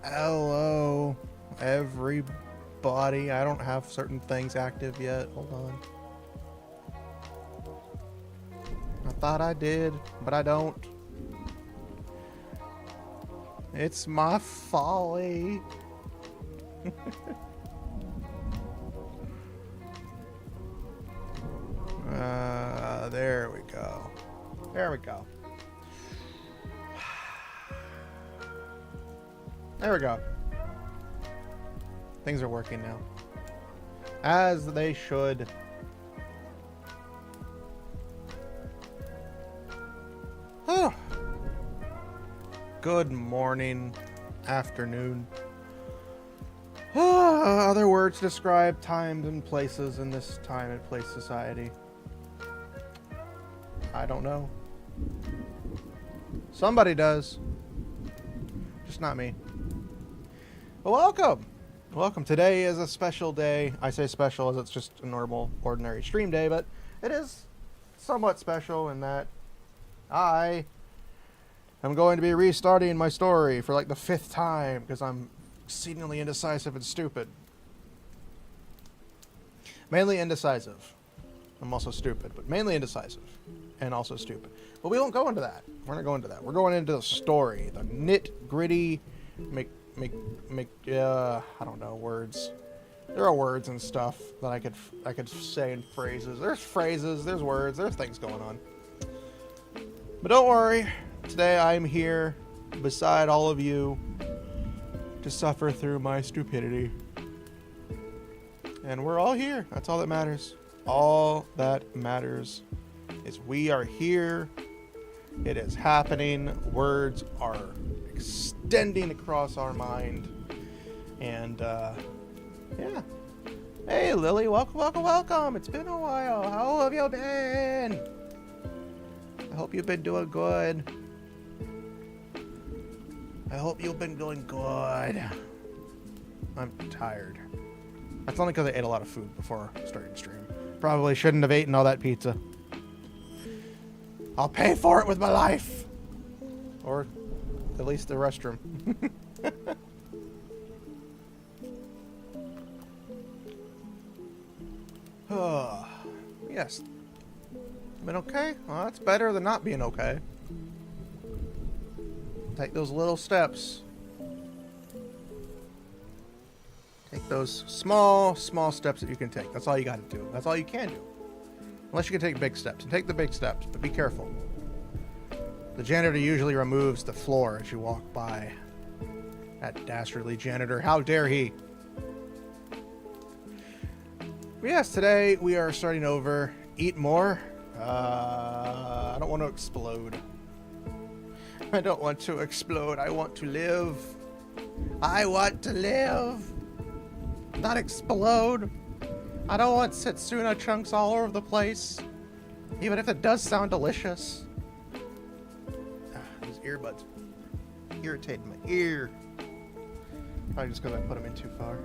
Hello, everybody. I don't have certain things active yet. Hold on. I thought I did, but I don't. It's my folly. There we go. There we go. There we go. Things are working now. As they should. Good morning, afternoon. Other words describe times and places in this time and place society. I don't know. Somebody does. Just not me. Well, welcome! Welcome. Today is a special day. I say special as it's just a normal, ordinary stream day, but it is somewhat special in that I am going to be restarting my story for like the 5th time because I'm exceedingly indecisive and stupid. Mainly indecisive. I'm also stupid, but mainly indecisive and also stupid. But we won't go into that. We're not going into that. We're going into the story, the nit-gritty, I don't know, words. There are words and stuff that I could say in phrases. There's phrases, there's words, there's things going on. But don't worry. Today I'm here beside all of you to suffer through my stupidity. And we're all here. That's all that matters. All that matters is we are here. It is happening. Words are extending across our mind. And, yeah. Hey, Lily. Welcome, welcome, welcome. It's been a while. How have you been? I hope you've been doing good. I hope you've been doing good. I'm tired. That's only because I ate a lot of food before starting stream. Probably shouldn't have eaten all that pizza. I'll pay for it with my life. Or at least the restroom. Oh, yes. Been okay? Well, that's better than not being okay. Take those little steps. Take those small steps that you can take. That's all you got to do. That's all you can do. Unless you can take big steps. And take the big steps, but be careful. The janitor usually removes the floor as you walk by. That dastardly janitor. How dare he? Yes, today we are starting over. Eat more. I don't want to explode. I don't want to explode. I want to live. I want to live. Not explode. I don't want Setsuna chunks all over the place. Even if it does sound delicious. These earbuds irritating my ear. Probably just because I put them in too far.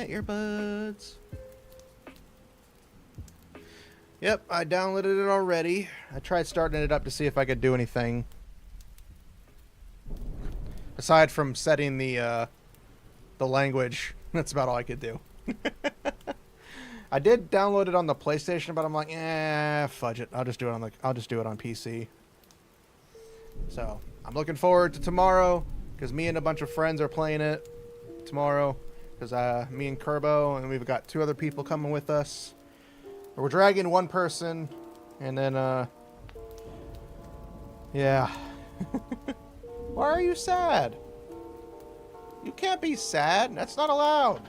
Earbuds. Yep, I downloaded it already. I tried starting it up to see if I could do anything. Aside from setting the language, that's about all I could do. I did download it on the PlayStation, but I'm like, fudge it. I'll just do it on PC. So, I'm looking forward to tomorrow, because me and a bunch of friends are playing it tomorrow. Because me and Kerbo, and we've got 2 other people coming with us. We're dragging 1 person, and then, yeah. Why are you sad? You can't be sad. That's not allowed.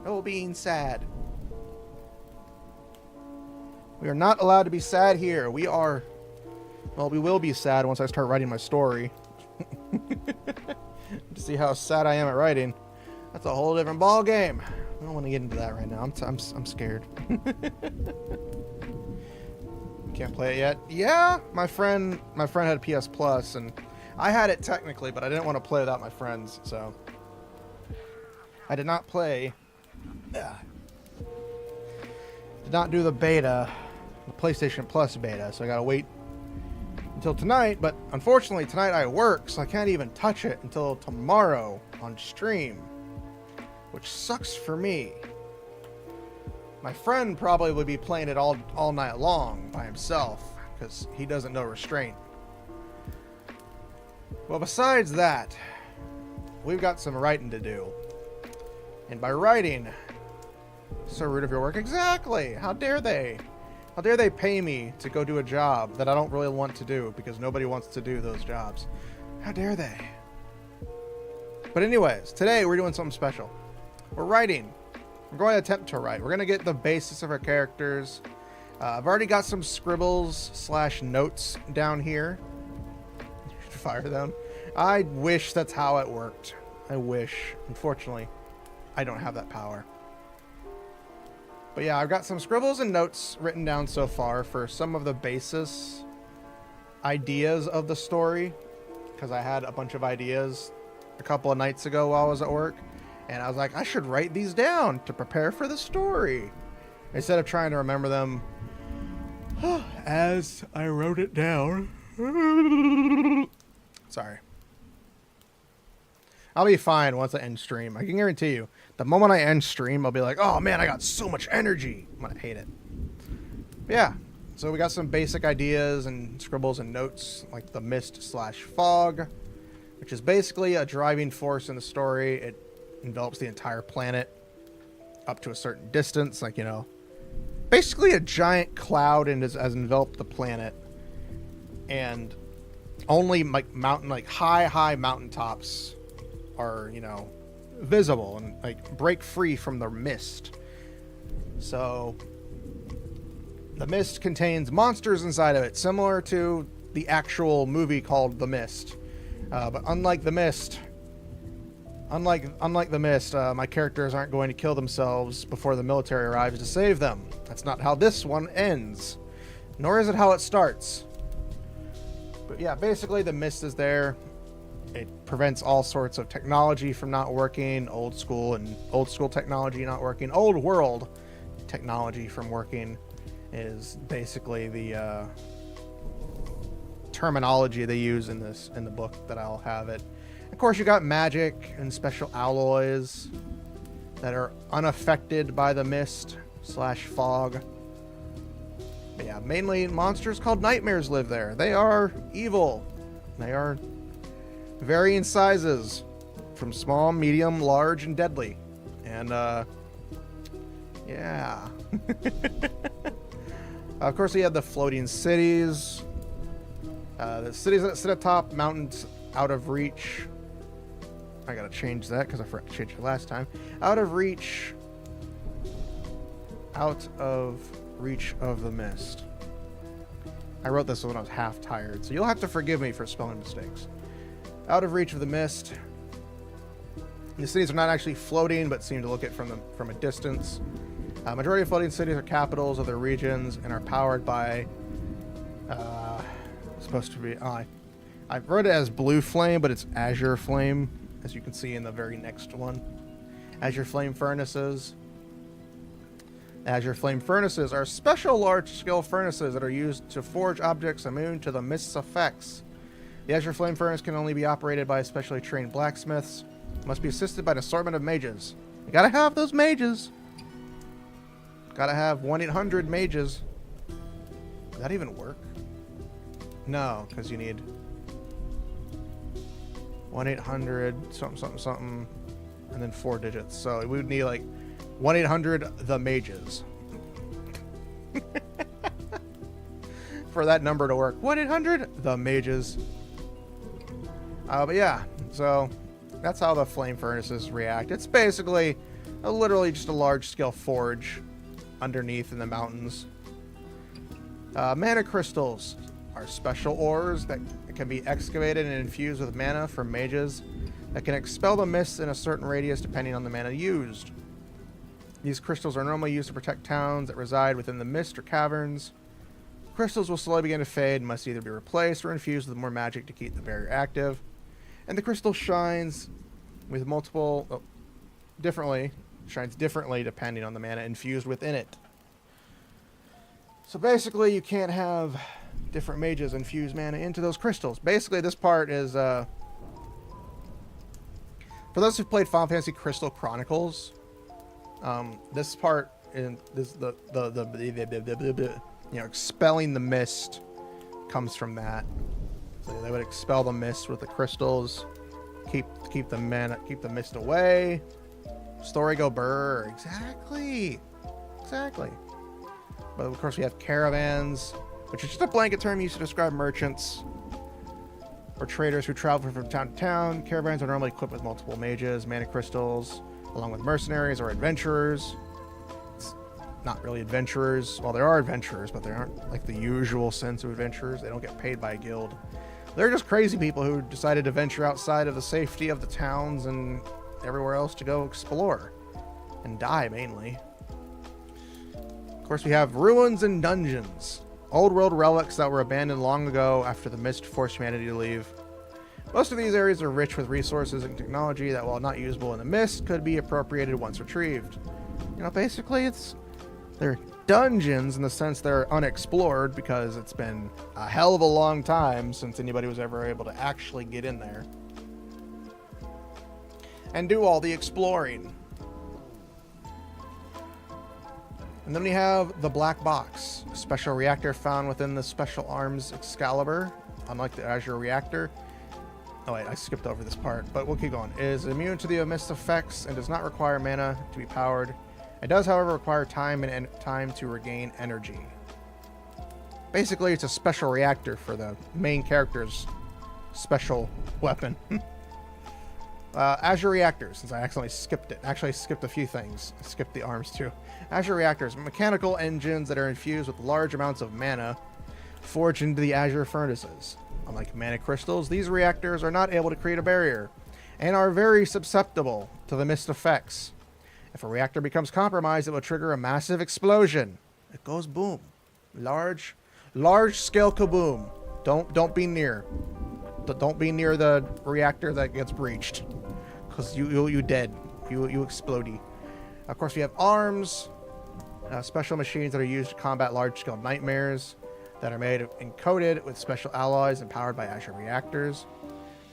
No being sad. We are not allowed to be sad here. We are... Well, we will be sad once I start writing my story. To see how sad I am at writing. That's a whole different ball game. I don't want to get into that right now. I'm scared. Can't play it yet. Yeah, my friend had PS Plus, and I had it technically, but I didn't want to play without my friends, so I did not play. Did not do the beta the PlayStation Plus beta, so I gotta wait until tonight. But unfortunately, tonight I work, so I can't even touch it until tomorrow on stream, which sucks for me. My friend probably would be playing it all night long by himself, because he doesn't know restraint. Well, besides that, we've got some writing to do. And by writing, so rude of your work. Exactly! How dare they? How dare they pay me to go do a job that I don't really want to do because nobody wants to do those jobs? How dare they? But anyways, today we're doing something special. We're writing. We're going to attempt to write. We're going to get the basis of our characters. I've already got some scribbles / notes down here. Fire them. I wish that's how it worked. I wish. Unfortunately, I don't have that power. But yeah, I've got some scribbles and notes written down so far for some of the basis ideas of the story, because I had a bunch of ideas a couple of nights ago while I was at work, and I was like, I should write these down to prepare for the story instead of trying to remember them as I wrote it down. Sorry. I'll be fine once I end stream. I can guarantee you, the moment I end stream, I'll be like, oh man, I got so much energy. I'm gonna hate it. But yeah, so we got some basic ideas and scribbles and notes, like the mist / fog, which is basically a driving force in the story. It envelops the entire planet up to a certain distance, like, you know, basically a giant cloud and has enveloped the planet. And only like high mountaintops are, you know, visible and like break free from the mist. So the mist contains monsters inside of it, similar to the actual movie called The Mist. But unlike the mist, my characters aren't going to kill themselves before the military arrives to save them. That's not how this one ends, nor is it how it starts. But yeah, basically the mist is there. It prevents all sorts of technology from not working, old school technology not working. Old world technology from working is basically the terminology they use in the book that I'll have it. Of course, you got magic and special alloys that are unaffected by the mist / fog. But yeah, mainly monsters called nightmares live there. They are evil. They are varying sizes, from small, medium, large, and deadly. And yeah. Of course, we have the floating cities. The cities that sit atop mountains out of reach. I gotta change that because I forgot to change it last time. Out of reach of the mist. I wrote this when I was half tired, so you'll have to forgive me for spelling mistakes. Out of reach of the mist. The cities are not actually floating, but seem to look at from a distance. Majority of floating cities are capitals of their regions and are powered by supposed to be I wrote it as blue flame, but it's azure flame, as you can see in the very next one. Azure flame furnaces. Azure flame furnaces are special large-scale furnaces that are used to forge objects immune to the mist's effects. The Azure flame furnace can only be operated by specially trained blacksmiths. Must be assisted by an assortment of mages. You gotta have those mages. Gotta have 1-800 mages. Does that even work? No, because you need 1-800 something, and then 4 digits. So we would need like 1-800 the mages for that number to work. 1-800 the mages. But yeah, so that's how the flame furnaces react. It's basically literally just a large-scale forge underneath in the mountains. Mana crystals are special ores that can be excavated and infused with mana from mages that can expel the mists in a certain radius depending on the mana used. These crystals are normally used to protect towns that reside within the mist or caverns. Crystals will slowly begin to fade and must either be replaced or infused with more magic to keep the barrier active. And the crystal shines with shines differently depending on the mana infused within it. So basically, you can't have different mages infuse mana into those crystals. Basically, this part is for those who've played Final Fantasy Crystal Chronicles. This part in this the expelling the mist comes from that. So they would expel the mist with the crystals, keep the mana, keep the mist away. Story go burr. Exactly. But of course we have caravans, which is just a blanket term used to describe merchants or traders who travel from town to town. Caravans are normally equipped with multiple mages, mana crystals, along with mercenaries or adventurers. It's not really adventurers. Well, there are adventurers, but they aren't like the usual sense of adventurers. They don't get paid by a guild. They're just crazy people who decided to venture outside of the safety of the towns and everywhere else to go explore and die, mainly. Of course, we have ruins and dungeons. Old world relics that were abandoned long ago after the mist forced humanity to leave. Most of these areas are rich with resources and technology that, while not usable in the mist, could be appropriated once retrieved. You know, basically, they're dungeons in the sense they're unexplored because it's been a hell of a long time since anybody was ever able to actually get in there and do all the exploring. And then we have the black box, a special reactor found within the special arms Excalibur. Unlike the Azure reactor, oh wait, I skipped over this part, but we'll keep going. It is immune to the mist effects and does not require mana to be powered. It does, however, require time and time to regain energy. Basically, it's a special reactor for the main character's special weapon. Azure reactors, since I accidentally skipped it. Actually, I skipped a few things. I skipped the arms too. Azure reactors, mechanical engines that are infused with large amounts of mana forged into the Azure furnaces. Unlike mana crystals, these reactors are not able to create a barrier and are very susceptible to the mist effects. If a reactor becomes compromised, it will trigger a massive explosion. It goes boom. Large scale kaboom. Don't be near. Don't be near the reactor that gets breached, because you dead. You explodey. Of course, we have arms, special machines that are used to combat large-scale nightmares that are made and coated with special alloys and powered by Azure reactors.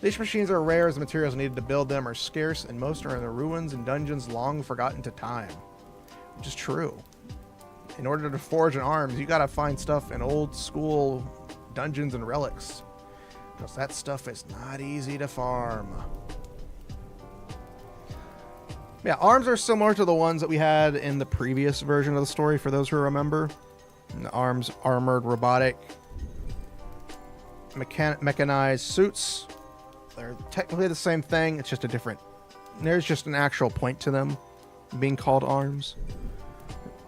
These machines are rare as the materials needed to build them are scarce, and most are in the ruins and dungeons long forgotten to time. Which is true. In order to forge an arms, you gotta find stuff in old school dungeons and relics, because that stuff is not easy to farm. Yeah, arms are similar to the ones that we had in the previous version of the story, for those who remember. And the arms, armored, robotic, mechanized suits. They're technically the same thing, it's just a different... There's just an actual point to them being called arms,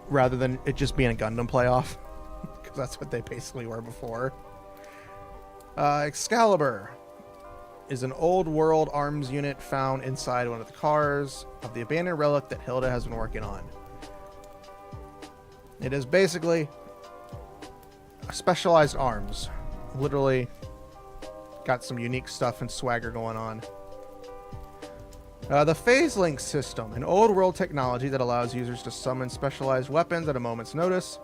rather than it just being a Gundam playoff, because that's what they basically were before. Excalibur is an old world arms unit found inside one of the cars of the abandoned relic that Hilda has been working on. It is basically specialized arms. Literally got some unique stuff and swagger going on. The Phase Link system, an old world technology that allows users to summon specialized weapons at a moment's notice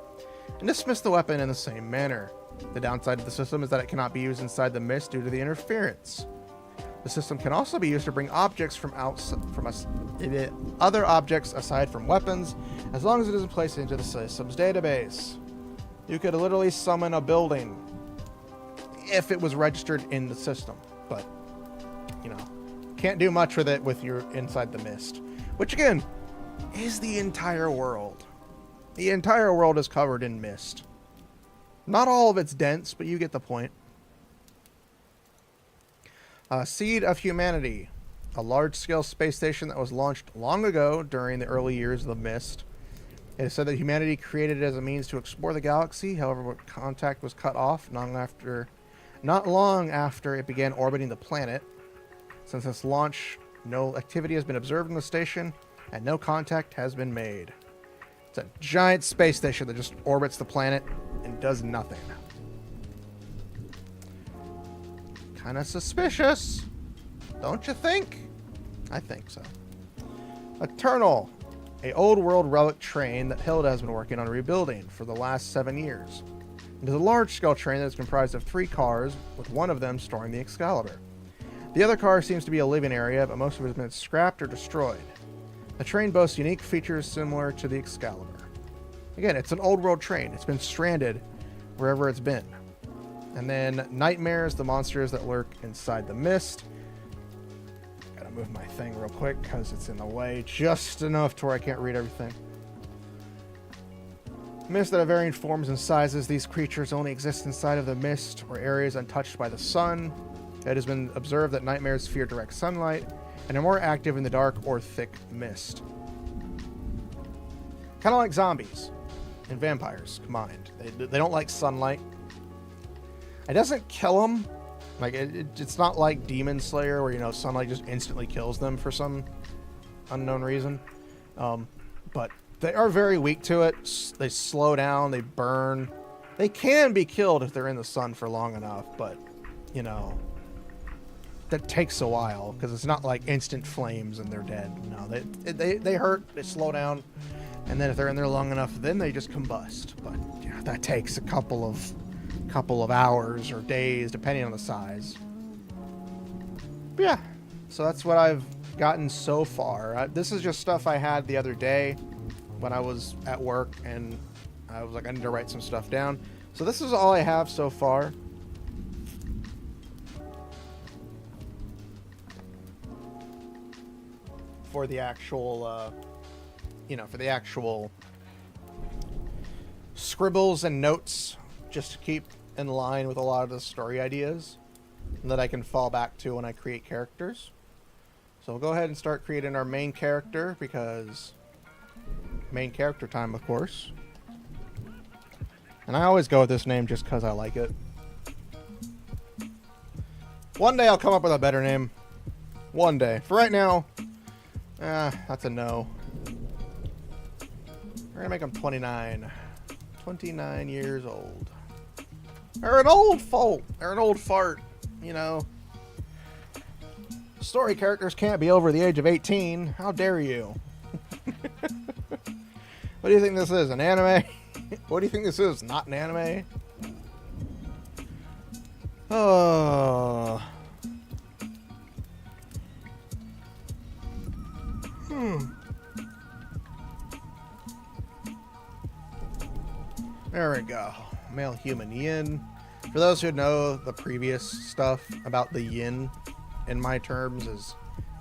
and dismiss the weapon in the same manner. The downside of the system is that it cannot be used inside the mist due to the interference. The system can also be used to bring objects from other objects aside from weapons, as long as it isn't placed into the system's database. You could literally summon a building if it was registered in the system, but you know, can't do much with it with your inside the mist, which again is the entire world. The entire world is covered in mist. Not all of it's dense, but you get the point. Seed of Humanity, a large-scale space station that was launched long ago during the early years of the mist. It is said that humanity created it as a means to explore the galaxy. However, contact was cut off not long after it began orbiting the planet. Since its launch, no activity has been observed in the station, and no contact has been made. It's a giant space station that just orbits the planet and does nothing. Kind of suspicious, don't you think? I think so. Eternal a old world relic train that Hilda has been working on rebuilding for the last 7 years. It is a large-scale train that is comprised of 3 cars, with one of them storing the Excalibur. The other car seems to be a living area, but most of it has been scrapped or destroyed. The train boasts unique features similar to the Excalibur. Again, it's an old world train. It's been stranded wherever it's been. And then nightmares, the monsters that lurk inside the mist. Gotta move my thing real quick because it's in the way just enough to where I can't read everything. Mist that have varying forms and sizes. These creatures only exist inside of the mist or areas untouched by the sun. It has been observed that nightmares fear direct sunlight and are more active in the dark or thick mist. Kind of like zombies and vampires combined. They don't like sunlight. It doesn't kill them. Like it's not like Demon Slayer where, you know, sunlight just instantly kills them for some unknown reason. But they are very weak to it. They slow down. They burn. They can be killed if they're in the sun for long enough, but, you know, that takes a while because it's not like instant flames and they're dead. No, they hurt. They slow down, and then if they're in there long enough, then they just combust. But yeah, that takes a couple of hours or days, depending on the size. But yeah, so that's what I've gotten so far. This is just stuff I had the other day when I was at work, and I was like, I need to write some stuff down. So this is all I have so far. For the actual, for the actual scribbles and notes, just to keep in line with a lot of the story ideas that I can fall back to when I create characters. So we'll go ahead and start creating our main character, because main character time, of course. And I always go with this name just because I like it. One day I'll come up with a better name. One day. For right now, that's a no. We're gonna make him 29. 29 years old. Or an old folk. Or an old fart. You know. Story characters can't be over the age of 18. How dare you? What do you think this is? An anime? What do you think this is? Not an anime? Oh. There we go. Male human yin. For those who know the previous stuff about the yin in my terms,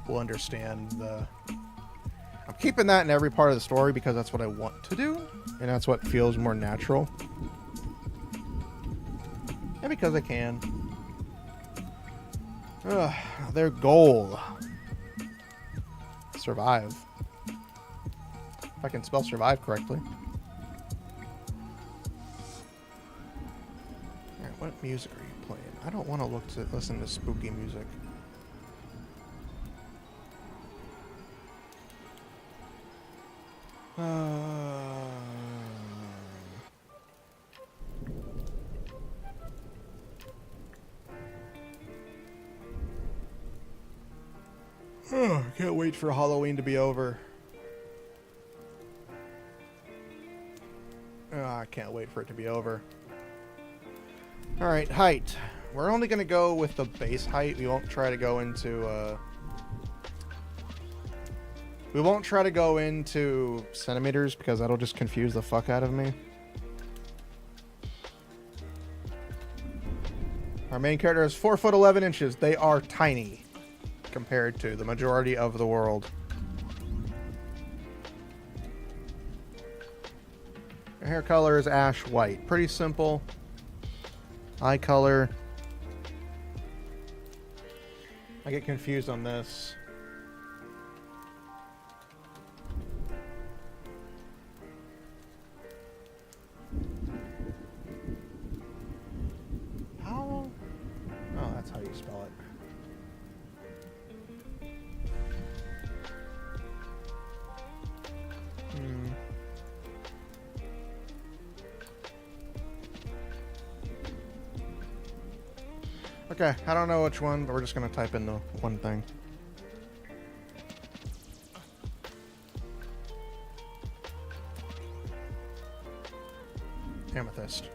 will understand the... I'm keeping that in every part of the story because that's what I want to do, and that's what feels more natural. And because I can. Their goal. Survive. If I can spell survive correctly. Alright, what music are you playing? I don't want to listen to spooky music. I can't wait for Halloween to be over. I can't wait for it to be over. Alright, height. We're only going to go with the base height. We won't try to go into... We won't try to go into centimeters because that'll just confuse the fuck out of me. Our main character is 4 foot 11 inches. They are tiny compared to the majority of the world. Her hair color is ash white. Pretty simple. Eye color. I get confused on this. How? Oh, that's how you spell it. Okay, I don't know which one, but we're just going to type in the one thing. Amethyst.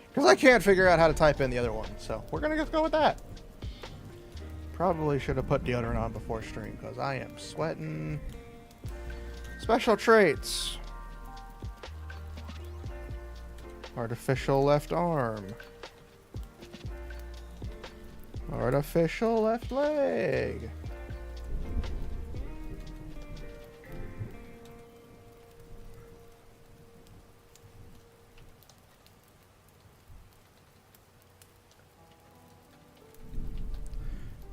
Because I can't figure out how to type in the other one, so we're gonna just go with that. Probably should have put deodorant on before stream, because I am sweating. Special traits. Artificial left arm. Artificial left leg.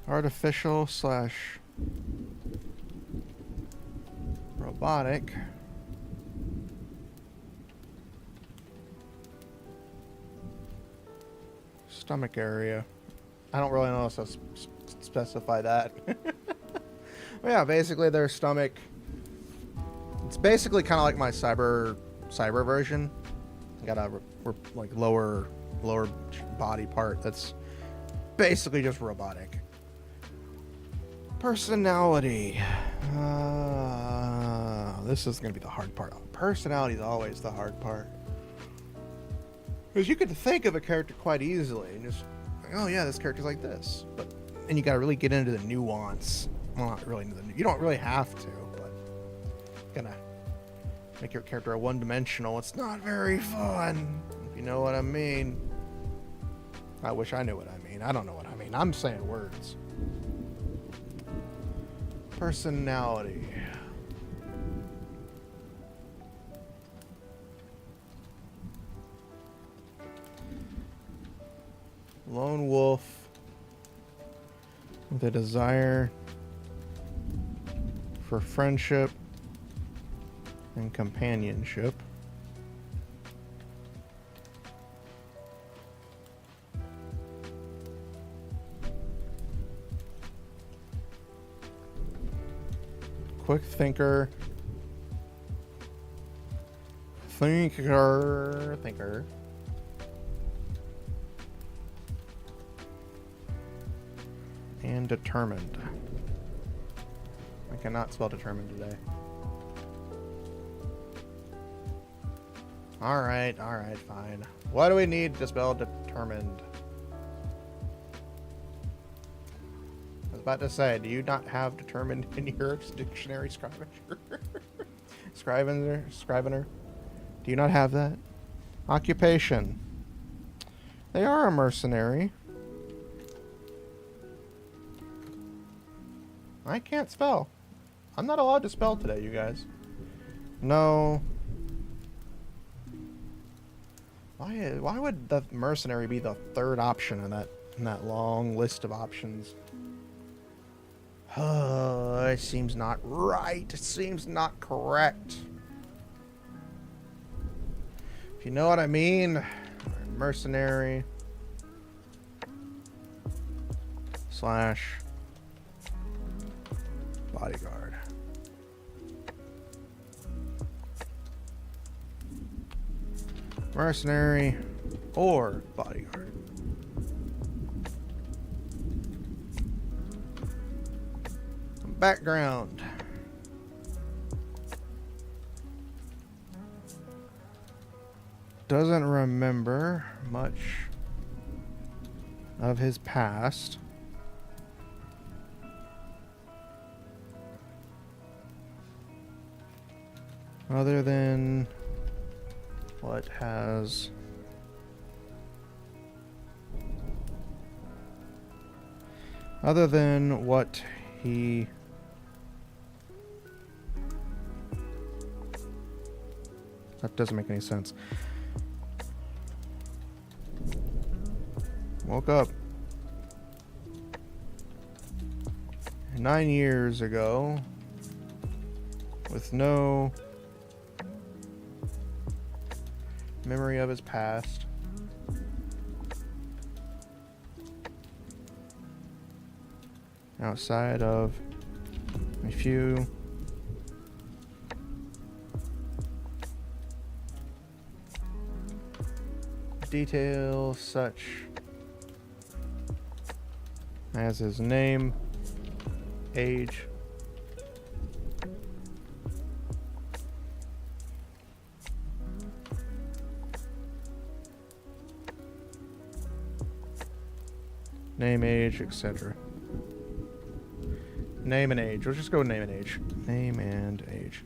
Artificial slash robotic. Stomach area. I don't really know how to specify that. Well, yeah, basically their stomach. It's basically kind of like my cyber version. Got a like lower body part that's basically just robotic. Personality. This is gonna be the hard part. Personality is always the hard part. Because you could think of a character quite easily and just, like, oh yeah, this character's like this. But and you gotta really get into the nuance. Well, not really into the. You don't really have to, but gonna make your character a one-dimensional. It's not very fun, if you know what I mean. I wish I knew what I mean. I don't know what I mean. I'm saying words. Personality. Lone wolf with a desire for friendship and companionship. Quick thinker. Thinker. And determined. I cannot spell determined today. Alright, fine. What do we need to spell determined? I was about to say, do you not have determined in your dictionary, Scrivener? Do you not have that? Occupation. They are a mercenary. I can't spell. I'm not allowed to spell today, you guys. No. Why would the mercenary be the third option in that long list of options? It seems not right. It seems not correct. If you know what I mean. Mercenary slash bodyguard. Mercenary or bodyguard. Background. Doesn't remember much of his past. Other than what has he that doesn't make any sense. Woke up 9 years ago with no memory of his past. Outside of a few details such as his name, age, Name, age, etc. Name and age. Let's just go with name and age. Name and age.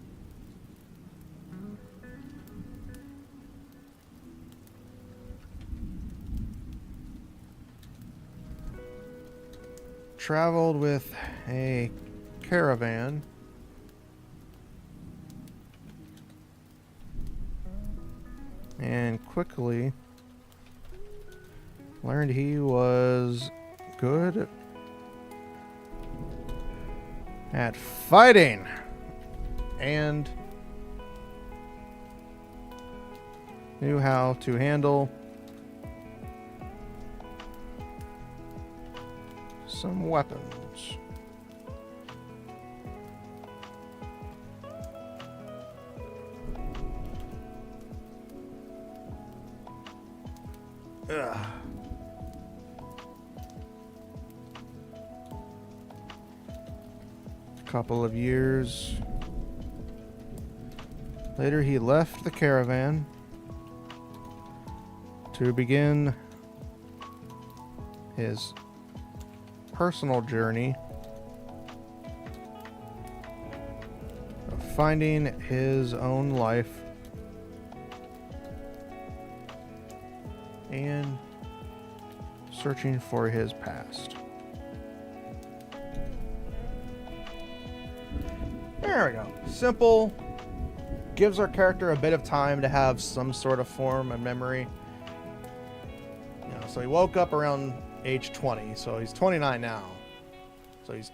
Traveled with a caravan. And quickly learned he was good at fighting and knew how to handle some weapons. Ugh. Couple of years later, he left the caravan to begin his personal journey of finding his own life and searching for his past. There we go. Simple. Gives our character a bit of time to have some sort of form and memory. You know, so he woke up around age 20, so he's 29 now. So he's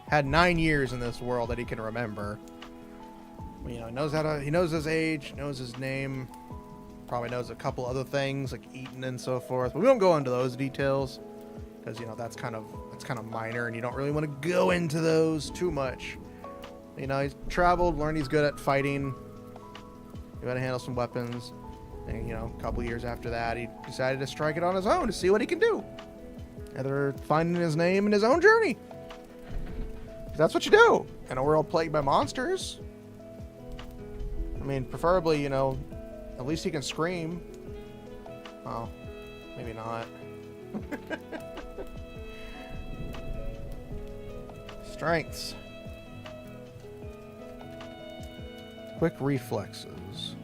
had 9 years in this world that he can remember. You know, he knows his age, knows his name, probably knows a couple other things like eating and so forth. But we won't go into those details because, you know, that's kind of minor, and you don't really want to go into those too much. You know, he's traveled, learned he's good at fighting. He had to handle some weapons. And, you know, a couple years after that, he decided to strike it on his own to see what he can do. Either finding his name in his own journey. That's what you do in a world plagued by monsters. I mean, preferably, you know, at least he can scream. Oh, maybe not. Strengths. Quick reflexes.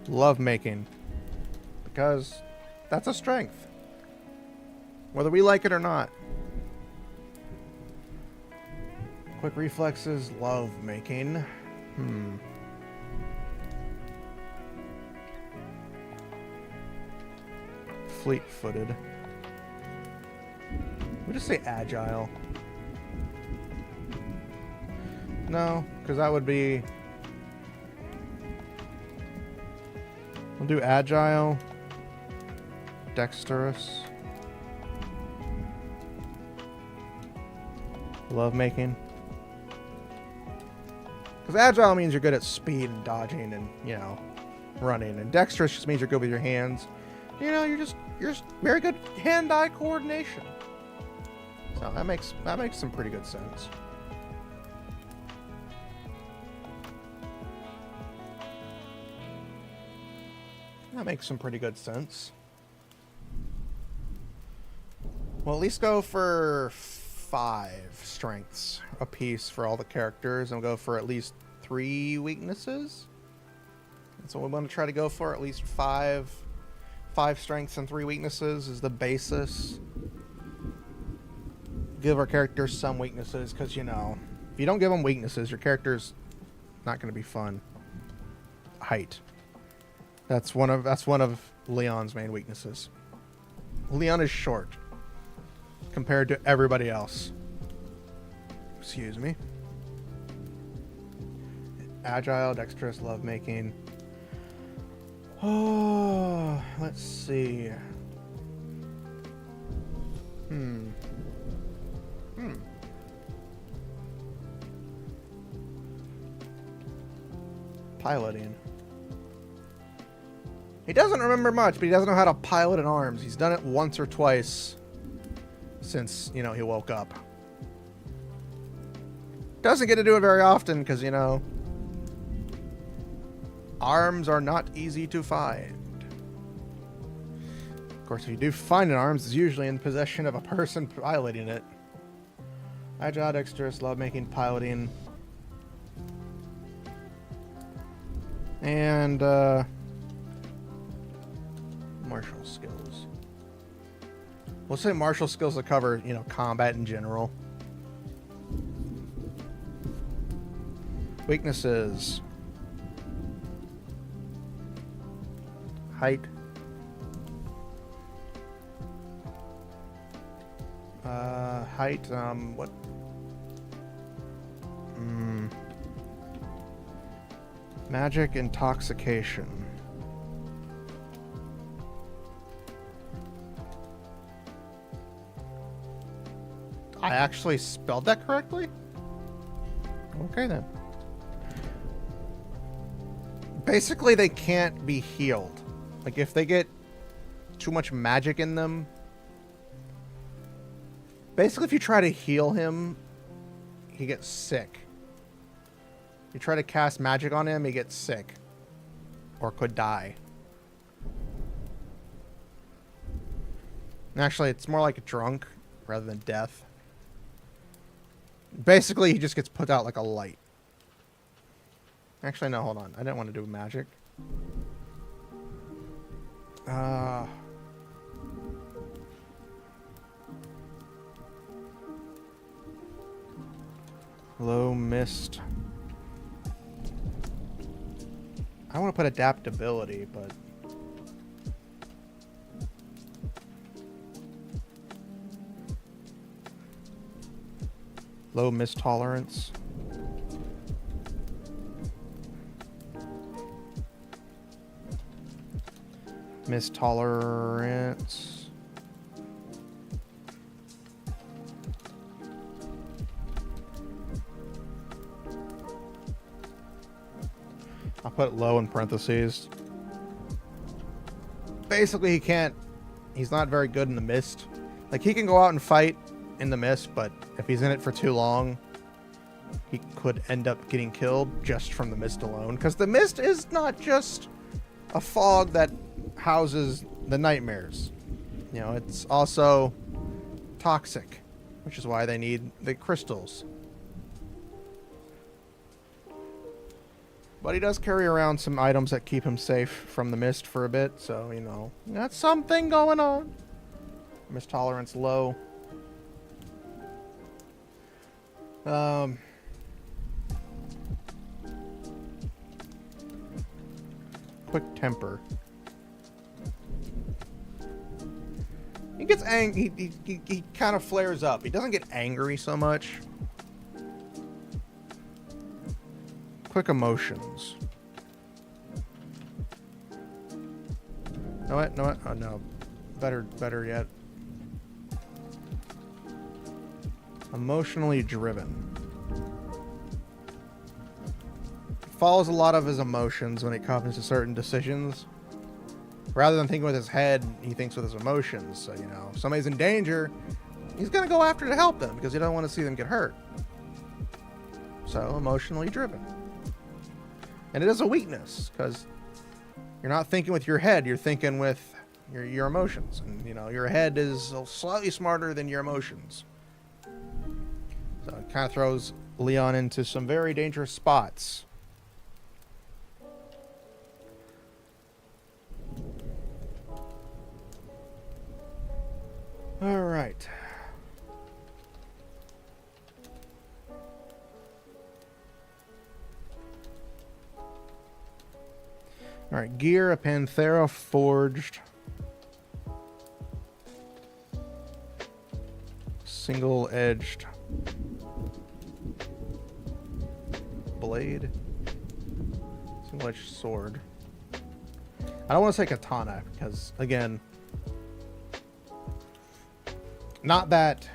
Love making. Because that's a strength. Whether we like it or not. Quick reflexes, love making. Fleet-footed. We'll just say agile. No, because that would be... We'll do agile, dexterous, love making. Because agile means you're good at speed and dodging and, you know, running. And dexterous just means you're good with your hands. You know, you're very good hand-eye coordination. So that makes some pretty good sense. That makes some pretty good sense. We'll at least go for 5 strengths apiece for all the characters, and we'll go for at least 3 weaknesses. That's what we want to try to go for. At least 5 strengths and 3 weaknesses is the basis. Give our characters some weaknesses, because, you know, if you don't give them weaknesses, your character's not going to be fun. Height. That's one of Leon's main weaknesses. Leon is short compared to everybody else. Excuse me. Agile, dexterous, lovemaking. Oh, let's see. Piloting. He doesn't remember much, but he doesn't know how to pilot an arms. He's done it once or twice since, you know, he woke up. Doesn't get to do it very often because, you know, Arms are not easy to find. Of course, if you do find an arms, it's usually in possession of a person piloting it. Agile, dexterous, love-making, piloting. And, martial skills. We'll say martial skills that cover, you know, combat in general. Weaknesses. Height. Height, what? Magic intoxication. I actually spelled that correctly? Okay then. Basically, they can't be healed. Like, if they get too much magic in them... Basically, if you try to heal him, he gets sick. You try to cast magic on him, he gets sick. Or could die. And actually, it's more like a drunk rather than death. Basically, he just gets put out like a light. Actually, no, hold on. I didn't want to do magic. Low mist. I want to put adaptability, but... Low mist tolerance. Mist tolerance. I'll put low in parentheses. Basically, he can't... He's not very good in the mist. Like, he can go out and fight in the mist, but if he's in it for too long, he could end up getting killed just from the mist alone. Because the mist is not just a fog that houses the nightmares. You know, it's also toxic, which is why they need the crystals. But he does carry around some items that keep him safe from the mist for a bit, so, you know, that's something going on. Mist tolerance low. Quick temper. He gets angry. He kind of flares up. He doesn't get angry so much. Quick emotions. Know what? Know what? Oh no. Better yet. Emotionally driven. Follows a lot of his emotions when it comes to certain decisions. Rather than thinking with his head, he thinks with his emotions. So, you know, if somebody's in danger, he's going to go after to help them because he doesn't want to see them get hurt. So, emotionally driven. And it is a weakness because you're not thinking with your head, you're thinking with your emotions. And, you know, your head is slightly smarter than your emotions. So it kind of throws Leon into some very dangerous spots. All right. All right, gear, a Panthera forged. Single-edged blade. Single-edged sword. I don't want to say katana because, again, not that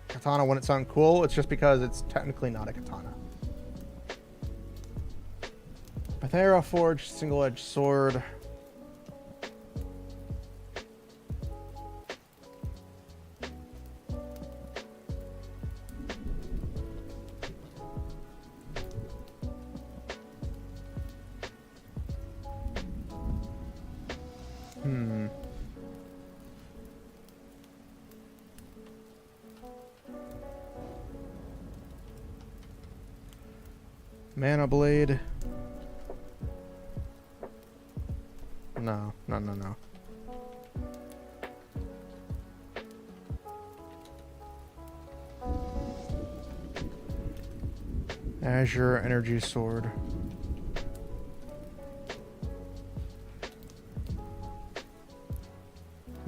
katana wouldn't sound cool. It's just because it's technically not a katana. Panthera forged single-edged sword. Mana Blade. No, no, no, no. Azure Energy Sword.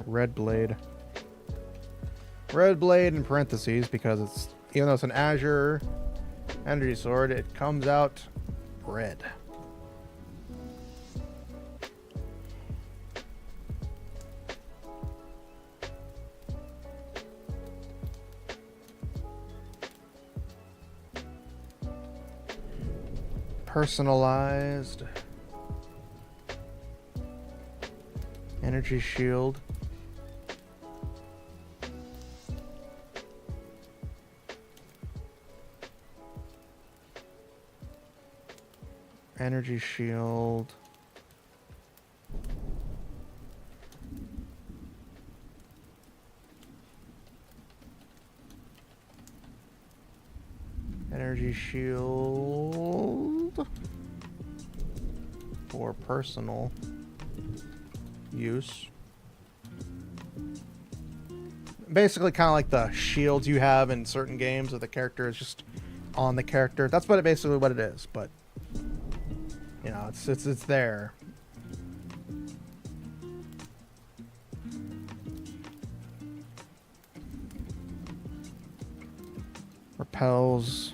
Red Blade. Red Blade in parentheses because it's, even though it's an Azure Energy Sword, it comes out red. Personalized. Energy Shield. Energy Shield. Energy Shield for personal use. Basically kind of like the shields you have in certain games where the character is just on the character. That's what it basically what it is, but you know, it's there. Repels.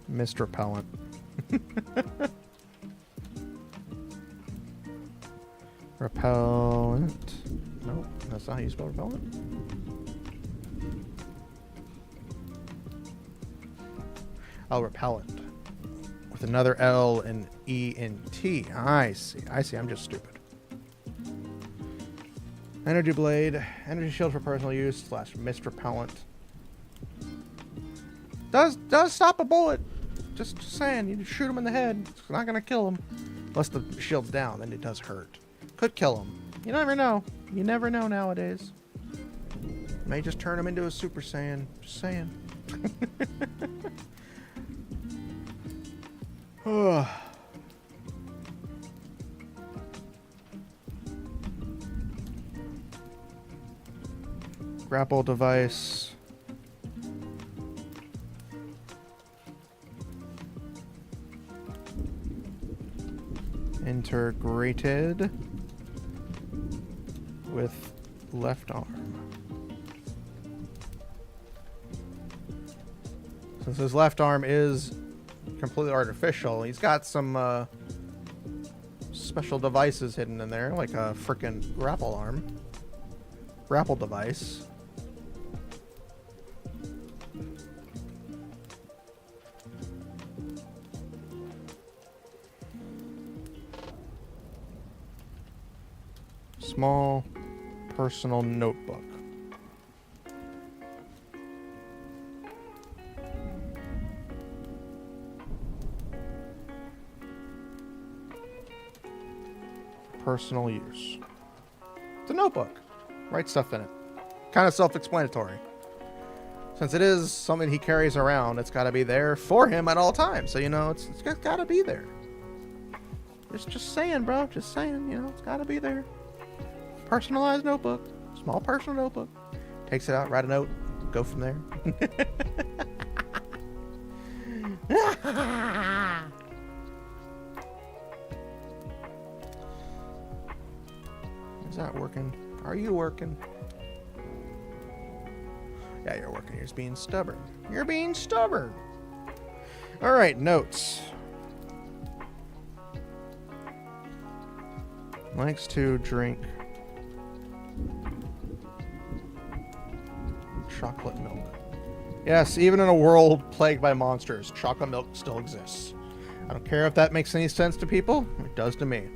Mist repellent. Repellent. Nope, that's not how you spell repellent. Oh, repellent. With another L and E and T. I see. I see. I'm just stupid. Energy Blade. Energy Shield for personal use / mist repellent. Does stop a bullet. Just saying. You shoot him in the head. It's not going to kill him. Unless the shield's down, then it does hurt. Could kill him. You never know. You never know nowadays. May just turn him into a Super Saiyan. Just saying. Grapple device. Integrated with left arm. Since his left arm is completely artificial, he's got some special devices hidden in there, like a frickin' grapple arm. Grapple device. Small personal notebook. Personal use. It's a notebook. Write stuff in it. Kind of self-explanatory. Since it is something he carries around, it's got to be there for him at all times. So, you know, it's got to be there. Just saying, bro. Just saying, you know, it's got to be there. Personalized notebook. Small personal notebook. Takes it out, write a note, go from there. Is that working? Are you working? Yeah, you're working. You're just being stubborn. You're being stubborn. All right, notes. Likes to drink chocolate milk. Yes, even in a world plagued by monsters, chocolate milk still exists. I don't care if that makes any sense to people. It does to me.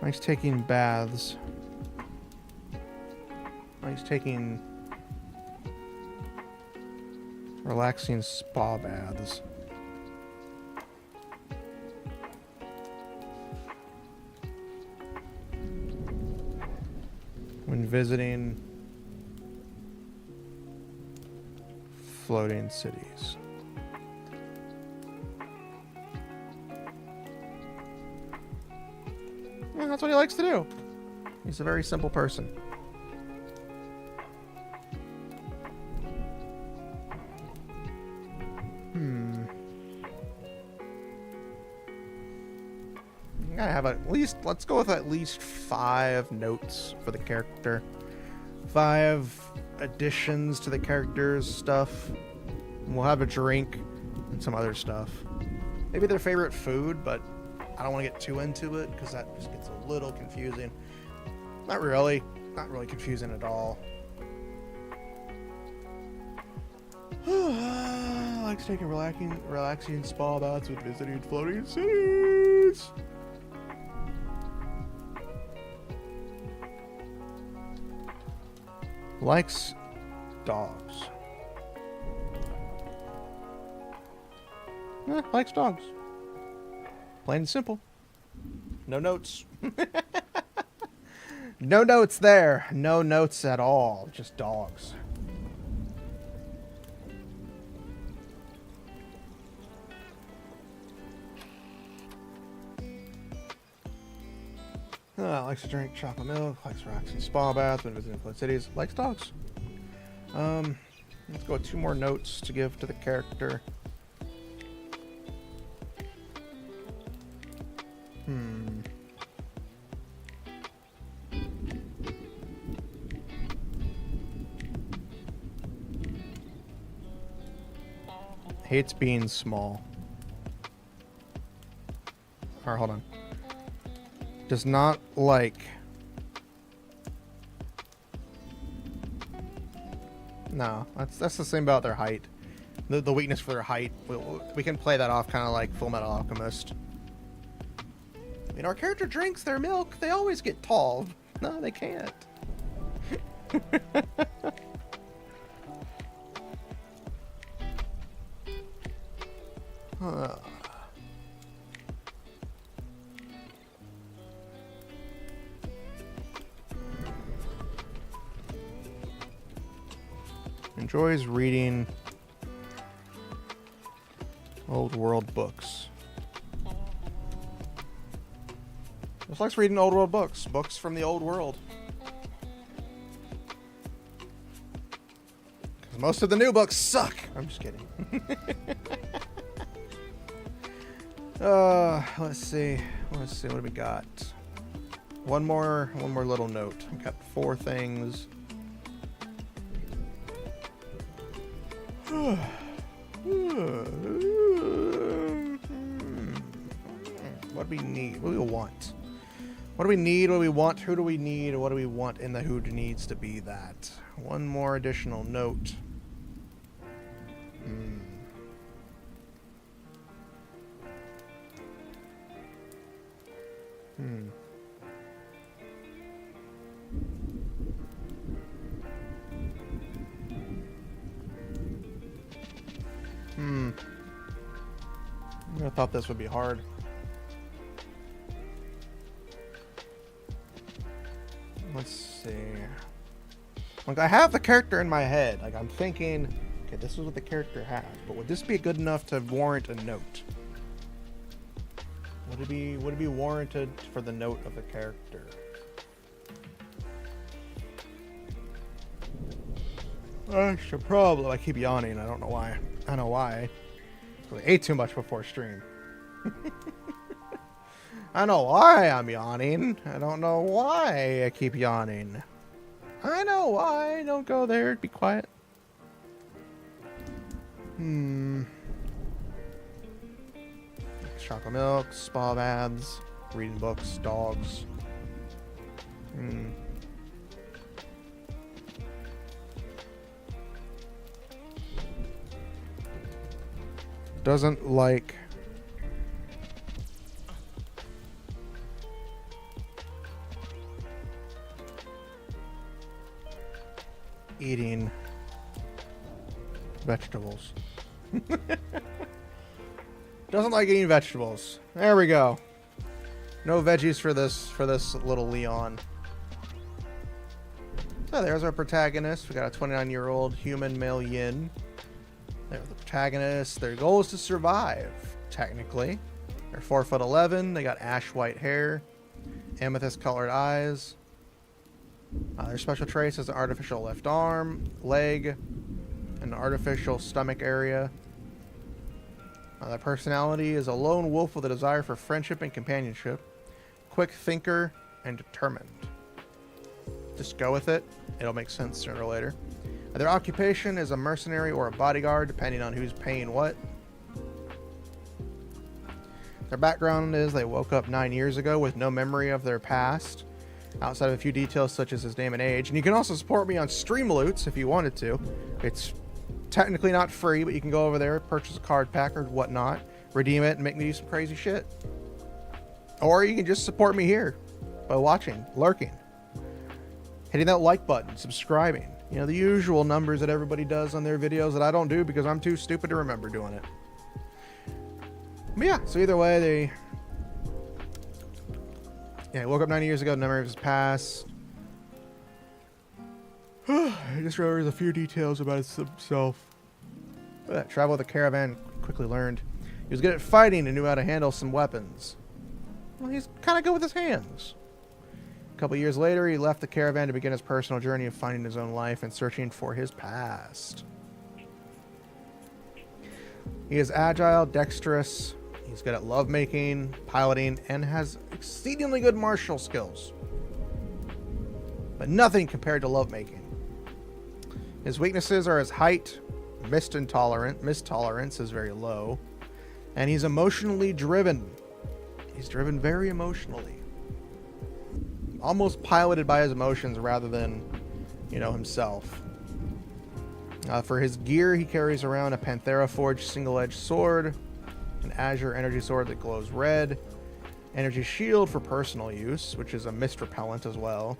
Likes taking baths. Likes taking relaxing spa baths. When visiting floating cities. Yeah, that's what he likes to do. He's a very simple person. I gotta have at least, let's go with at least 5 notes for the character. 5 additions to the character's stuff. And we'll have a drink and some other stuff. Maybe their favorite food, but I don't want to get too into it because that just gets a little confusing. Not really confusing at all. I like taking relaxing spa baths with visiting floating cities. Likes dogs. Likes dogs. Plain and simple. No notes. No notes there. No notes at all. Just dogs. Likes to drink chocolate milk. Likes relaxing spa baths when visiting floating cities. Likes dogs. Let's go with 2 more notes to give to the character. Hates being small. Or hold on. Does not like. No, that's the same about their height. The weakness for their height. We can play that off kind of like Full Metal Alchemist. You know, our character drinks their milk. They always get tall. No, they can't. Enjoys reading old world books. Just likes reading old world books. Books from the old world. Because most of the new books suck. I'm just kidding. Let's see. What do we got? One more little note. I've got 4 things. What do we need? What do we want? What do we need? What do we want? Who do we need? What do we want in the who needs to be that? One more additional note. I thought this would be hard. Let's see. Like, I have the character in my head. Like, I'm thinking, okay, this is what the character has. But would this be good enough to warrant a note? Would it be warranted for the note of the character? That's a problem. I keep yawning. I don't know why. I know why. I ate too much before stream. I know why I'm yawning. I don't know why I keep yawning. I know why. Don't go there. Be quiet. Chocolate milk, spa baths, reading books, dogs. Doesn't like eating vegetables. Doesn't like eating vegetables. There we go. No veggies for this little Leon. So there's our protagonist. We got a 29-year-old human male yin. There's the protagonist. Their goal is to survive, technically. They're 4'11". They got ash white hair, amethyst colored eyes. Their special traits is an artificial left arm, leg, an artificial stomach area. Their personality is a lone wolf with a desire for friendship and companionship, quick thinker, and determined. Just go with it. It'll make sense sooner or later. Their occupation is a mercenary or a bodyguard, depending on who's paying what. Their background is they woke up 9 years ago with no memory of their past, outside of a few details such as his name and age. And you can also support me on Streamloots if you wanted to. It's technically not free, but you can go over there, purchase a card pack or whatnot, redeem it, and make me do some crazy shit. Or you can just support me here by watching, lurking, hitting that like button, subscribing. You know, the usual numbers that everybody does on their videos that I don't do because I'm too stupid to remember doing it. But yeah, so either way, he woke up 90 years ago, memory of his past. I just remembers a few details about himself. Travel with a caravan, quickly learned. He was good at fighting and knew how to handle some weapons. Well, he's kind of good with his hands. A couple years later, he left the caravan to begin his personal journey of finding his own life and searching for his past. He is agile, dexterous. He's good at lovemaking, piloting, and has exceedingly good martial skills. But nothing compared to lovemaking. His weaknesses are his height, mist tolerance is very low, and he's emotionally driven. He's driven very emotionally. Almost piloted by his emotions rather than, himself. For his gear, he carries around a Panthera forged single-edged sword, an azure energy sword that glows red, energy shield for personal use, which is a mist repellent as well,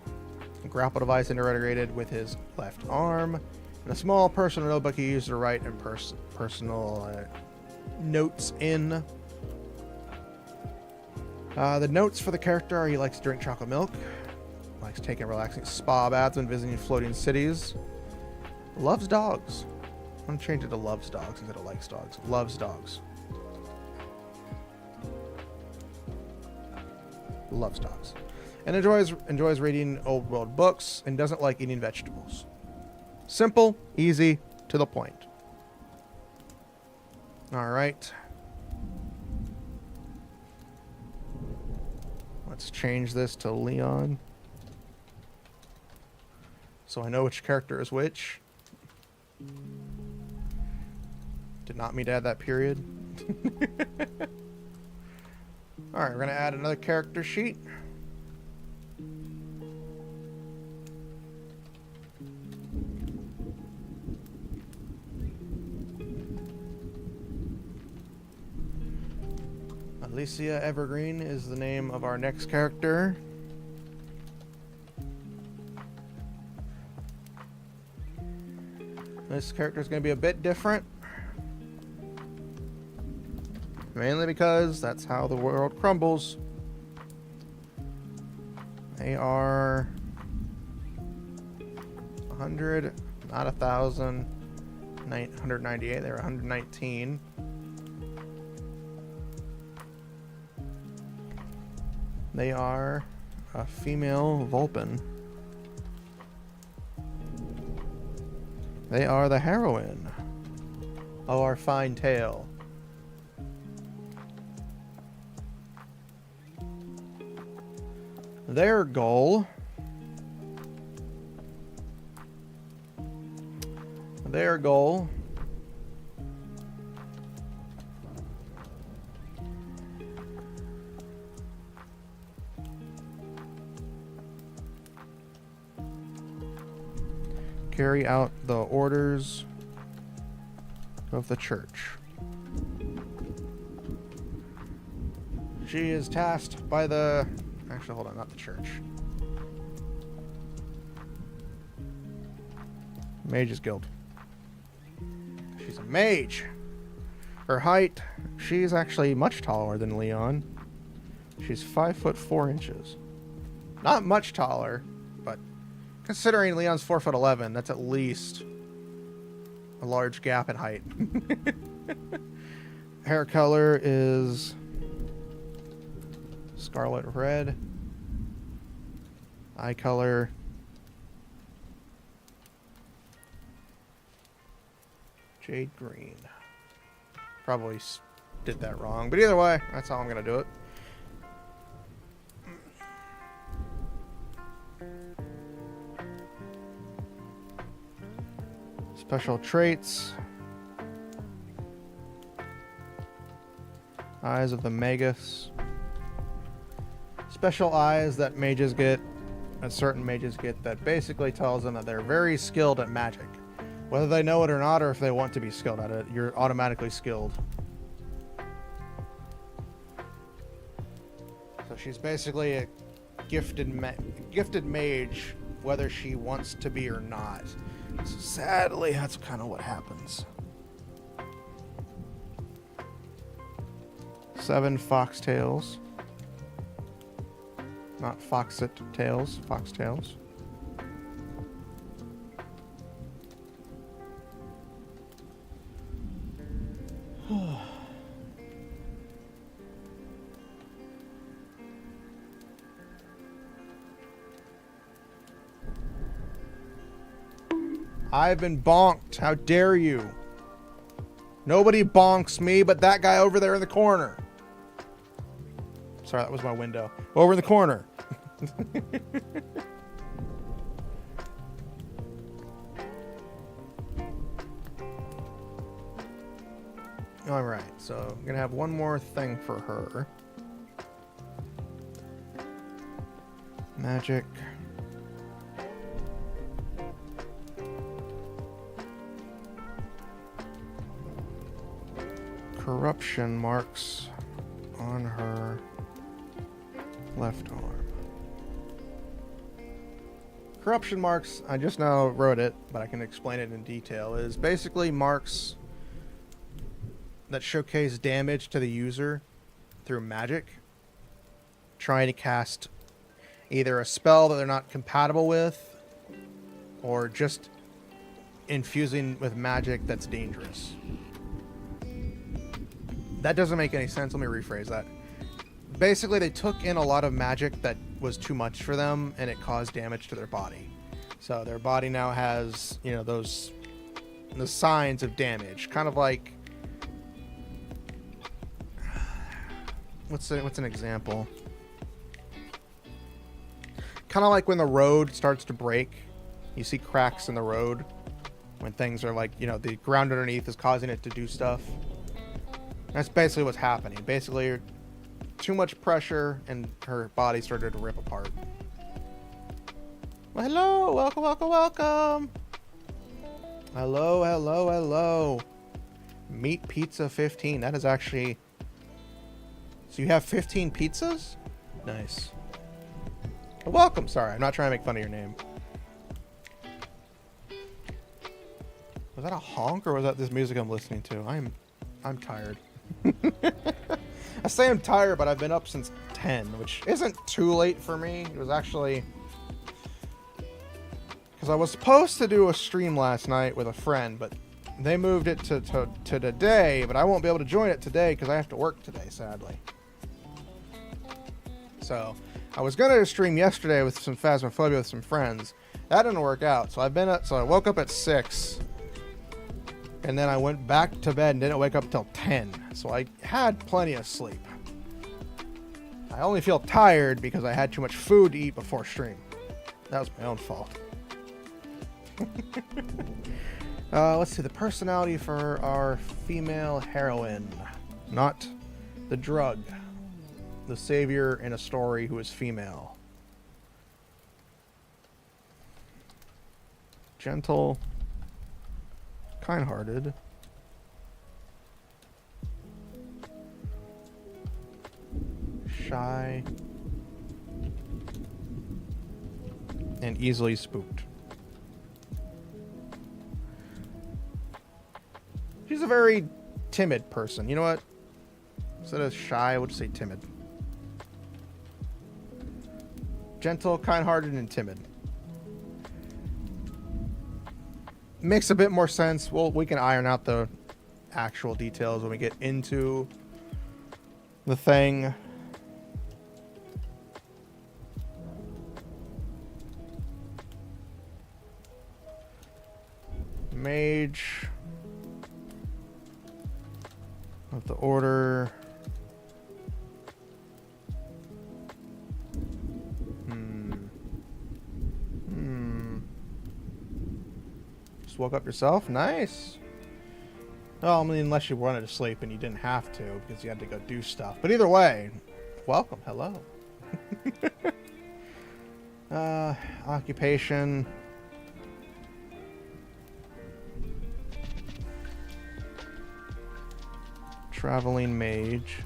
a grapple device integrated with his left arm, and a small personal notebook he used to write and personal notes in. The notes for the character are he likes to drink chocolate milk, likes taking relaxing spa baths and visiting floating cities, loves dogs. I'm going to change it to loves dogs instead of likes dogs. Loves dogs. Loves dogs. And enjoys reading old world books and doesn't like eating vegetables. Simple, easy, to the point. Alright. Let's change this to Leon. So I know which character is which. Did not mean to add that period. Alright, we're going to add another character sheet. Alicia Evergreen is the name of our next character. This character is going to be a bit different. Mainly because that's how the world crumbles. They are 100, not 1,000, 198. They're 119. They are a female Vulpin. They are the heroine of our fine tale. Their goal carry out the orders of the church. She is tasked by the... Actually, hold on, not the church. Mage's Guild. She's a mage. Her height, she's actually much taller than Leon. She's 5'4". Not much taller, but Considering Leon's 4'11", that's at least a large gap in height. Hair color is scarlet red. Eye color jade green. Probably did that wrong, but either way, that's how I'm gonna do it. Special traits. Eyes of the Magus. Special eyes that mages get, that certain mages get, that basically tells them that they're very skilled at magic. Whether they know it or not, or if they want to be skilled at it, you're automatically skilled. So she's basically a gifted mage, whether she wants to be or not. So sadly, that's kind of what happens. 7 foxtails. Not foxet tails, foxtails. I've been bonked. How dare you? Nobody bonks me but that guy over there in the corner. Sorry, that was my window. Over in the corner. Alright, so I'm going to have one more thing for her. Magic. Corruption marks on her left arm. Corruption marks, I just now wrote it, but I can explain it in detail, is basically marks that showcase damage to the user through magic. Trying to cast either a spell that they're not compatible with, or just infusing with magic that's dangerous. That doesn't make any sense. Let me rephrase that. Basically, they took in a lot of magic that was too much for them, and it caused damage to their body. So their body now has, you know, the signs of damage. Kind of like, what's an example? Kind of like when the road starts to break, you see cracks in the road when things are like, you know, the ground underneath is causing it to do stuff. That's basically what's happening. Basically, too much pressure and her body started to rip apart. Well, hello, welcome, welcome, welcome. Hello, hello, hello. Meat Pizza 15. That is actually... So you have 15 pizzas? Nice. Well, welcome. Sorry, I'm not trying to make fun of your name. Was that a honk or was that this music I'm listening to? I'm tired. I say I'm tired, but I've been up since 10, which isn't too late for me. It was actually... Because I was supposed to do a stream last night with a friend, but they moved it to today, but I won't be able to join it today because I have to work today, sadly. So, I was going to stream yesterday with some Phasmophobia with some friends. That didn't work out, so I woke up at 6. And then I went back to bed and didn't wake up till 10. So I had plenty of sleep. I only feel tired because I had too much food to eat before stream. That was my own fault. Let's see, the personality for our female heroine. Not the drug. The savior in a story who is female. Gentle. Kind-hearted. Shy. And easily spooked. She's a very timid person. You know what? Instead of shy, I would say timid. Gentle, kind-hearted, and timid. makes a bit more sense. We can iron out the actual details when we get into the thing. Mage of the order. Just woke up yourself? Nice. Well, I mean, unless you wanted to sleep and you didn't have to because you had to go do stuff. But either way, welcome. Hello. Occupation. Traveling mage.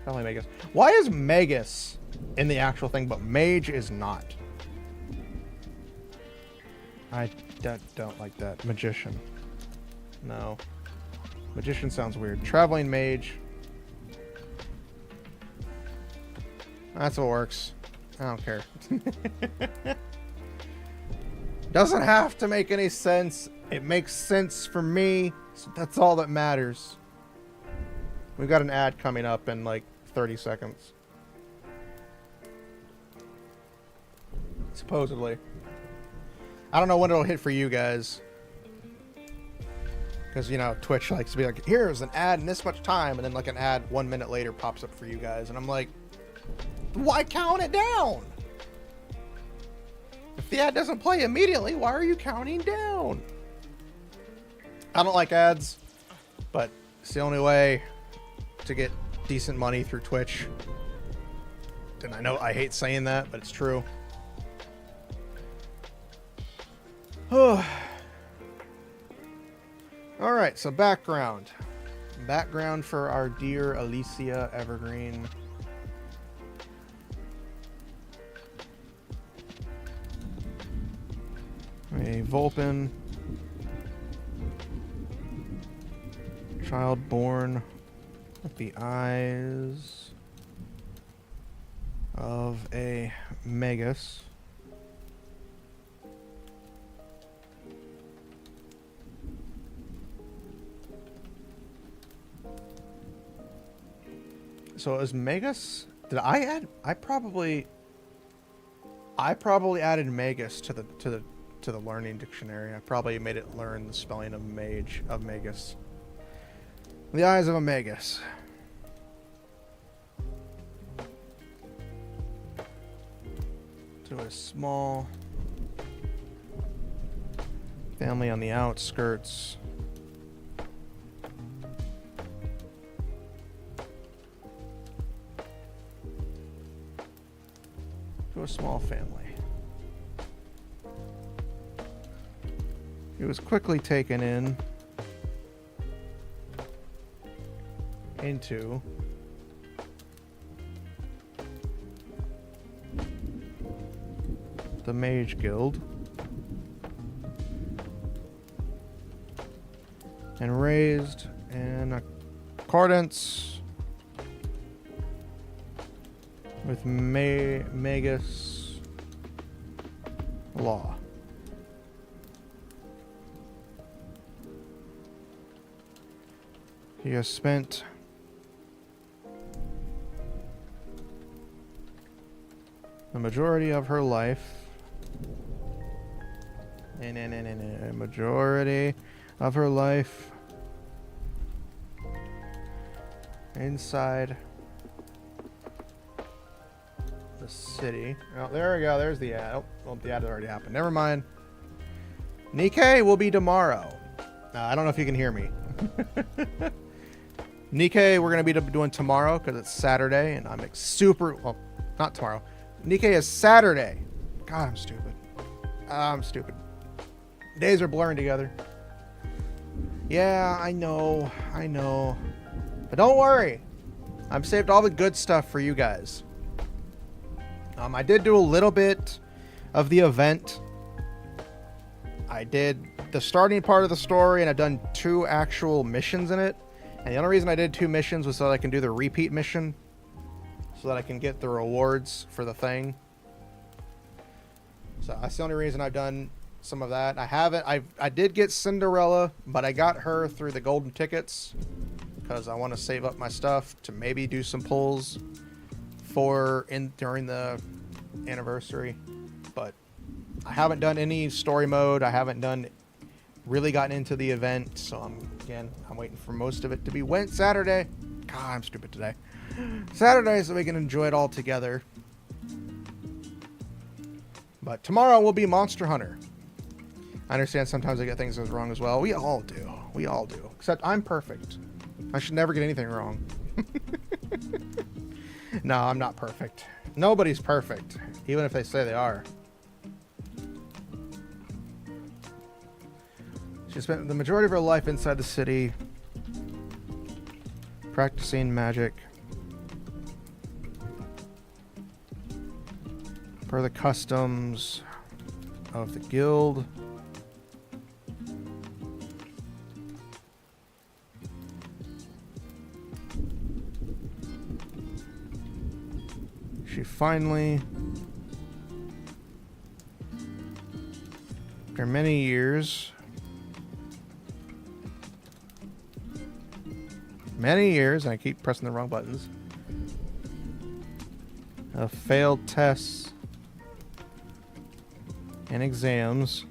Traveling magus. Why is magus in the actual thing, but mage is not? I don't like that. Magician. No. Magician sounds weird. Traveling mage. That's what works. I don't care. Doesn't have to make any sense. It makes sense for me. So that's all that matters. We've got an ad coming up in like 30 seconds. Supposedly. I don't know when it'll hit for you guys. Because, you know, Twitch likes to be like, here's an ad in this much time. And then like an ad 1 minute later pops up for you guys. And I'm like, why count it down? If the ad doesn't play immediately, why are you counting down? I don't like ads, but it's the only way to get decent money through Twitch. And I know I hate saying that, but it's true. Oh. All right, so background. Background for our dear Alicia Evergreen. A Vulpin. Child born with the eyes of a magus. So is magus? Did I add? I probably added magus to the learning dictionary. I probably made it learn the spelling of magus. The eyes of a magus. To a small family on the outskirts. To a small family. He was quickly taken into the Mage Guild and raised in accordance with magus law. He has spent the majority of her life majority of her life inside the city. Oh, there we go. There's the ad. Oh, well, the ad already happened. Never mind. Nikkei will be tomorrow. I don't know if you can hear me. Nikkei we're going to be doing tomorrow because it's Saturday and I'm super... Well, not tomorrow. Nikkei is Saturday. God, I'm stupid. I'm stupid. Days are blurring together. Yeah, I know. But don't worry. I've saved all the good stuff for you guys. I did do a little bit of the event. I did the starting part of the story, and I've done 2 actual missions in it. And the only reason I did 2 missions was so that I can do the repeat mission. So that I can get the rewards for the thing. So that's the only reason I've done some of that. I did get Cinderella, but I got her through the golden tickets because I want to save up my stuff to maybe do some pulls during the anniversary. But I haven't done any story mode. I haven't really gotten into the event. So I'm waiting for most of it to be Saturday. God, I'm stupid today. Saturday, so we can enjoy it all together. But tomorrow will be Monster Hunter. I understand sometimes I get things wrong as well. We all do. We all do. Except I'm perfect. I should never get anything wrong. No, I'm not perfect. Nobody's perfect, even if they say they are. She spent the majority of her life inside the city, practicing magic. Per the customs of the guild. She finally, after many years, and I keep pressing the wrong buttons, of failed tests and exams,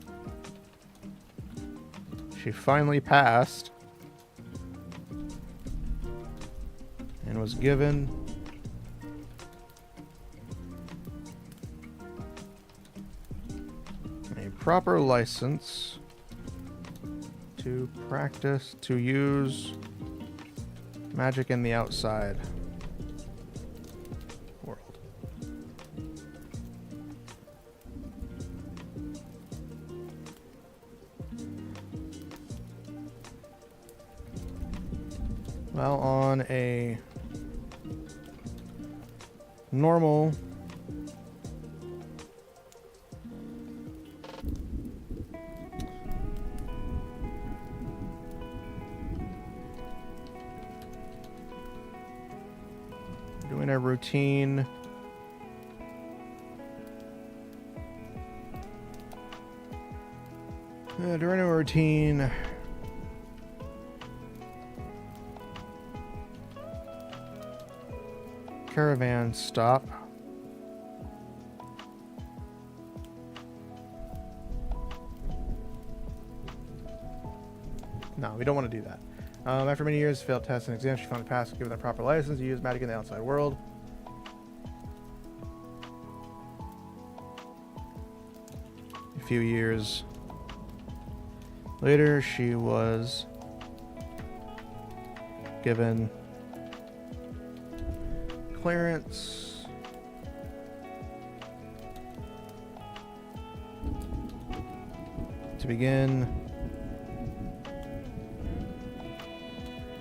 she finally passed and was given a proper license to practice, to use magic in the outside world. Well, on a normal doing a routine during a routine caravan stop. No, we don't want to do that. After many years of failed tests and exams, she finally passed, given the proper license to use magic in the outside world. A few years later, she was given clearance to begin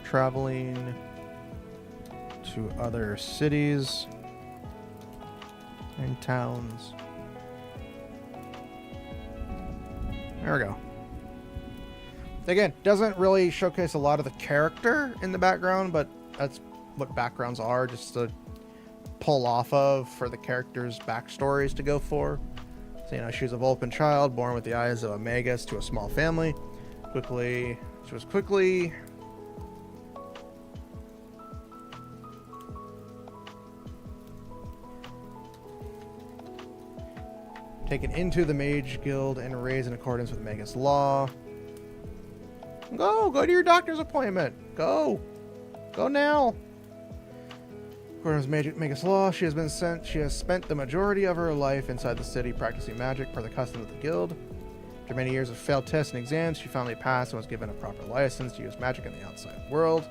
traveling to other cities and towns. There we go. Again, doesn't really showcase a lot of the character in the background, but that's what backgrounds are, just to pull off of for the characters' backstories to go for. So, she was a Vulcan child born with the eyes of a magus to a small family. She was quickly taken into the Mage Guild and raised in accordance with Magus law. Go to your doctor's appointment. Go now. According to Magus law, she has spent the majority of her life inside the city practicing magic per the customs of the guild. After many years of failed tests and exams, she finally passed and was given a proper license to use magic in the outside world.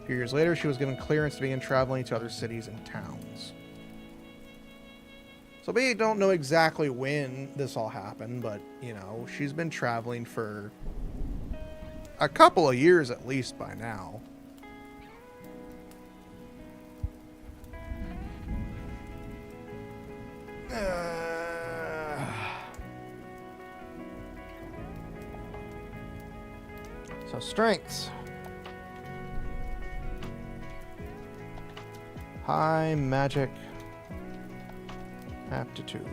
A few years later, she was given clearance to begin traveling to other cities and towns. So we don't know exactly when this all happened, but, she's been traveling for a couple of years at least by now. So strengths. High magic aptitude.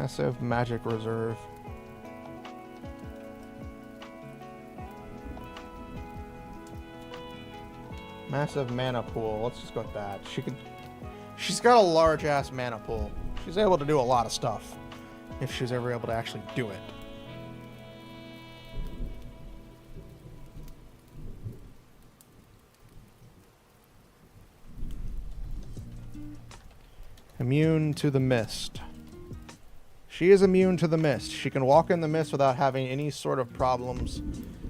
Massive magic reserve. Massive mana pool. Let's just go with that. She's got a large ass mana pool. She's able to do a lot of stuff if she's ever able to actually do it. Immune to the mist. She is immune to the mist. She can walk in the mist without having any sort of problems.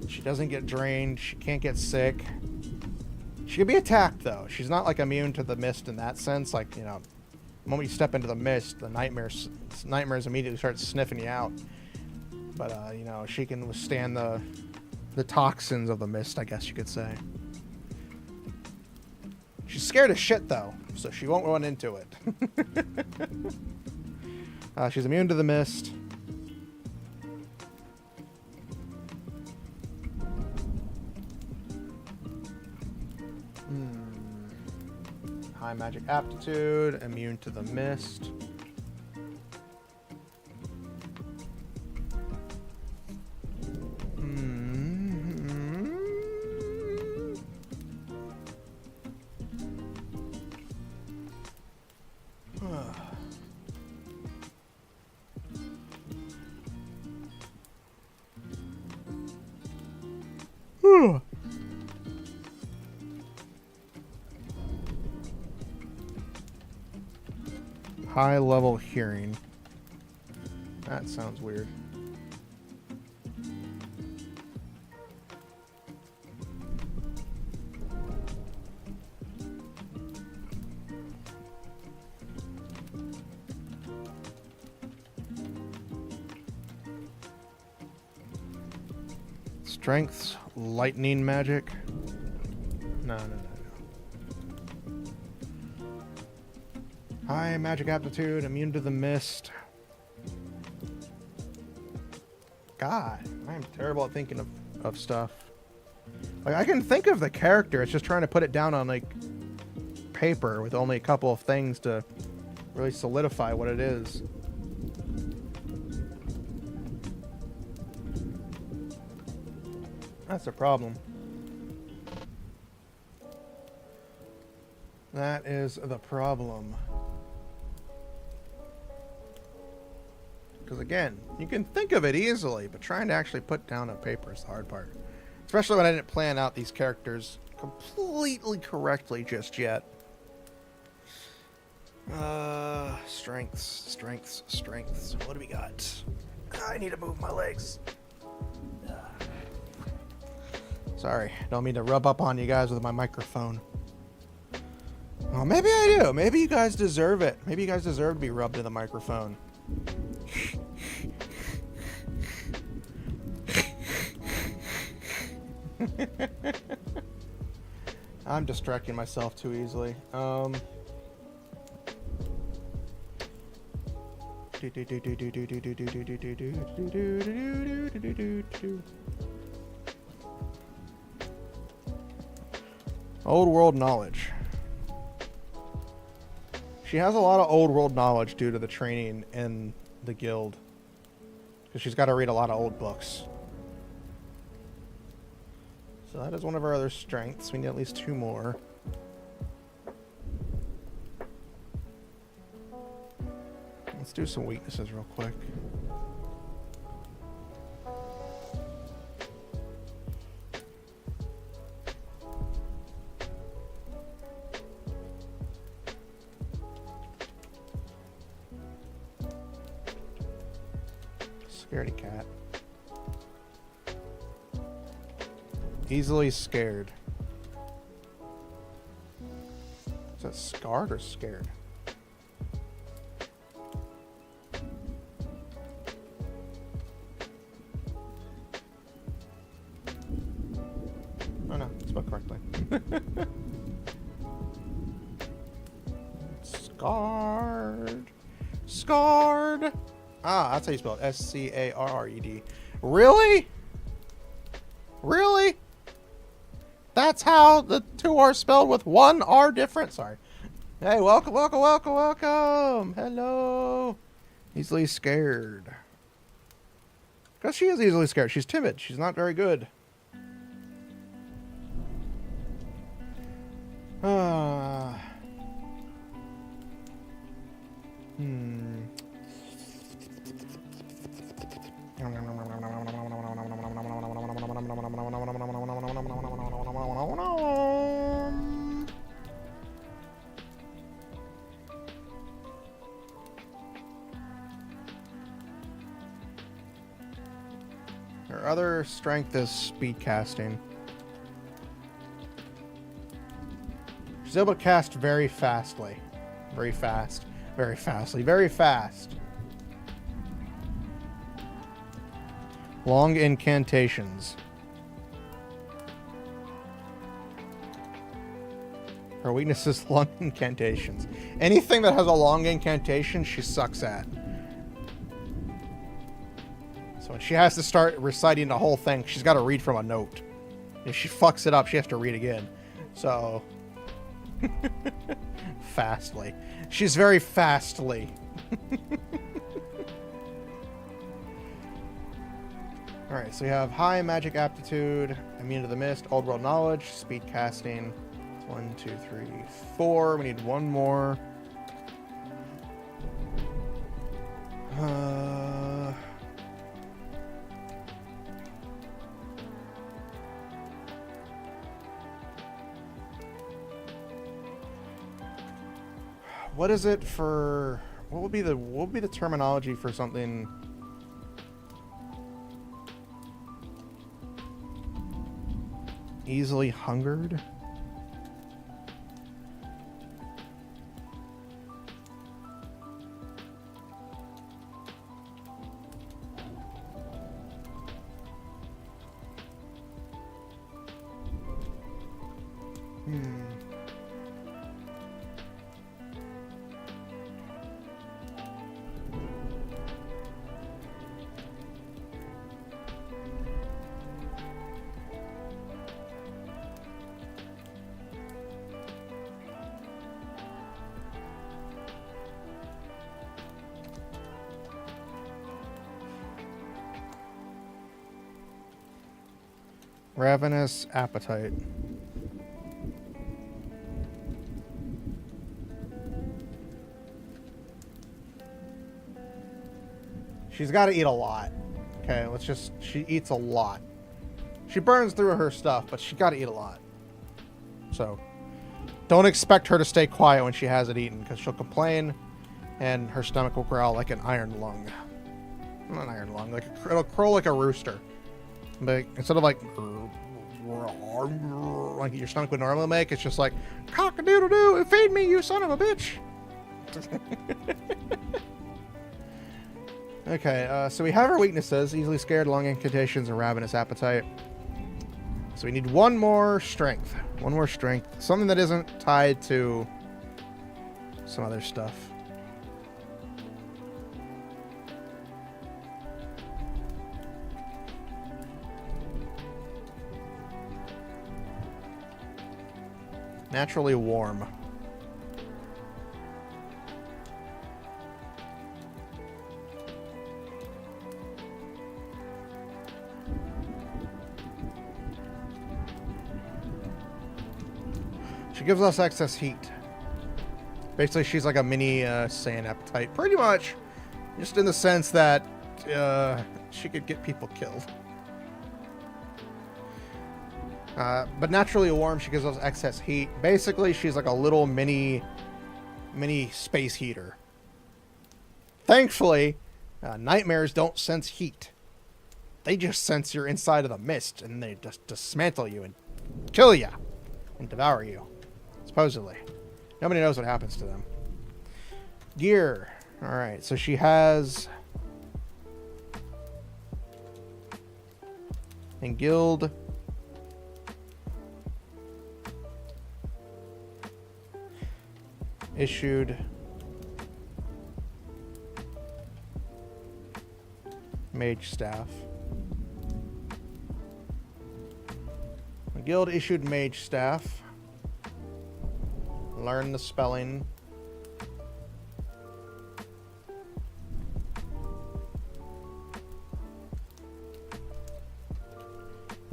She doesn't get drained. She can't get sick. She can be attacked, though. She's not, like, immune to the mist in that sense. Like, you know, the moment you step into the mist, the nightmares immediately start sniffing you out. But, you know, she can withstand the toxins of the mist, I guess you could say. She's scared as shit, though, so she won't run into it. She's immune to the mist. High magic aptitude, immune to the mist. High level hearing. That sounds weird. Strengths, lightning magic. No. High magic aptitude, immune to the mist. God, I am terrible at thinking of stuff. Like, I can think of the character, it's just trying to put it down on, like, paper with only a couple of things to really solidify what it is. That's a problem. That is the problem. Because again, you can think of it easily, but trying to actually put down on paper is the hard part. Especially when I didn't plan out these characters completely correctly just yet. Strengths. What do we got? I need to move my legs. Sorry, don't mean to rub up on you guys with my microphone. Oh, maybe I do. Maybe you guys deserve it. Maybe you guys deserve to be rubbed in the microphone. I'm distracting myself too easily. Old world knowledge. She has a lot of old world knowledge due to the training in the guild. Because she's got to read a lot of old books. So that is one of our other strengths. We need at least 2 more. Let's do some weaknesses real quick. Scaredy cat. Easily scared. Is that scarred or scared? Oh no, it's spelled correctly. Scarred. Scarred. Ah, that's how you spell it. S-C-A-R-R-E-D. Really? Really? That's how the 2 are spelled with 1 R difference? Sorry. Hey, welcome. Hello. Easily scared. Because she is easily scared. She's timid. She's not very good. Her other strength is speed casting. She's able to cast very fastly. Very fast. Very fastly. Very fast. Long incantations. Her weakness is long incantations. Anything that has a long incantation, she sucks at. So when she has to start reciting the whole thing, she's got to read from a note. If she fucks it up, she has to read again. So... fastly. She's very fastly. Alright, so we have high magic aptitude, immune to the mist, old world knowledge, speed casting. It's 1, 2, 3, 4. We need one more. What is it for? What would be the terminology for something? Easily hungered? Ravenous appetite. She's got to eat a lot. Okay, she eats a lot. She burns through her stuff, but she got to eat a lot. So, don't expect her to stay quiet when she has it eaten, because she'll complain, and her stomach will growl like an iron lung. Not an iron lung, it'll crow like a rooster. But instead of like your stomach would normally make, it's just like cock-a-doodle-doo, feed me, you son of a bitch. Okay, so we have our weaknesses: easily scared, long incantations, and ravenous appetite. So we need one more strength. One more strength. Something that isn't tied to some other stuff. Naturally warm. She gives us excess heat. Basically, she's like a mini Saiyan appetite. Pretty much. Just in the sense that she could get people killed. But naturally warm, she gives us excess heat. Basically, she's like a little mini space heater. Thankfully, nightmares don't sense heat. They just sense you're inside of the mist, and they just dismantle you and kill you and devour you. Supposedly. Nobody knows what happens to them. Gear. Alright, so she has... and guild... issued mage staff. The guild issued mage staff. Learn the spelling.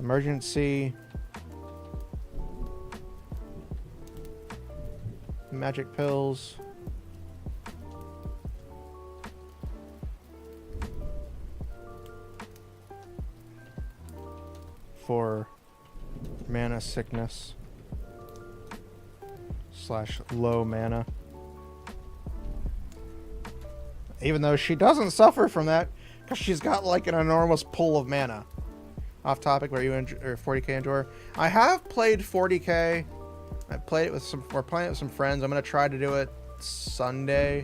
Emergency. Magic pills. For mana sickness / low mana. Even though she doesn't suffer from that because she's got like an enormous pool of mana. Off topic, where you or 40k endure. I have played 40k. I played it with some. We're playing it with some friends. I'm gonna try to do it Sunday.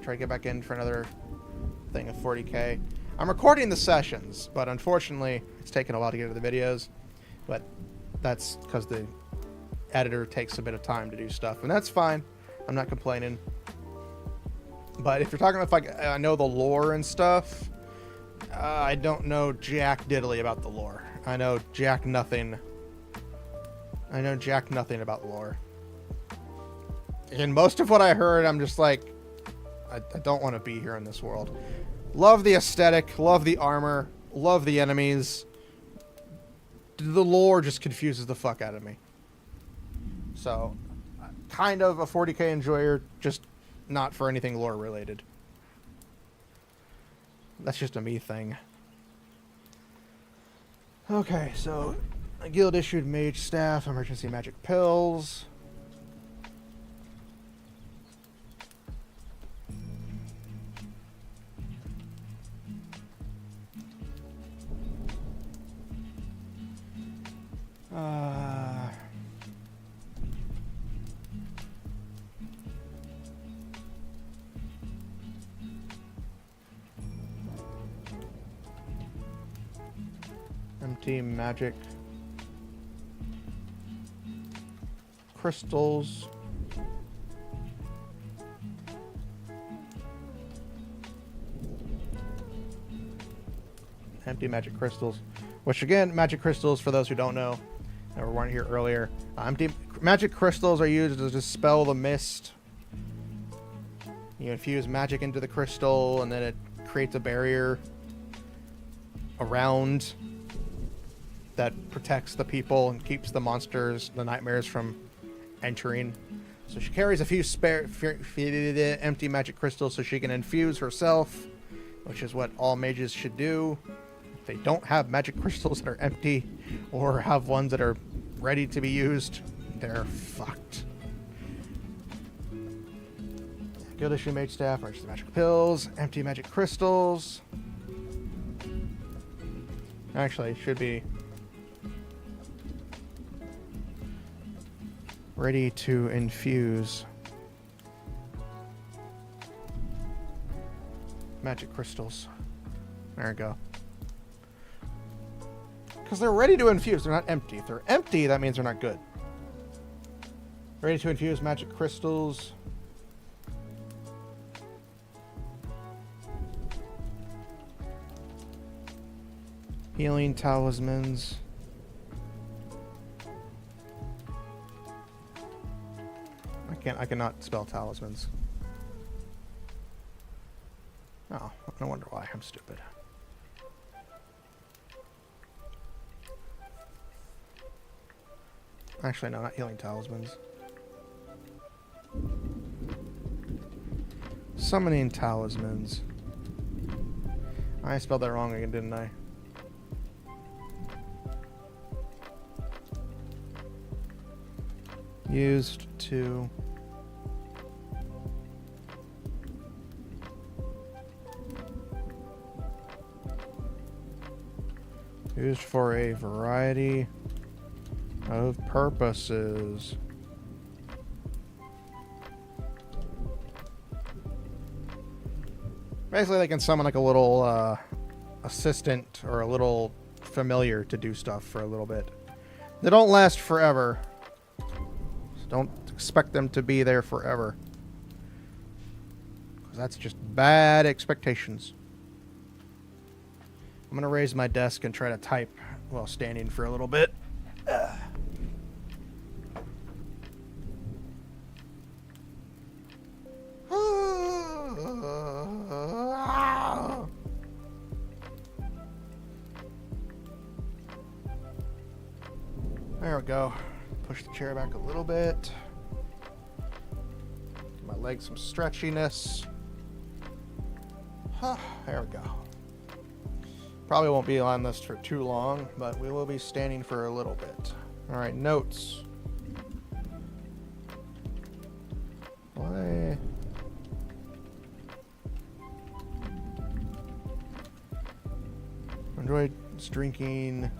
Try to get back in for another thing of 40k. I'm recording the sessions, but unfortunately, it's taken a while to get to the videos. But that's because the editor takes a bit of time to do stuff, and that's fine. I'm not complaining. But if you're talking about, like, I know the lore and stuff, I don't know jack diddly about the lore. I know jack nothing. I know jack nothing about the lore. And most of what I heard, I'm just like, I don't want to be here in this world. Love the aesthetic, love the armor, love the enemies. The lore just confuses the fuck out of me. So, kind of a 40k enjoyer, just not for anything lore related. That's just a me thing. Okay, so a guild issued mage staff, emergency magic pills. Empty magic crystals. Empty magic crystals. Which again, magic crystals, for those who don't know, or weren't here earlier, empty magic crystals are used to dispel the mist. You infuse magic into the crystal, and then it creates a barrier around that protects the people and keeps the monsters, the nightmares, from entering. So she carries a few spare empty magic crystals so she can infuse herself, which is what all mages should do. If they don't have magic crystals that are empty or have ones that are ready to be used, they're fucked. Guild issue mage staff, emergency magic pills, empty magic crystals. Actually, it should be ready to infuse magic crystals. There we go. Because they're ready to infuse, they're not empty. If they're empty, that means they're not good. Ready to infuse magic crystals. Healing talismans. I cannot spell talismans. Oh, no wonder why. I'm stupid. Actually, no, not healing talismans. Summoning talismans. I spelled that wrong again, didn't I? Used to used for a variety of purposes. Basically, they can summon like a little assistant or a little familiar to do stuff for a little bit. They don't last forever. So don't expect them to be there forever. Because that's just bad expectations. I'm going to raise my desk and try to type while standing for a little bit. There we go. Push the chair back a little bit. Give my legs some stretchiness. There we go. Probably won't be on this for too long, but we will be standing for a little bit. Alright, notes. Why? Enjoyed drinking,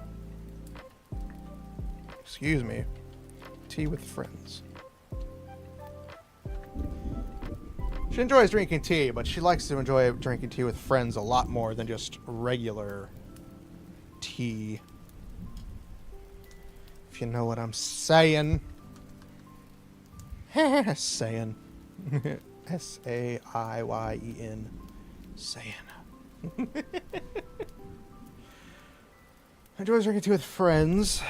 excuse me, tea with friends. She enjoys drinking tea, but she likes to enjoy drinking tea with friends a lot more than just regular tea. If you know what I'm saying. Saying. S-A-I-Y-E-N. Saying. Enjoys drinking tea with friends.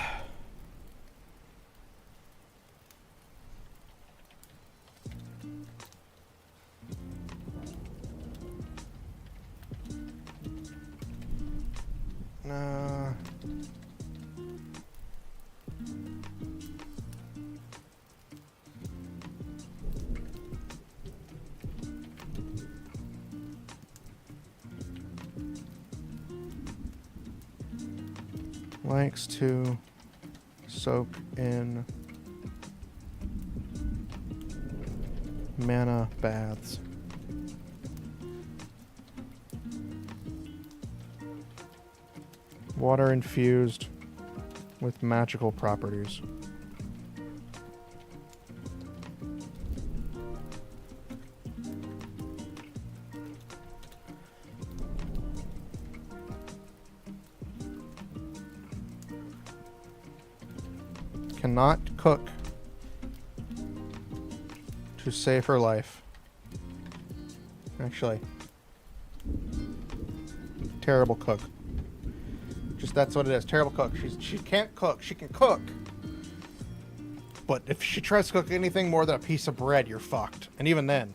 Likes to soak in mana baths. Water infused with magical properties. Cannot cook to save her life. Actually, terrible cook. Just that's what it is. Terrible cook. She can't cook. She can cook, but if she tries to cook anything more than a piece of bread, you're fucked. And even then,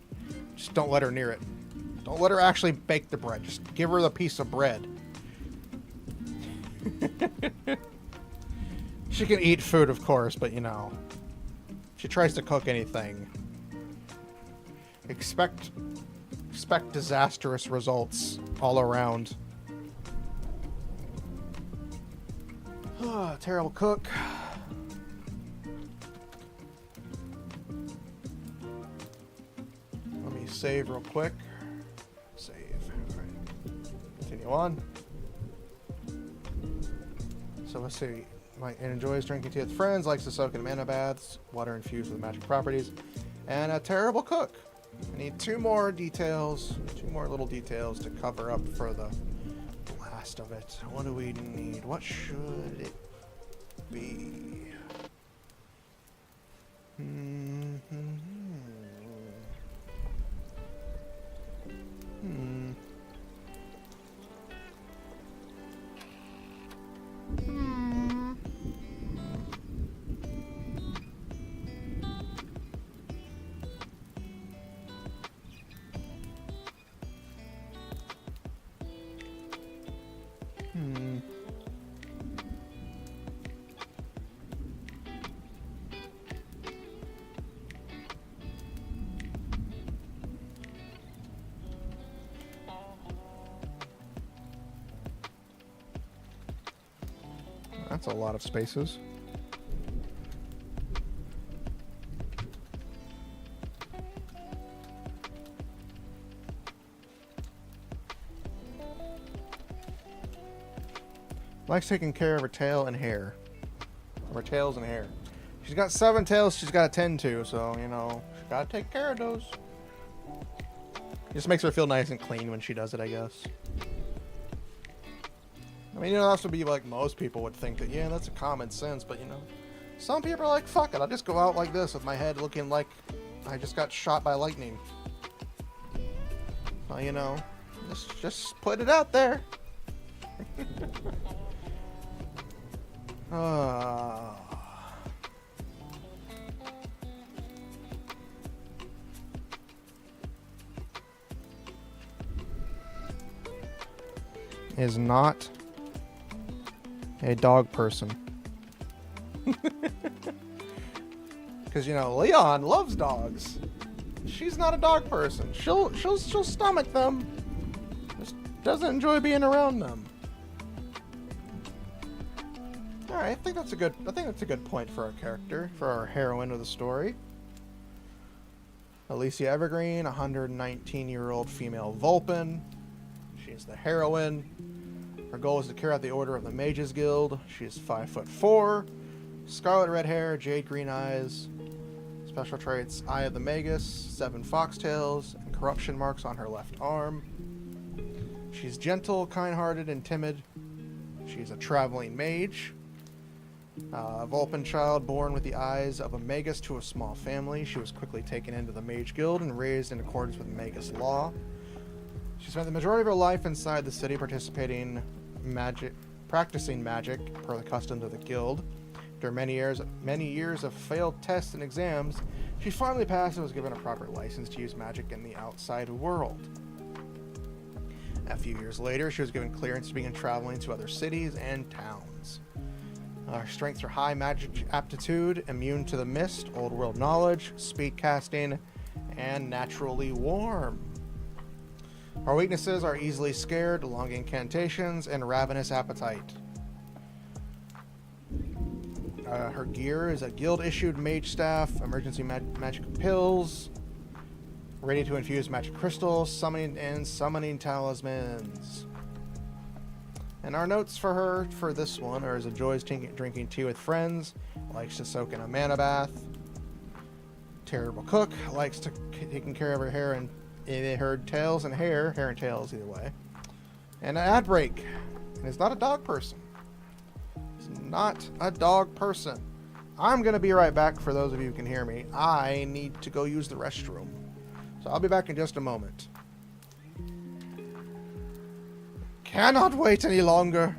just don't let her near it. Don't let her actually bake the bread. Just give her the piece of bread. She can eat food, of course, but you know, if she tries to cook anything, expect disastrous results all around. Terrible cook. Let me save real quick. Save. All right. Continue on. So let's see. And enjoys drinking tea with friends, likes to soak in mana baths, water infused with magic properties, and a terrible cook. I need two more little details to cover up for the last of it. What do we need? What should it be? That's a lot of spaces. Likes taking care of her tail and hair. Her tails and hair. She's got 7 tails she's got to tend to, so, you know, she's got to take care of those. Just makes her feel nice and clean when she does it, I guess. I mean, you know, that's would be like most people would think that, yeah, that's a common sense, but, you know, some people are like, fuck it, I'll just go out like this with my head looking like I just got shot by lightning. Well, you know, just put it out there. Is not a dog person. Because, you know, Leon loves dogs. She's not a dog person. She'll stomach them. Just doesn't enjoy being around them. All right, I think that's a good point for our character, for our heroine of the story. Alicia Evergreen, 119-year-old female Vulpin. She's the heroine. Her goal is to carry out the order of the Mages Guild. She's 5'4", scarlet red hair, jade green eyes. Special traits: Eye of the Magus, 7 foxtails, and corruption marks on her left arm. She's gentle, kind-hearted, and timid. She's a traveling mage. Vulpin child born with the eyes of a magus to a small family. She was quickly taken into the Mage Guild and raised in accordance with magus law. She spent the majority of her life inside the city practicing magic per the customs of the guild. After many years of failed tests and exams, she finally passed and was given a proper license to use magic in the outside world. A few years later, she was given clearance to begin traveling to other cities and towns. Her strengths are high magic aptitude, immune to the mist, old world knowledge, speed casting, and naturally warm. Her weaknesses are easily scared, long incantations, and ravenous appetite. Her gear is a guild-issued mage staff, emergency magic pills, ready to infuse magic crystals, summoning talismans. And our notes for her for this one are: enjoys drinking tea with friends, likes to soak in a mana bath, terrible cook, likes to taking care of her hair and tails and hair and tails either way, and an ad break, and is not a dog person. It's not a dog person. I'm gonna be right back. For those of you who can hear me, I need to go use the restroom, so I'll be back in just a moment. Cannot wait any longer.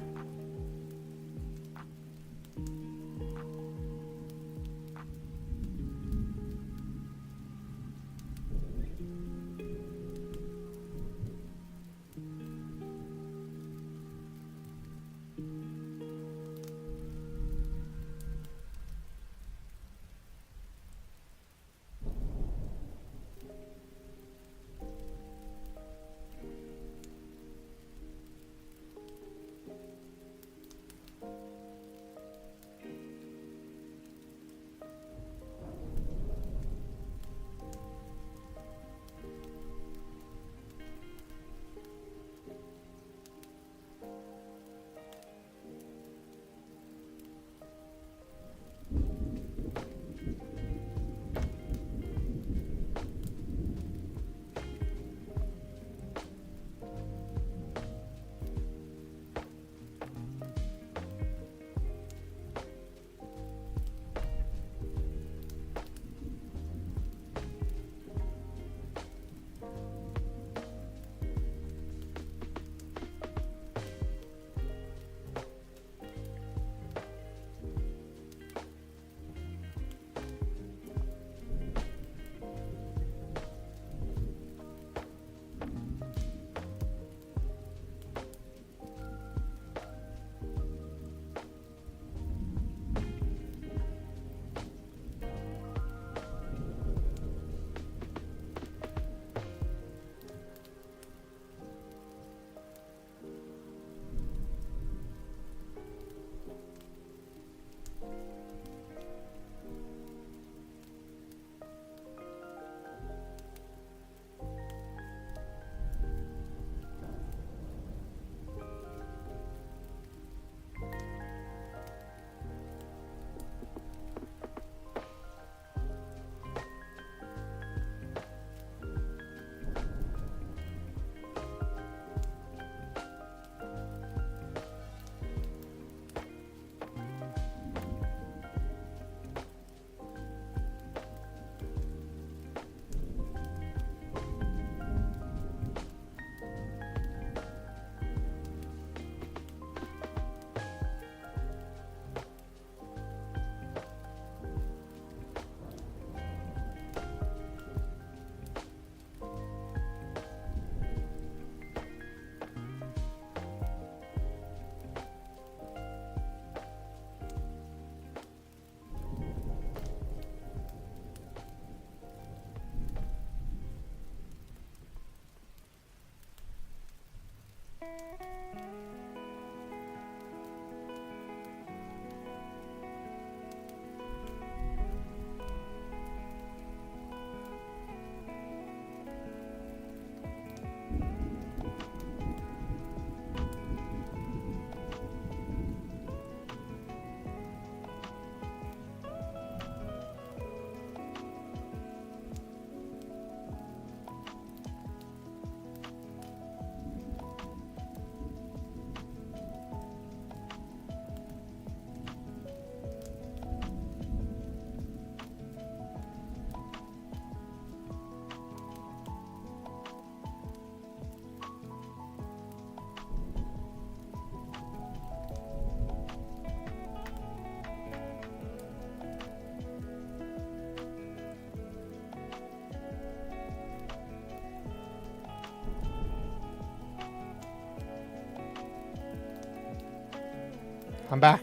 I'm back.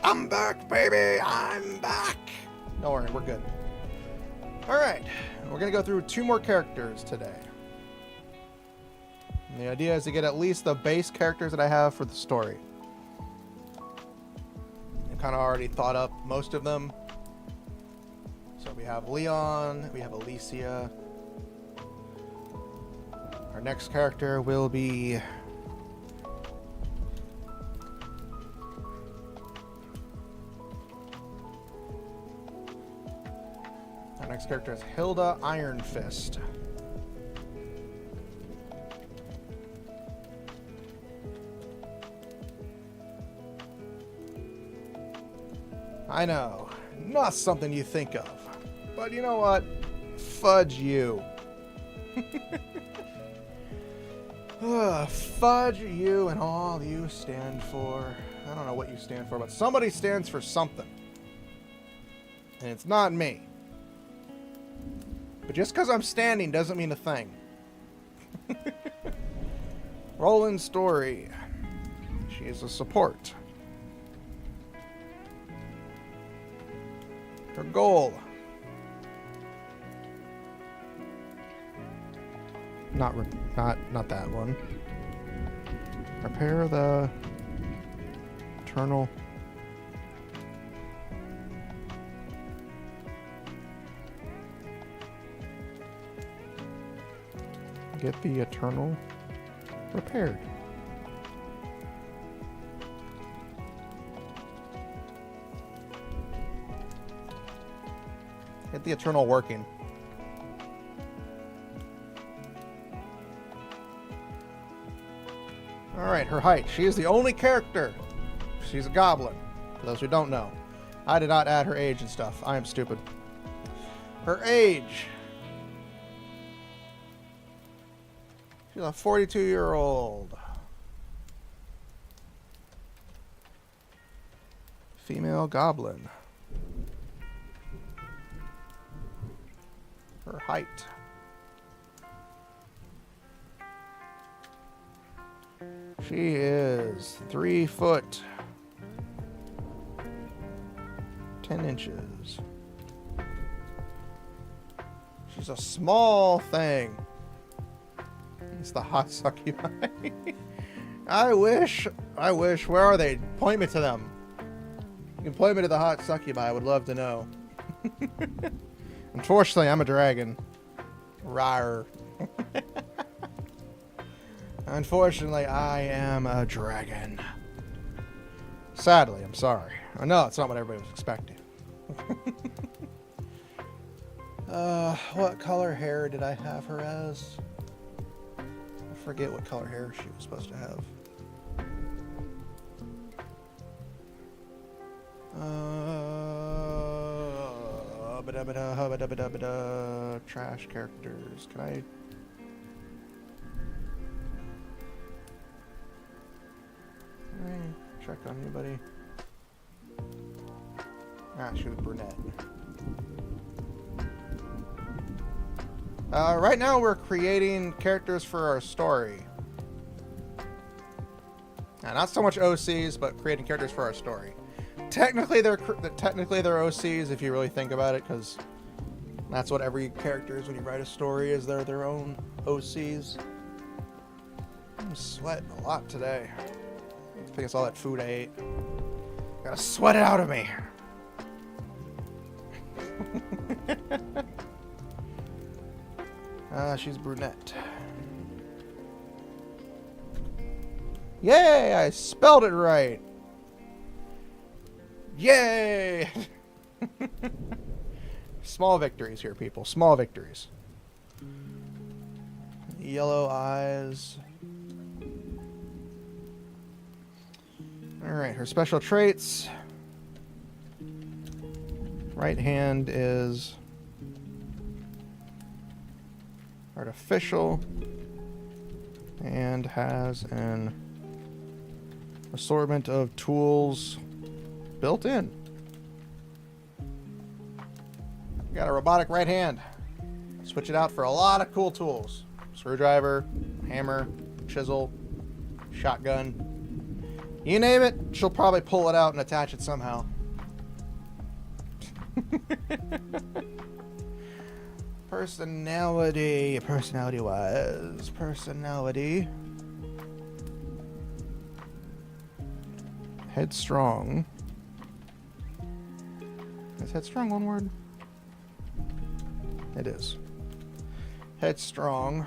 I'm back, baby. I'm back. Don't worry, we're good. All right, we're gonna go through 2 more characters today. And the idea is to get at least the base characters that I have for the story. I kind of already thought up most of them. So we have Leon, we have Alicia. Our next character will be Hilda Iron Fist. I know, not something you think of, but you know what? Fudge you. Fudge you and all you stand for. I don't know what you stand for, but somebody stands for something. And it's not me. But just because I'm standing doesn't mean a thing. Roland Story. She is a support. Her goal. Not that one. Repair the Eternal. Get the Eternal repaired. Get the Eternal working. Alright, her height. She is the only character. She's a goblin. For those who don't know. I did not add her age and stuff. I am stupid. Her age. She's a 42-year-old. Female goblin. Her height. She is 3 foot 10 inches. She's a small thing. It's the hot succubi. I wish. Where are they? Point me to them. You can point me to the hot succubi. I would love to know. Unfortunately, I'm a dragon. Rawr. Unfortunately, I am a dragon. Sadly, I'm sorry. I know it's not what everybody was expecting. What color hair did I have her as? I forget what color hair she was supposed to have. Trash characters. Can I? Check on anybody. Ah, she was brunette. Right now we're creating characters for our story. Not so much OCs, but creating characters for our story. Technically they're OCs if you really think about it, because that's what every character is when you write a story, is they're their own OCs. I'm sweating a lot today. I think it's all that food I ate. Gotta sweat it out of me. She's brunette. Yay! I spelled it right. Yay! Small victories here, people. Small victories. Yellow eyes. Alright, her special traits. Right hand is artificial and has an assortment of tools built in. Got a robotic right hand. Switch it out for a lot of cool tools. Screwdriver, hammer, chisel, shotgun. You name it, she'll probably pull it out and attach it somehow. Personality. Personality-wise. Personality. Headstrong. Is headstrong one word? It is. Headstrong.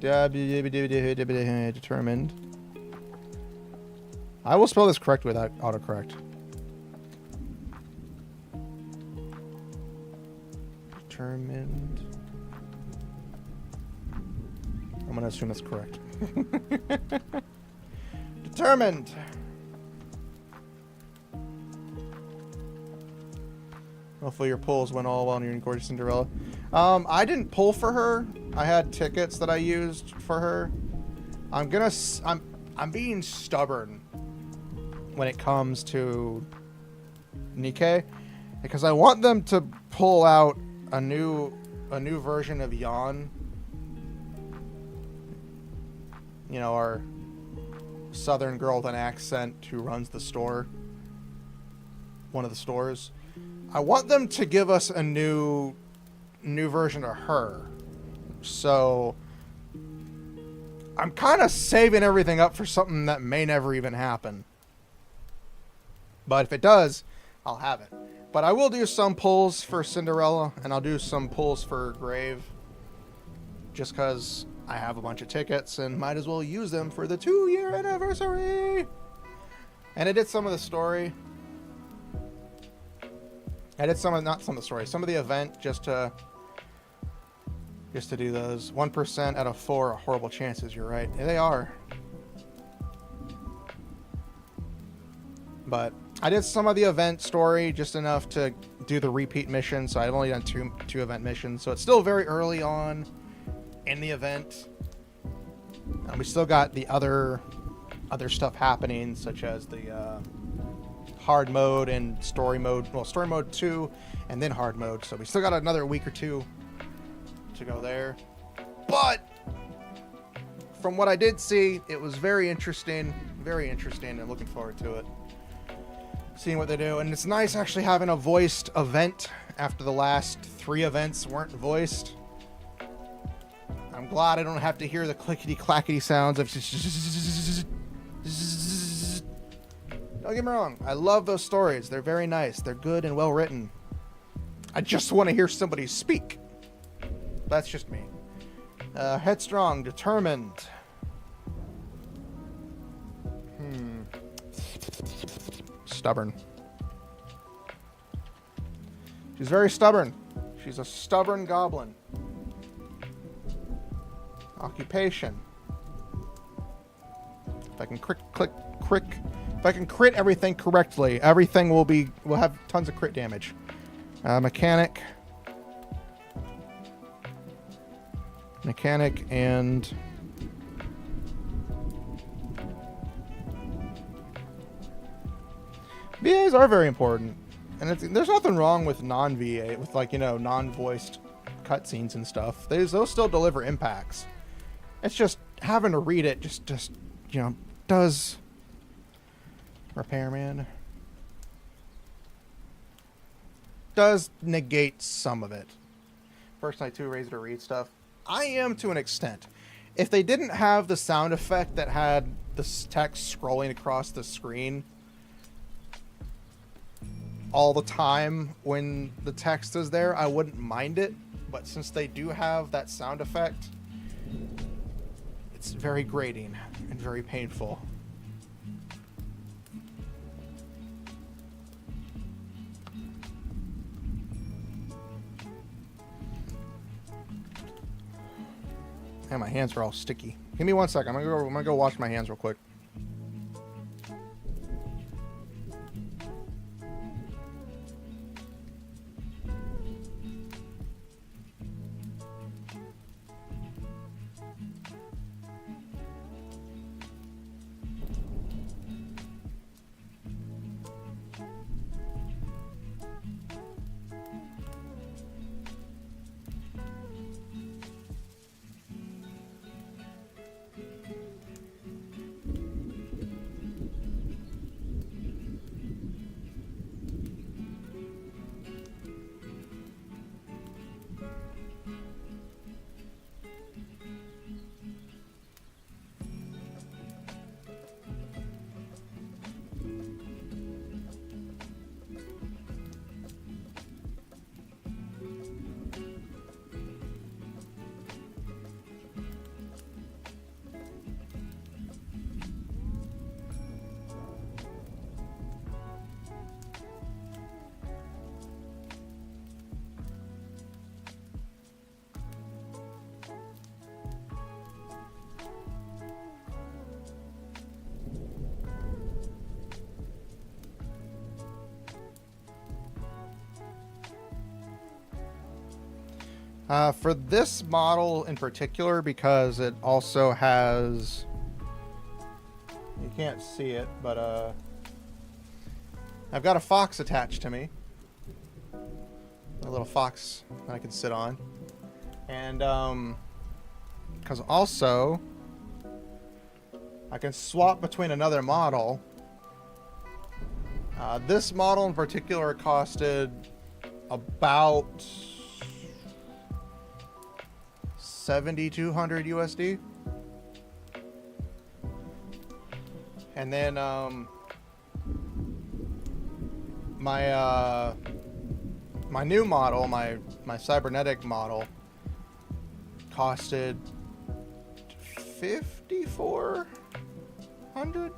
Determined. I will spell this correctly without autocorrect. Determined. I'm going to assume that's correct. Determined. Hopefully your pulls went all well on your gorgeous Cinderella. I didn't pull for her. I had tickets that I used for her. I'm being stubborn when it comes to Nikkei, because I want them to pull out a new version of Yan. You know, our southern girl with an accent who runs the store. One of the stores. I want them to give us a new version of her. So I'm kind of saving everything up for something that may never even happen. But if it does, I'll have it. But I will do some pulls for Cinderella, and I'll do some pulls for Grave. Just because I have a bunch of tickets and might as well use them for the 2-year anniversary. And I did some of the story. I did some of the event just to do those. 1% out of 4 are horrible chances, you're right. Yeah, they are. But I did some of the event story, just enough to do the repeat mission, so I've only done two event missions, so it's still very early on in the event. And we still got the other stuff happening, such as the hard mode and story mode. Well, story mode 2 and then hard mode. So we still got another week or two to go there. But from what I did see, it was very interesting. Very interesting. I'm looking forward to it. Seeing what they do. And it's nice actually having a voiced event after the last 3 events weren't voiced. I'm glad I don't have to hear the clickety-clackety sounds of... Don't get me wrong, I love those stories. They're very nice. They're good and well written. I just want to hear somebody speak. That's just me. Headstrong, determined. Stubborn. She's very stubborn. She's a stubborn goblin. Occupation. If I can if I can crit everything correctly, everything will have tons of crit damage. Mechanic and VAs are very important, and there's nothing wrong with non-VA, with non-voiced cutscenes and stuff. Those still deliver impacts. It's just having to read it just does. Repairman does negate some of it. Personally, too lazy to read stuff. I am to an extent. If they didn't have the sound effect that had the text scrolling across the screen all the time when the text is there, I wouldn't mind it. But since they do have that sound effect, it's very grating and very painful. And my hands are all sticky. Give me 1 second. I'm gonna go wash my hands real quick. For this model in particular, because it also has... You can't see it, but I've got a fox attached to me. A little fox that I can sit on. And, because also, I can swap between another model. This model in particular costed about 7,200 USD. And then my new model, my cybernetic model, costed 5,400.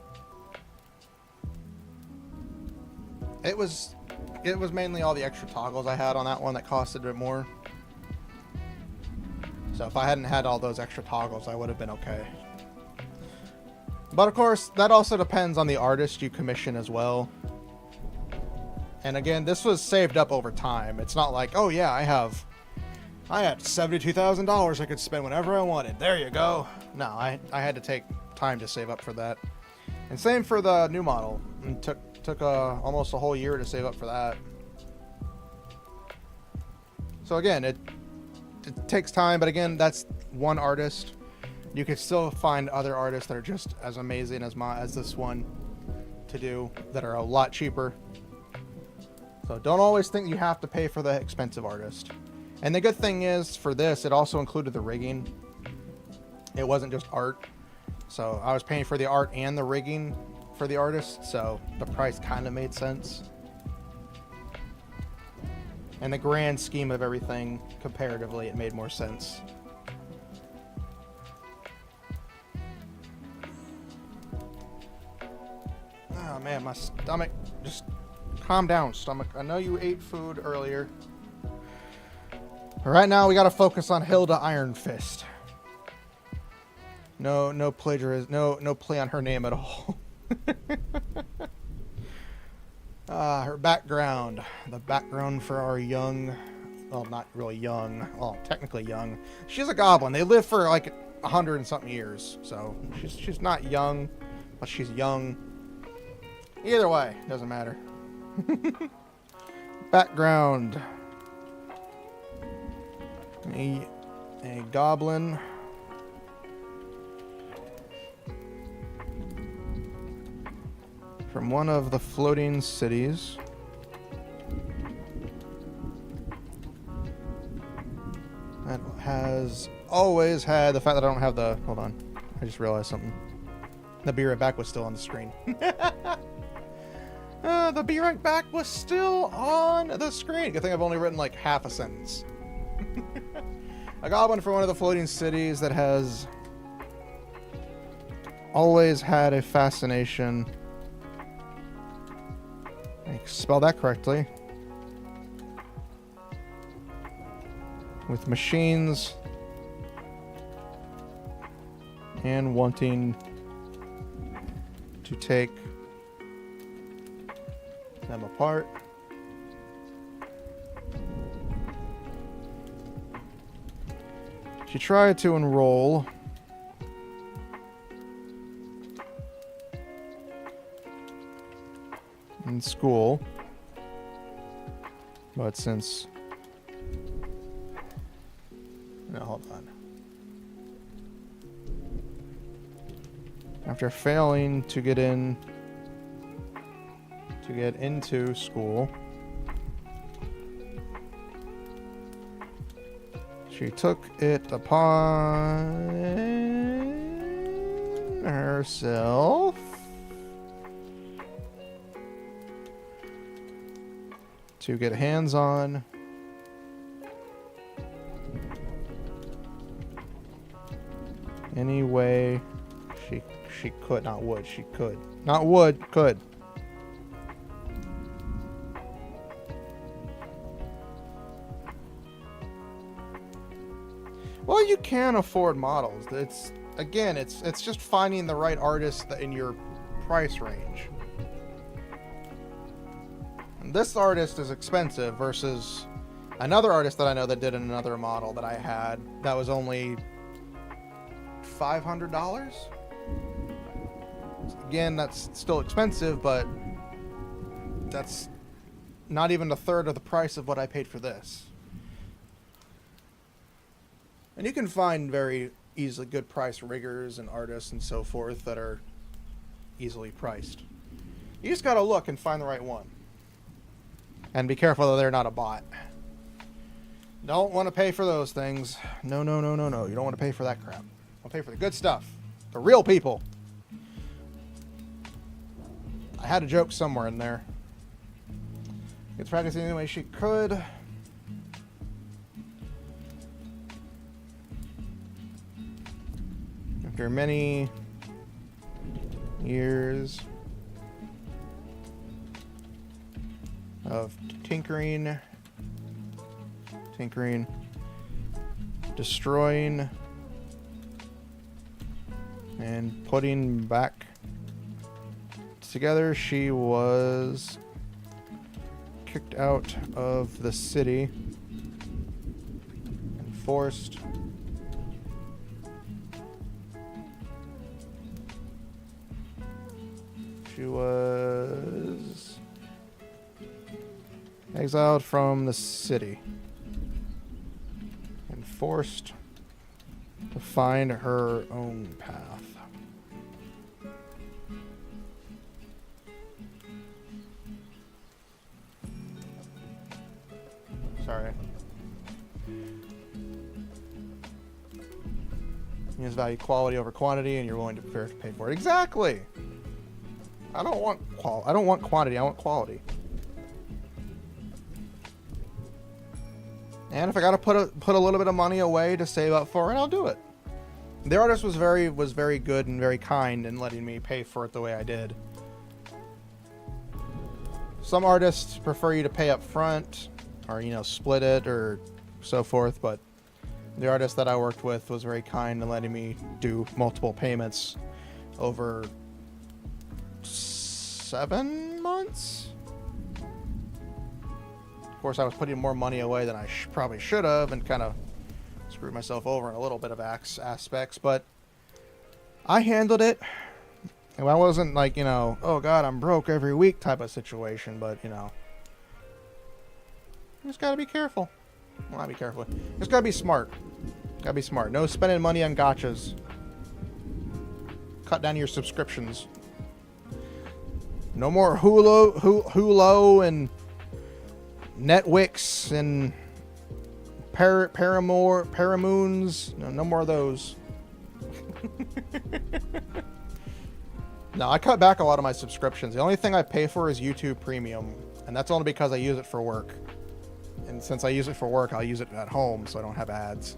It was mainly all the extra toggles I had on that one that costed a bit more. So if I hadn't had all those extra toggles, I would have been okay. But of course, that also depends on the artist you commission as well. And again, this was saved up over time. It's not like, oh yeah, I had $72,000 I could spend whenever I wanted. There you go. No, I had to take time to save up for that. And same for the new model. It took almost a whole year to save up for that. So again, it takes time, but again, that's one artist. You can still find other artists that are just as amazing as this one to do, that are a lot cheaper. So don't always think you have to pay for the expensive artist. And the good thing is, for this, it also included the rigging. It wasn't just art. So I was paying for the art and the rigging for the artist, so the price kind of made sense. In the grand scheme of everything, comparatively, it made more sense. Oh man, my stomach. Just calm down, stomach. I know you ate food earlier. But right now, we gotta focus on Hilda Iron Fist. No plagiarism. No play on her name at all. Her background. The background for our young... Well, not really young. Well, technically young. She's a goblin. They live for like 100 and something years. So, she's not young, but she's young. Either way, doesn't matter. Background. A goblin. From one of the floating cities. That has always had the fact that I don't have the... Hold on. I just realized something. The Be Right Back was still on the screen. The Be Right Back was still on the screen. Good thing I've only written like half a sentence. A goblin from one of the floating cities that has always had a fascination... Spell that correctly. With machines and wanting to take them apart. She tried to enroll in school, but since... No, hold on. After failing to get into school, she took it upon herself to get hands-on any way she could. Not would, she could. Not would, could. Well, you can afford models. It's just finding the right artist in your price range. This artist is expensive versus Another artist that I know that did another model that I had that was only $500. Again, that's still expensive, but that's not even a third of the price of what I paid for this. And you can find very easily good price riggers and artists and so forth that are easily priced. You just gotta look and find the right one. And be careful that they're not a bot. Don't want to pay for those things. No, no, no, no, no. You don't want to pay for that crap. I'll pay for the good stuff. The real people. I had a joke somewhere in there. It's practicing any way she could. After many years of tinkering, destroying, and putting back together, she was kicked out of the city and forced she was exiled from the city and forced to find her own path. Sorry. You just value quality over quantity, and you're willing to pay for it. Exactly. I don't want quantity. I want quality. And if I gotta put a little bit of money away to save up for it, I'll do it. The artist was very good and very kind in letting me pay for it the way I did. Some artists prefer you to pay up front, or split it or so forth, but the artist that I worked with was very kind in letting me do multiple payments over 7 months. Of course, I was putting more money away than I probably should have, and kind of screwed myself over in a little bit of aspects, but I handled it. And I wasn't like, oh God, I'm broke every week type of situation, but you just gotta be careful. Well, not be careful. Just gotta be smart. Gotta be smart. No spending money on gotchas. Cut down your subscriptions. No more Hulu and Netwix and Paramoons. No more of those. No, I cut back a lot of my subscriptions. The only thing I pay for is YouTube Premium, and that's only because I use it for work. And since I use it for work, I'll use it at home so I don't have ads.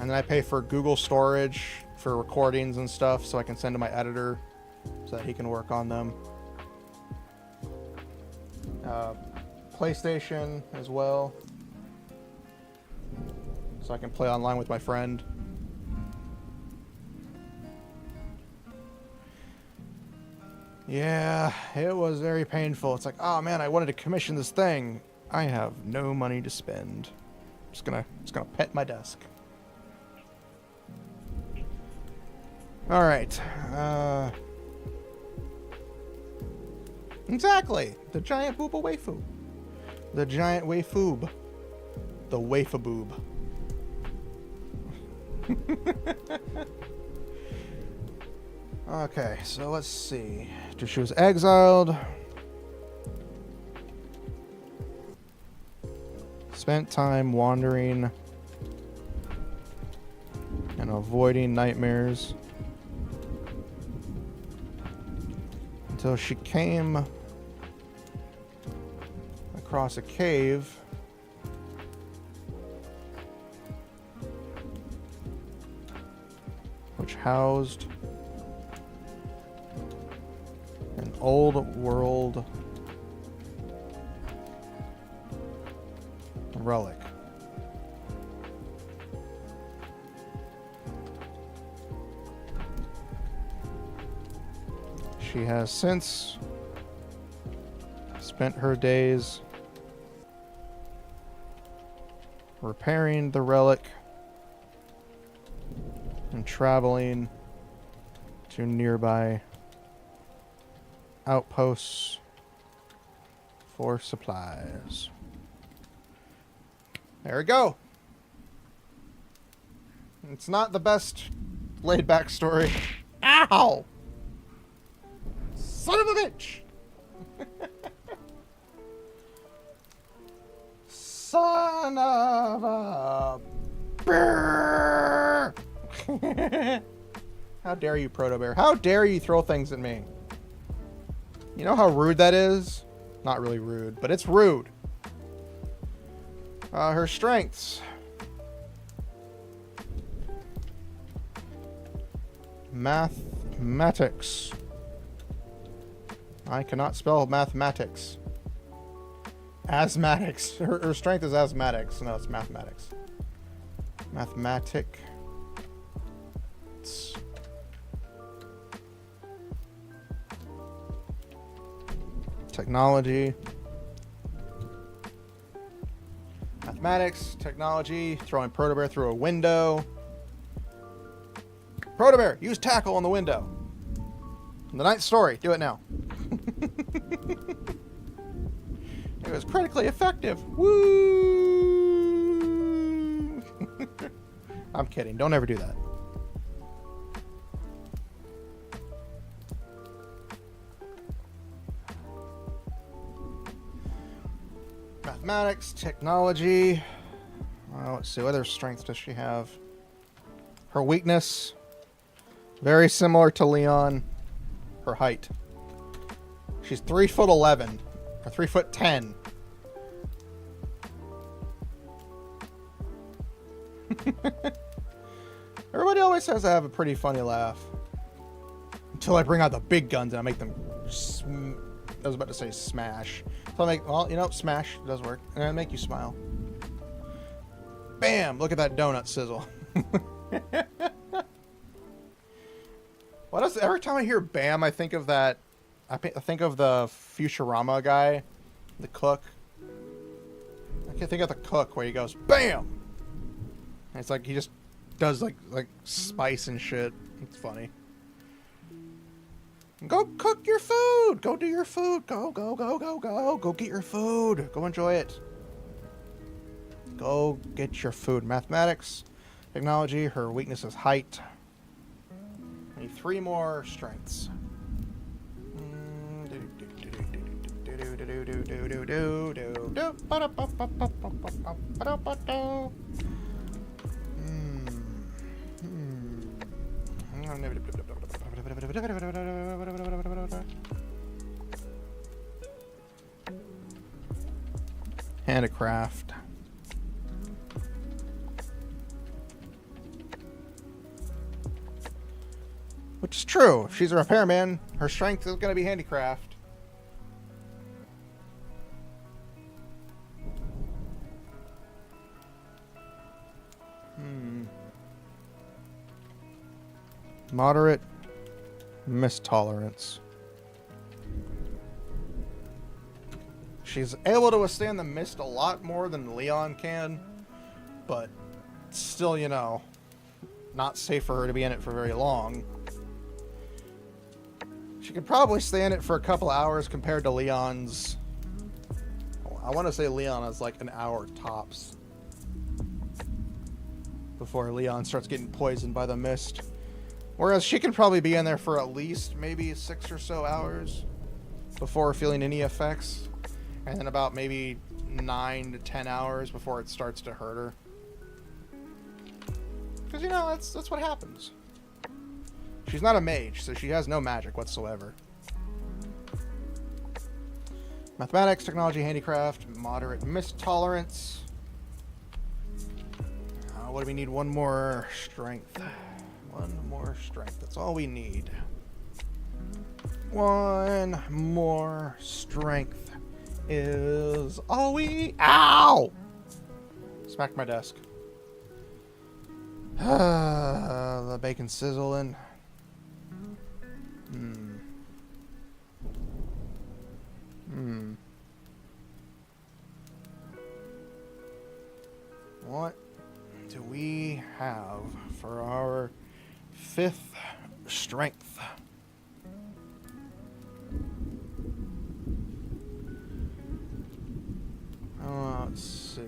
And then I pay for Google storage for recordings and stuff so I can send to my editor so that he can work on them. PlayStation as well, so I can play online with my friend. Yeah, it was very painful. It's like, oh man, I wanted to commission this thing. I have no money to spend. Just gonna pet my desk. All right. Exactly. The giant booba waifu. The giant waifoob. The waifaboob. Okay, so let's see. She was exiled. Spent time wandering and avoiding nightmares until she came across a cave which housed an old world relic. She has since spent her days repairing the relic, and traveling to nearby outposts for supplies. There we go. It's not the best laid back story. Ow! Son of a bitch! Son of a bear! How dare you, Proto Bear? How dare you throw things at me? You know how rude that is? Not really rude, but it's rude. Her strengths. Mathematics. I cannot spell mathematics. Asthmatics. Her strength is asthmatics. No, it's mathematics. Mathematic. Technology. Mathematics, technology, throwing Proto Bear through a window. Proto Bear, use tackle on the window. The ninth story, do it now. It was critically effective. Woo! I'm kidding. Don't ever do that. Mathematics, technology. Let's see, what other strengths does she have? Her weakness, very similar to Leon. Her height. She's 3'11", or 3'10". Everybody always says I have a pretty funny laugh. Until I bring out the big guns and I make them... I was about to say smash. So I make... Well, you know, smash does work. And I make you smile. Bam! Look at that donut sizzle. What else? Every time I hear bam, I think of that... I think of the Futurama guy. The cook. I can think of the cook where he goes, BAM! And it's like he just does like spice and shit. It's funny. Go cook your food! Go do your food! Go, go, go, go, go! Go get your food! Go enjoy it! Go get your food. Mathematics, technology, her weakness is height. I need 3 more strengths. Handicraft. Which is true. If she's a repairman, her strength is going to be handicraft. Moderate mist tolerance. She's able to withstand the mist a lot more than Leon can, but still, you know, not safe for her to be in it for very long. She could probably stay in it for a couple hours compared to Leon's... I want to say Leon is like an hour tops before Leon starts getting poisoned by the mist. Whereas she can probably be in there for at least maybe 6 or so hours before feeling any effects. And then about maybe 9 to 10 hours before it starts to hurt her. Because, you know, that's what happens. She's not a mage, so she has no magic whatsoever. Mathematics, technology, handicraft, moderate mist tolerance. What do we need? 1 more strength. 1 more strength. That's all we need. 1 more strength is all we... Ow! Smacked my desk. The bacon sizzling. 5th strength. Let's see.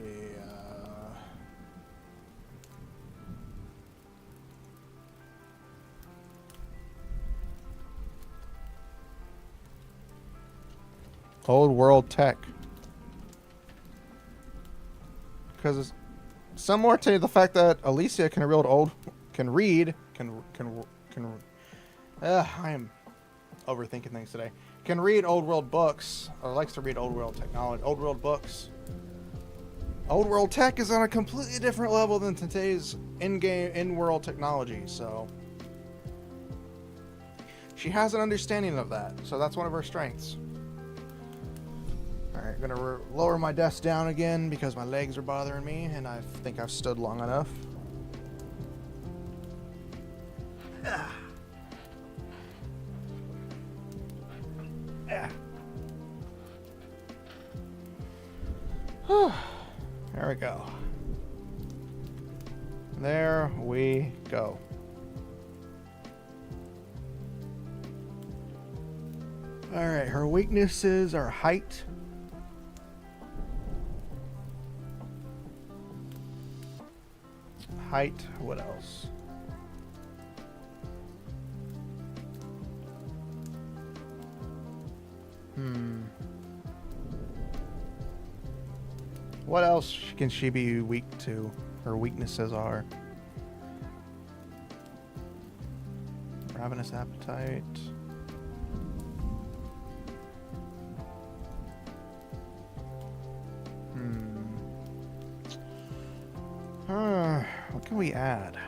Old world tech. Because it's similar to the fact that Alicia can read. I am overthinking things today. Can read old world books, or likes to read old world technology, old world books. Old world tech is on a completely different level than today's in-world technology, so she has an understanding of that. So that's one of her strengths. All right, I'm gonna lower my desk down again because my legs are bothering me, and I think I've stood long enough. There we go. There we go. Alright, her weaknesses are height. Height, what else? What else can she be weak to? Her weaknesses are ravenous appetite. What can we add?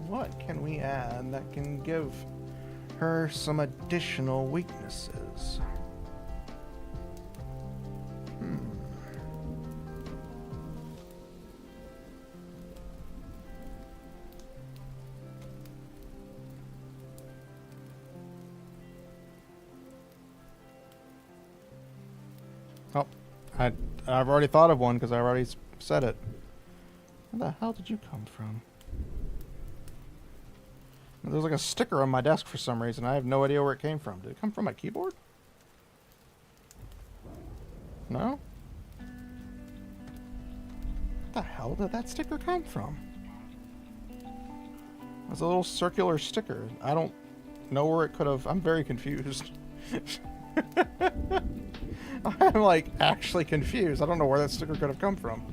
What can we add that can give her some additional weaknesses? Oh, I've already thought of one because I already said it. Where the hell did you come from? There's like a sticker on my desk for some reason. I have no idea where it came from. Did it come from my keyboard? No? Where the hell did that sticker come from? It's a little circular sticker. I don't know where it could have... I'm very confused. I'm like actually confused. I don't know where that sticker could have come from.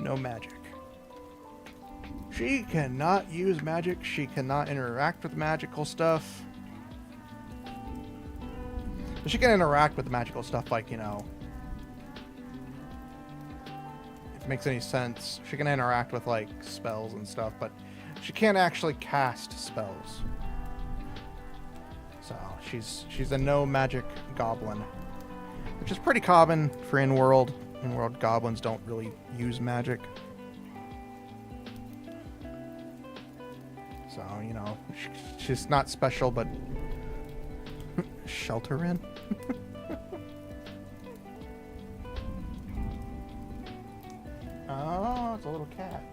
No magic. She cannot use magic. She cannot interact with magical stuff. But she can interact with the magical stuff, like, you know, if it makes any sense. She can interact with, like, spells and stuff, but she can't actually cast spells. So she's a no magic goblin, which is pretty common for in-world. In-world goblins don't really use magic. So, you know, she's not special, but shelter in. Oh, it's a little cat.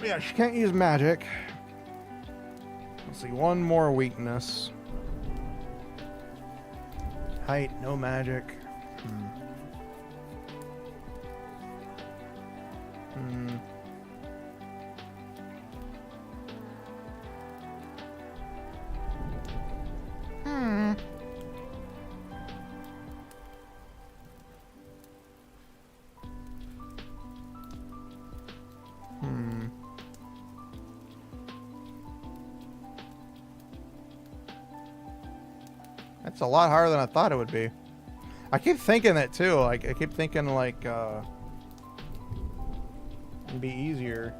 Yeah, she can't use magic. Let's see, one more weakness. Height, no magic. That's a lot harder than I thought it would be. I keep thinking that too. Like, I keep thinking like it'd be easier.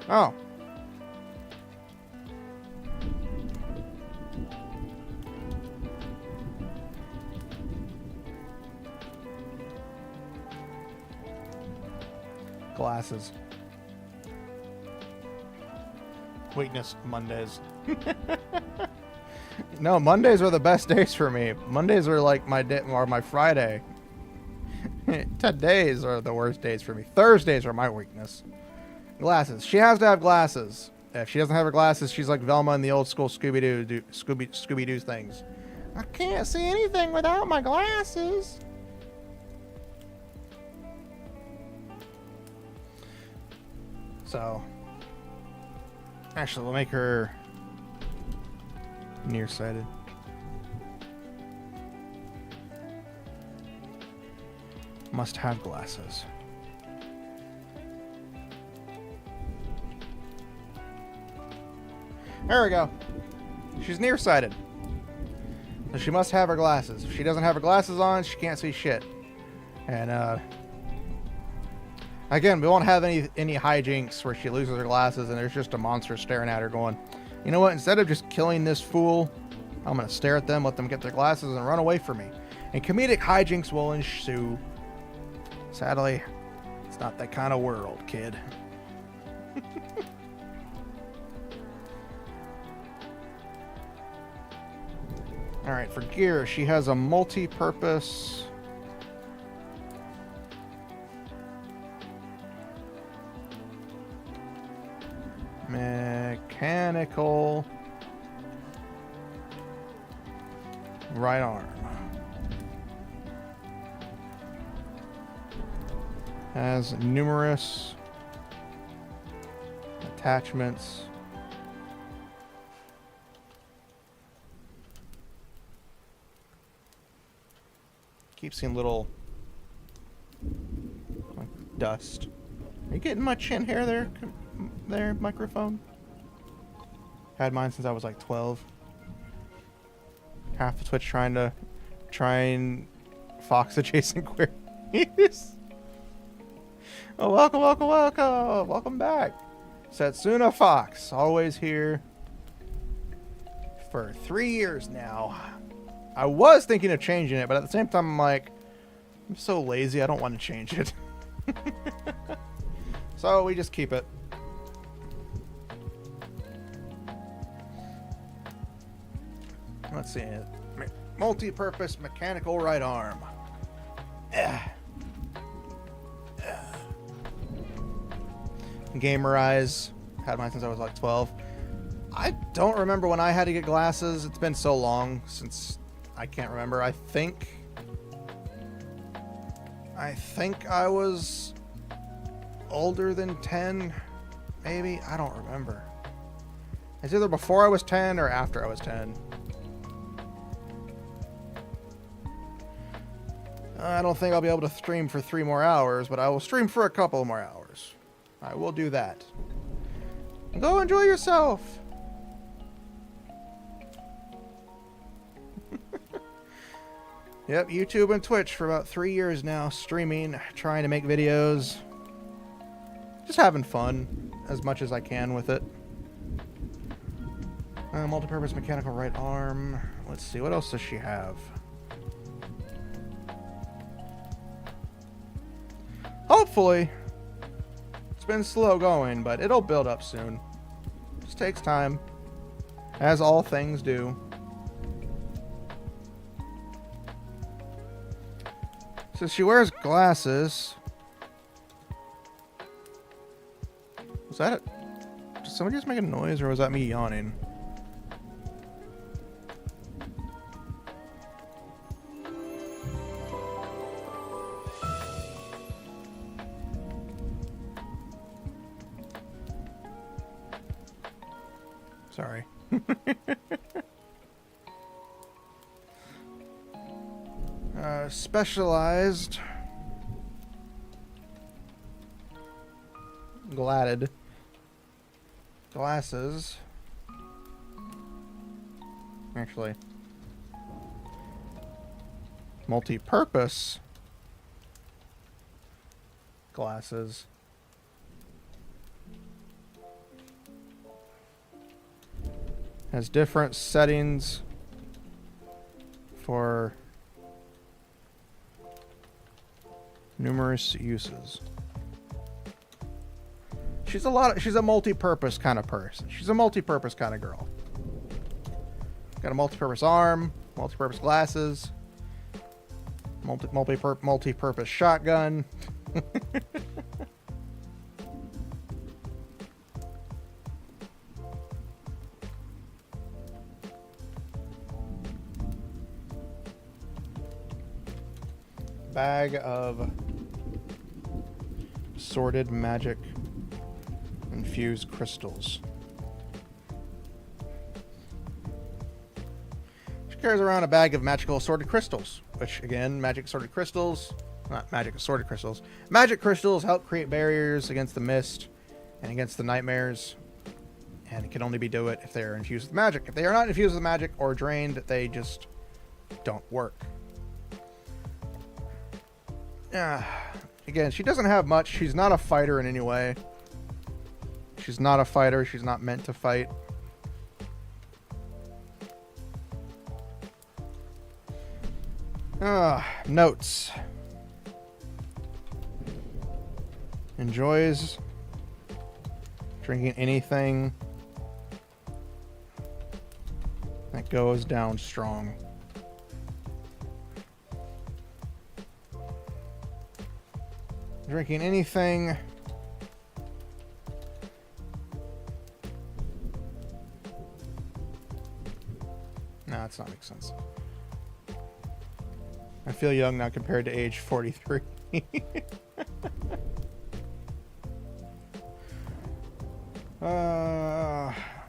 Oh. Glasses. Weakness, Mondays. No, Mondays are the best days for me. Mondays are like my day, or my Friday. Todays are the worst days for me. Thursdays are my weakness. Glasses. She has to have glasses. If she doesn't have her glasses, she's like Velma in the old school Scooby-Doo things. I can't see anything without my glasses. So, actually, we'll make her nearsighted. Must have glasses. There we go. She's nearsighted. So she must have her glasses. If she doesn't have her glasses on, she can't see shit. And, again, we won't have any hijinks where she loses her glasses and there's just a monster staring at her going, you know what, instead of just killing this fool, I'm going to stare at them, let them get their glasses, and run away from me. And comedic hijinks will ensue. Sadly, it's not that kind of world, kid. Alright, for gear, she has a multi-purpose... mechanical right arm. Has numerous attachments. Keep seeing little like dust. Are you getting my chin hair there, microphone? Had mine since I was like 12. Half of Twitch trying to Fox adjacent queries. Oh, welcome back. Setsuna Fox, always here for 3 years now. I was thinking of changing it, but at the same time, I'm like, I'm so lazy, I don't want to change it. So we just keep it. Let's see. Multi-purpose mechanical right arm. Gamer eyes. Had mine since I was like 12. I don't remember when I had to get glasses. It's been so long since I can't remember. I think I was older than 10, maybe. I don't remember. It's either before I was 10 or after I was 10. I don't think I'll be able to stream for 3 more hours, but I will stream for a couple more hours. I will do that. Go enjoy yourself. Yep, YouTube and Twitch for about 3 years now, streaming, trying to make videos. Just having fun as much as I can with it. Multi-purpose mechanical right arm. Let's see, what else does she have? Hopefully. It's been slow going, but it'll build up soon. Just takes time. As all things do. So she wears glasses. Was that it? Did somebody just make a noise, or was that me yawning? Sorry. Specialized gladded glasses. Actually, multi-purpose glasses. Has different settings for numerous uses. She's a multi-purpose kind of person. She's a multi-purpose kind of girl. Got a multi-purpose arm, multi-purpose glasses, multi-purpose shotgun. Bag of assorted magic infused crystals. She carries around a bag of magical assorted crystals, which again, magic assorted crystals help create barriers against the mist and against the nightmares, and it can only do it if they are infused with magic. If they are not infused with magic or drained, they just don't work. Again, she doesn't have much. She's not a fighter in any way. She's not a fighter. She's not meant to fight. Notes. Enjoys drinking anything that goes down strong. Drinking anything no, that's not make sense. I feel young now compared to age 43.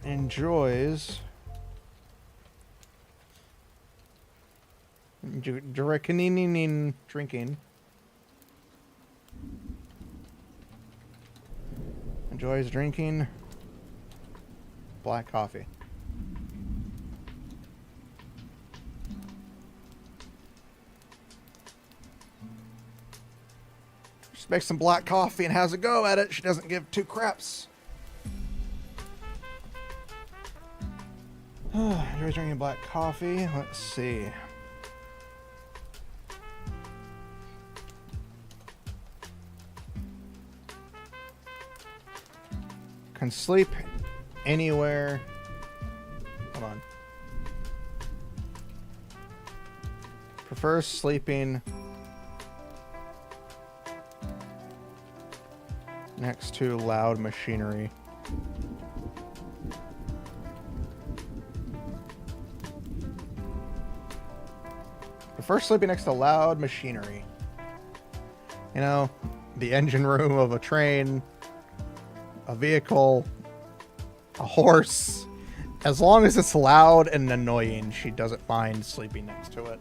Enjoys drinking. Enjoys drinking black coffee. Just makes some black coffee and has a go at it. She doesn't give two craps. Enjoys drinking black coffee. Let's see. Can sleep anywhere. Hold on. Prefers sleeping next to loud machinery. Prefers sleeping next to loud machinery. You know, the engine room of a train, a vehicle, a horse. As long as it's loud and annoying, she doesn't mind sleeping next to it.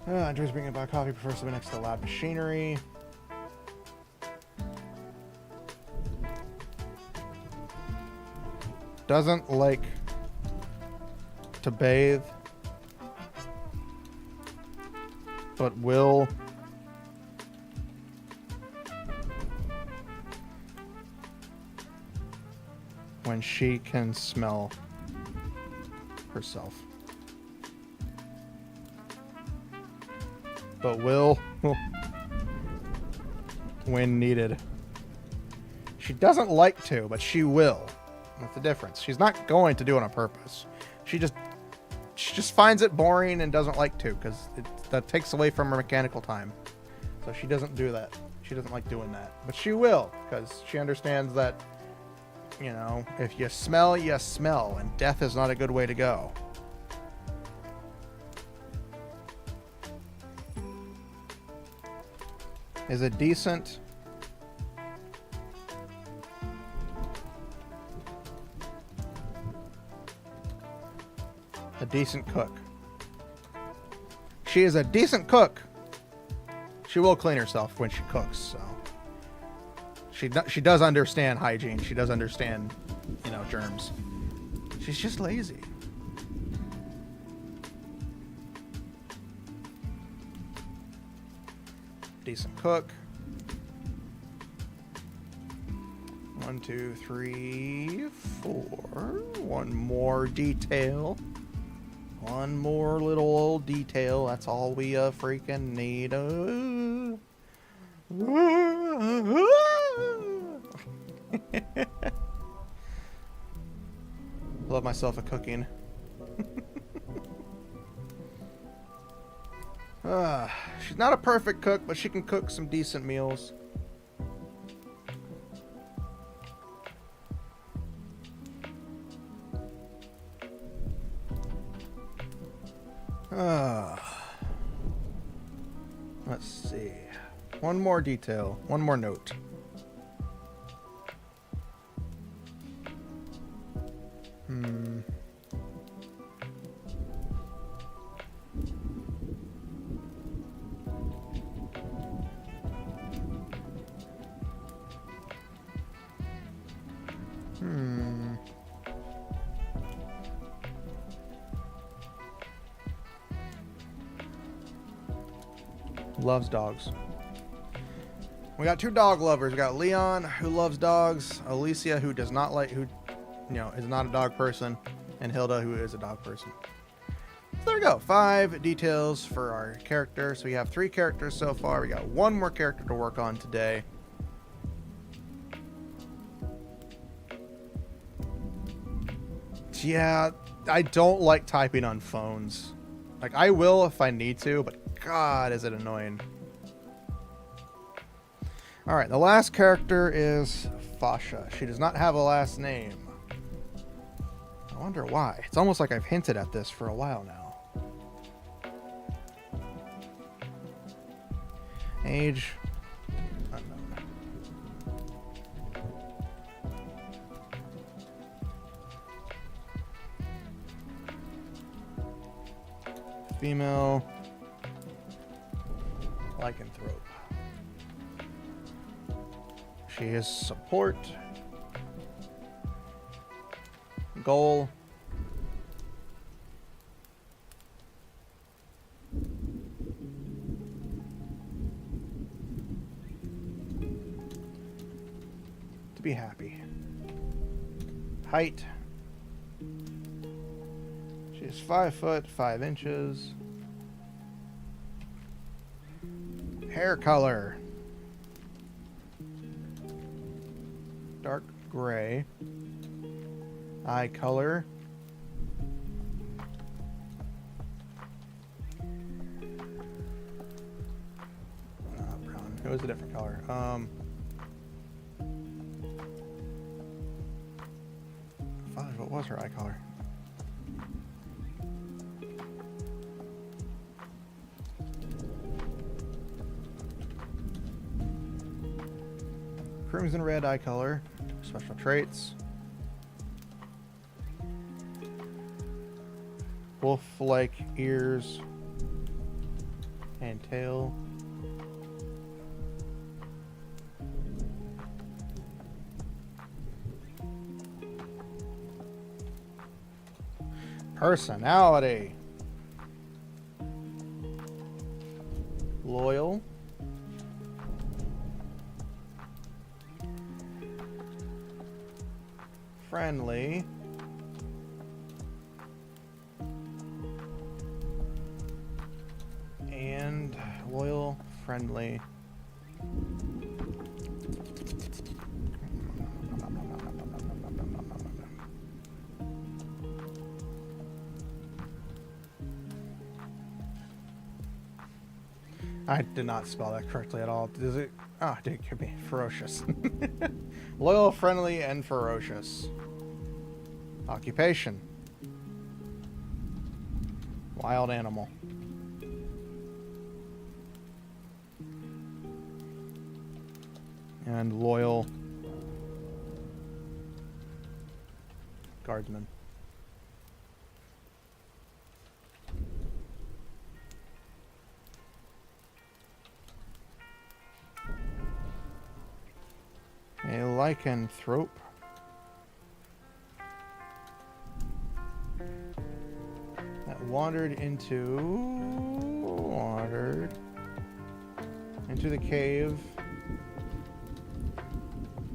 Enjoys bringing a black coffee, prefers sleeping next to loud machinery. Doesn't like to bathe, but will when she can smell herself. But will when needed. She doesn't like to, but she will. That's the difference. She's not going to do it on purpose. She just finds it boring and doesn't like to, because that takes away from her mechanical time. So she doesn't do that. She doesn't like doing that. But she will, because she understands that, you know, if you smell, you smell, and death is not a good way to go. Is a decent cook. She is a decent cook. She will clean herself when she cooks, so she does understand hygiene. She does understand, you know, germs. She's just lazy. Decent cook. 1, 2, 3, 4. One more detail. One more little old detail. That's all we freaking need. Love myself a cooking. She's not a perfect cook, but she can cook some decent meals. Let's see. One more detail. One more note. Loves dogs. We got 2 dog lovers. We got Leon, who loves dogs, Alicia, who does not like, who, you know, is not a dog person, and Hilda, who is a dog person. So there we go. 5 details for our character. So we have 3 characters so far. We got 1 more character to work on today. Yeah, I don't like typing on phones. Like, I will if I need to, but God, is it annoying. Alright, the last character is Fasha. She does not have a last name. I wonder why. It's almost like I've hinted at this for a while now. Age. Unknown. Female. Lycanthrope. She is support. Goal. To be happy. Height. She is 5 foot 5 inches. Hair color. Dark gray. Eye color. Not brown. It was a different color. Fudge, what was her eye color? Crimson red eye color. Special traits. Wolf-like ears and tail. Personality. Loyal. Friendly. And loyal, friendly. I did not spell that correctly at all. Does it? Ah, it could be ferocious. Loyal, friendly, and ferocious. Occupation. Wild animal. And loyal. Guardsman. A lycanthrope. That wandered into the cave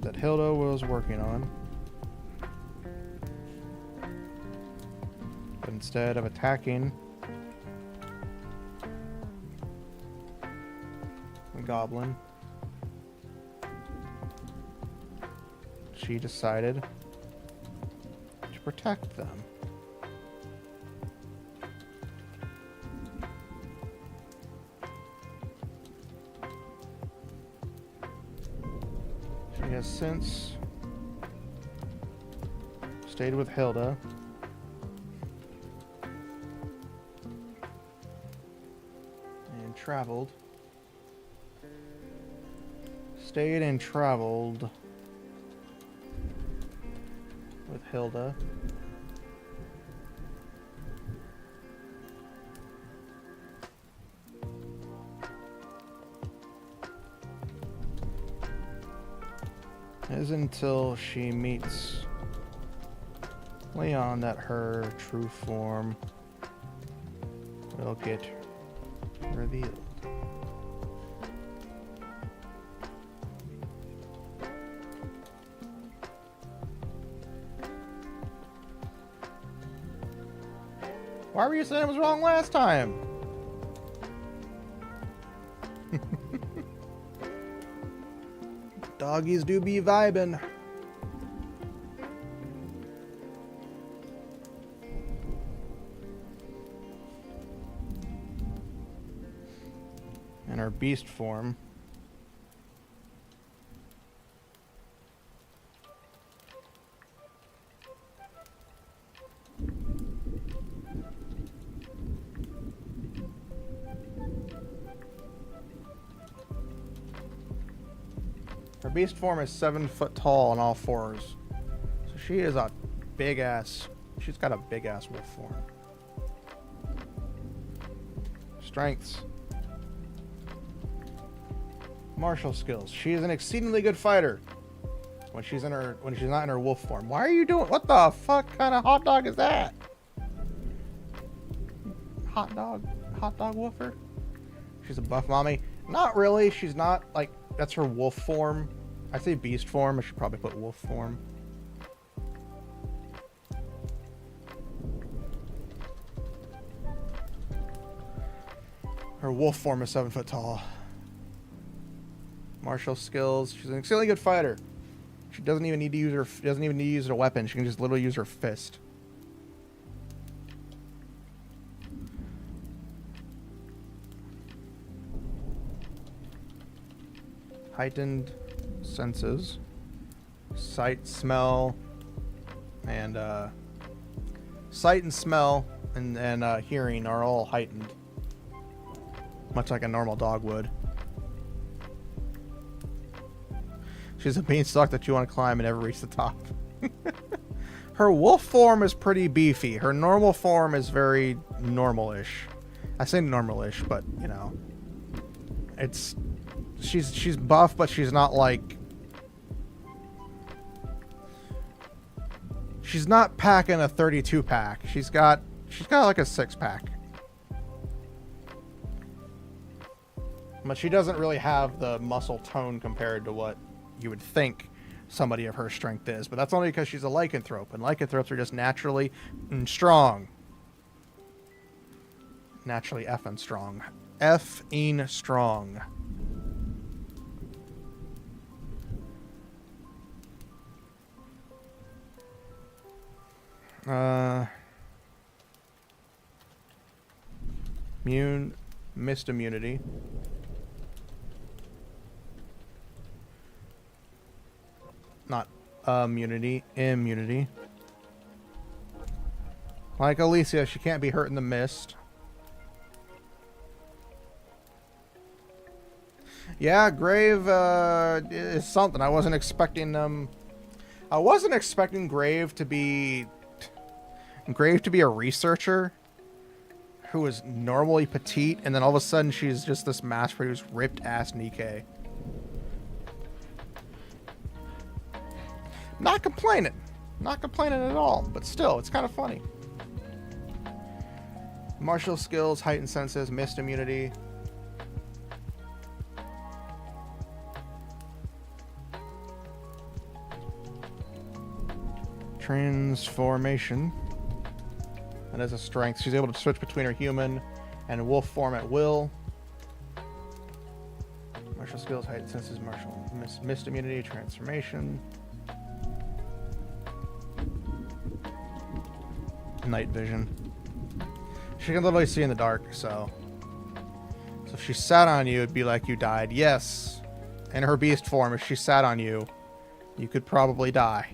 that Hilda was working on. But instead of attacking the goblin, she decided to protect them. She has since stayed with Hilda and traveled. Stayed and traveled with Hilda. Is until she meets Leon that her true form will get revealed. Why were you saying it was wrong last time? Doggies do be vibing. And our beast form. Her beast form is 7 foot tall on all fours. So she is a big ass. She's got a big ass wolf form. Strengths. Martial skills. She is an exceedingly good fighter when she's not in her wolf form. Why are you doing? What the fuck kind of hot dog is that? Hot dog woofer? She's a buff mommy. Not really. She's not like, that's her wolf form. I say beast form. I should probably put wolf form. Her wolf form is 7 foot tall. Martial skills. She's an extremely good fighter. She doesn't even need to use a weapon. She can just literally use her fist. Heightened senses. Sight, smell, and hearing are all heightened. Much like a normal dog would. She's a beanstalk that you want to climb and never reach the top. Her wolf form is pretty beefy. Her normal form is very normal-ish. I say normal-ish, but, you know. She's buff, but she's not like... She's not packing a 32-pack. She's got like a 6-pack. But she doesn't really have the muscle tone compared to what you would think somebody of her strength is. But that's only because she's a lycanthrope, and lycanthropes are just naturally strong. Naturally effing strong. Effing strong. Mist immunity. Not immunity. Like Alicia, she can't be hurt in the mist. Yeah, Grave is something. I wasn't expecting Grave to be a researcher who is normally petite, and then all of a sudden she's just this mass-produced ripped-ass Nikkei. Not complaining. Not complaining at all, but still, it's kind of funny. Martial skills, heightened senses, mist immunity. Transformation. And as a strength, she's able to switch between her human and wolf form at will. Martial skills, heightened senses, mist immunity, transformation. night vision. She can literally see in the dark, so if she sat on you, it'd be like you died. Yes, in her beast form, if she sat on you, you could probably die.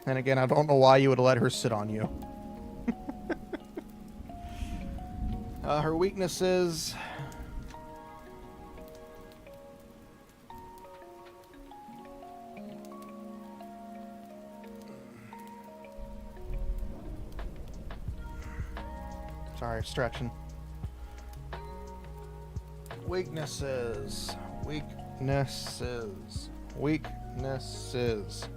And again, I don't know why you would let her sit on you. Her weaknesses... Sorry, stretching. Weaknesses. Weaknesses. Weaknesses.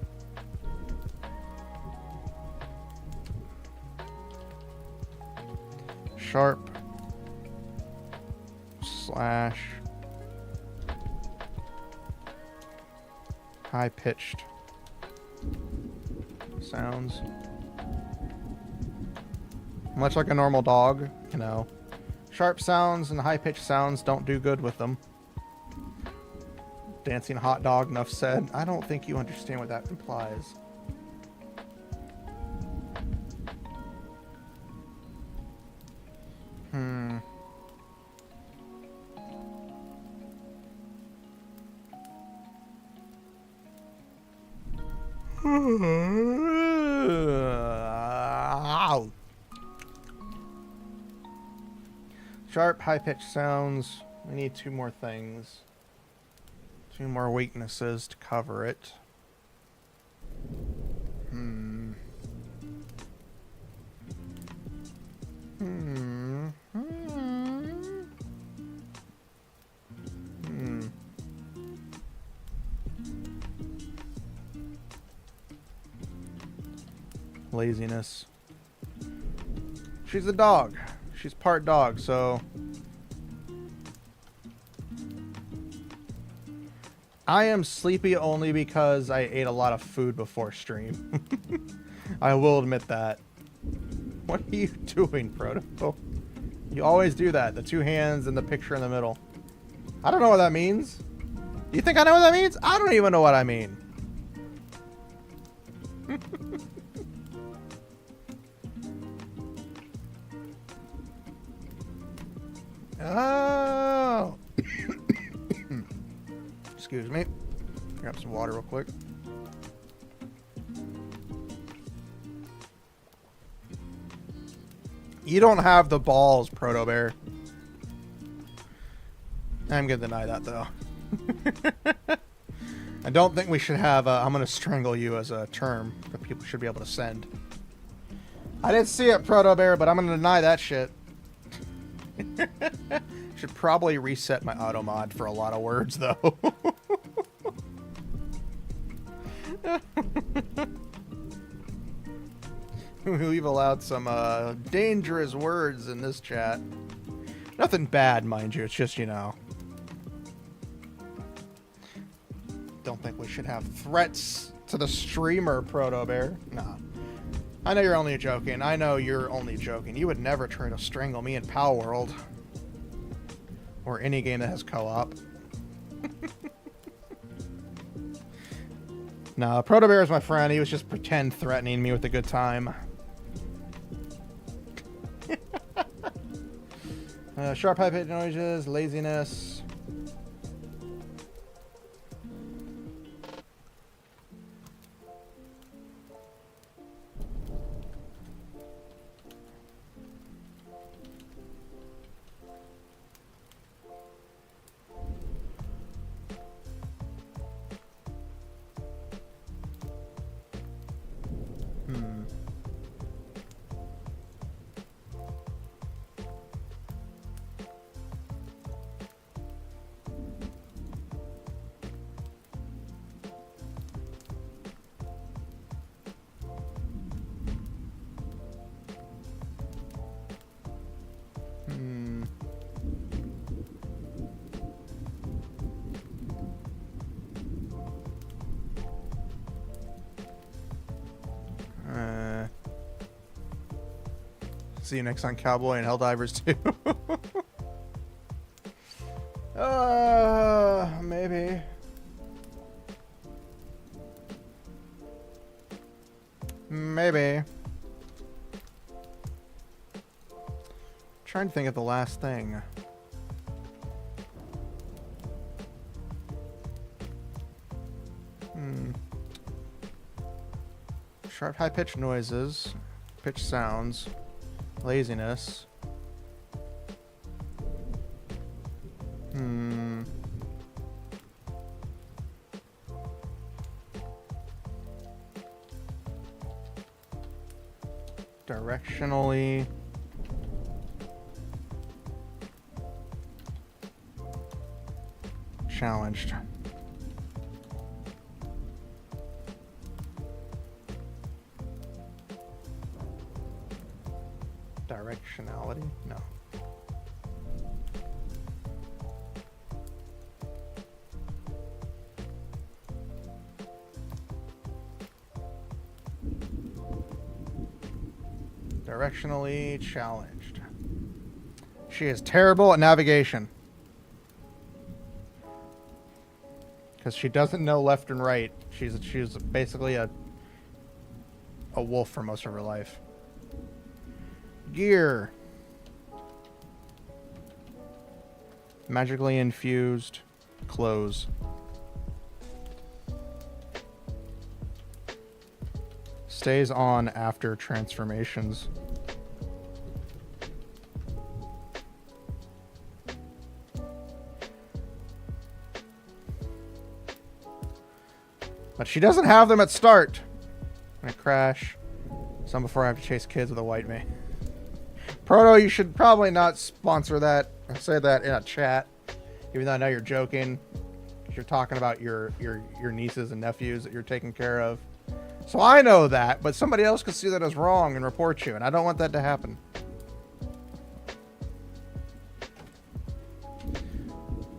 Sharp. Slash. High-pitched sounds. Much like a normal dog, you know. Sharp sounds and high-pitched sounds don't do good with them. Dancing hot dog, enough said. I don't think you understand what that implies. Sharp, high-pitched sounds. We need two more things. Two more weaknesses to cover it. Laziness. She's a dog. She's part dog, so... I am sleepy only because I ate a lot of food before stream. I will admit that. What are you doing, Proto? You always do that. The two hands and the picture in the middle. I don't know what that means. You think I know what that means? I don't even know what I mean. Oh. Excuse me. Grab some water real quick. You don't have the balls, Proto Bear. I'm gonna deny that though. I don't think we should have I'm gonna strangle you as a term that people should be able to send. I didn't see it, Proto Bear, but I'm gonna deny that shit. Should probably reset my auto mod for a lot of words though. We've allowed some dangerous words in this chat. Nothing bad, mind you. It's just, you know. Don't think we should have threats to the streamer, Proto Bear. Nah. I know you're only joking. I know you're only joking. You would never try to strangle me in Power World. Or any game that has co-op. No, Proto Bear is my friend. He was just pretend threatening me with a good time. Sharp high-pitched noises, laziness. See you next on Cowboy and Helldivers 2. Maybe. Maybe. trying to think of the last thing. Sharp, high-pitched noises, pitch sounds, laziness. Directionally. Challenged. Directionality? No. Directionally challenged. She is terrible at navigation. Because she doesn't know left and right. She's basically a wolf for most of her life. Gear. Magically infused clothes. Stays on after transformations. But she doesn't have them at start. I'm gonna crash. Some before I have to chase kids with a white mane. Proto, you should probably not sponsor that or say that in a chat. Even though I know you're joking. You're talking about your nieces and nephews that you're taking care of. So I know that, but somebody else could see that as wrong and report you, and I don't want that to happen.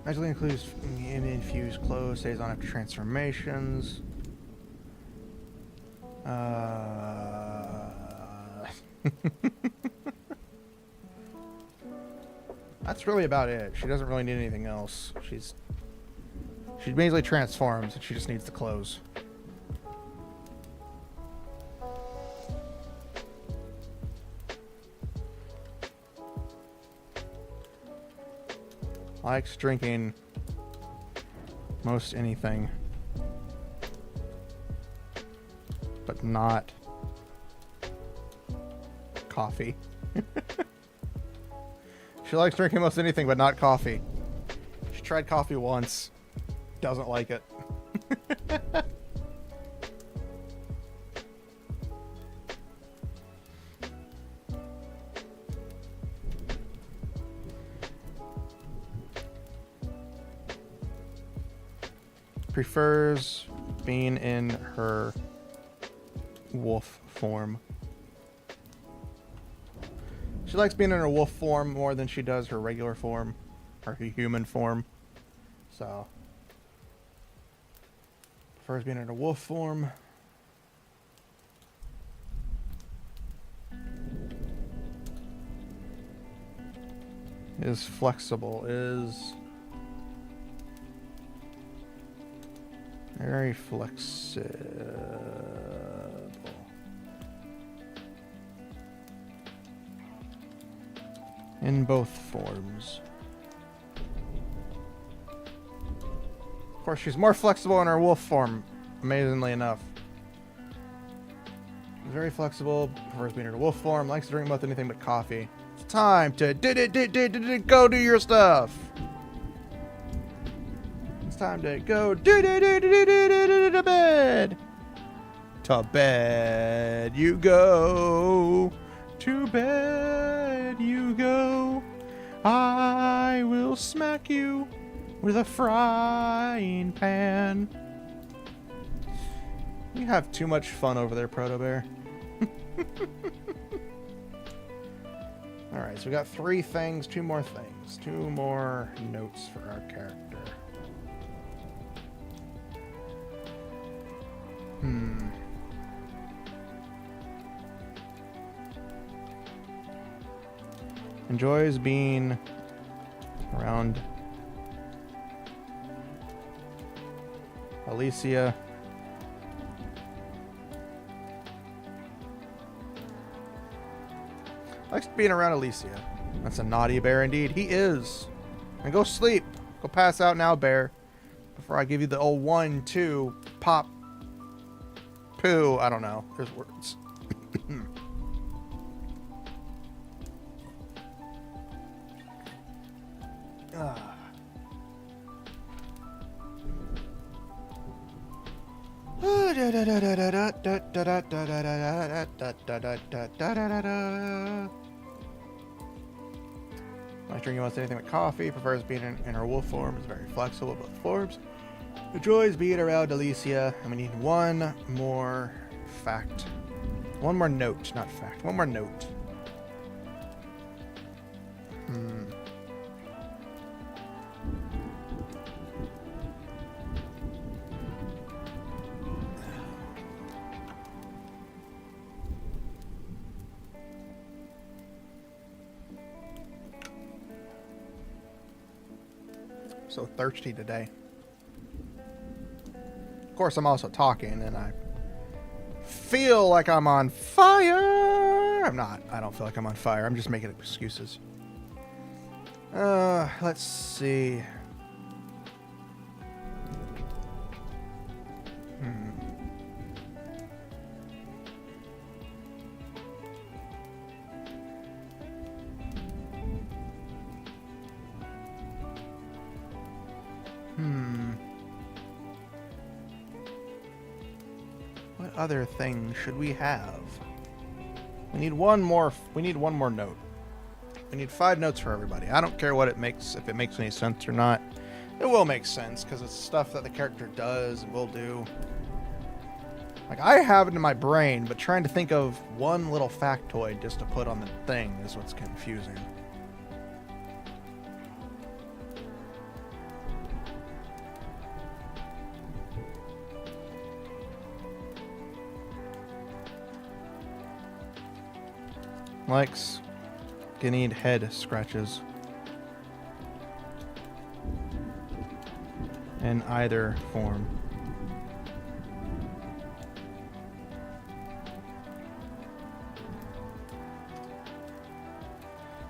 Magically includes infused clothes, stays on after transformations. That's really about it. She doesn't really need anything else. She basically transforms, and she just needs the clothes. Likes drinking most anything, but not coffee. She likes drinking most anything, but not coffee. She tried coffee once, doesn't like it. Prefers being in her wolf form. She likes being in her wolf form more than she does her regular form, or her human form. So, prefers being in her wolf form. Is flexible, is very flexible. In both forms. Of course, she's more flexible in her wolf form, amazingly enough. Very flexible, prefers being in her wolf form, likes to drink most anything but coffee. It's time to go do your stuff. It's time to go to bed. To bed you go. To bed you go. I will smack you with a frying pan. You have too much fun over there, Proto Bear. Alright, so we got 3 things, 2 more things. 2 more notes for our character. Enjoys being around Alicia. Likes being around Alicia. That's a naughty bear indeed. He is. And go sleep. Go pass out now, bear. Before I give you the old 1, 2, pop, poo. I don't know. There's words. Like drinking almost anything but coffee. Prefers being in her wolf form. Is very flexible with both forms. Enjoys being around Alicia. And we need one more fact. One more note, not fact. One more note. So thirsty today. Of course, I'm also talking, and I feel like I'm on fire. I'm not. I don't feel like I'm on fire. I'm just making excuses. Let's see. What other thing should we have? We need one more. We need one more note. We need 5 notes for everybody. I don't care what it makes, if it makes any sense or not. It will make sense because it's stuff that the character does and will do. Like, I have it in my brain, but trying to think of one little factoid just to put on the thing is what's confusing. Likes guinea head scratches in either form.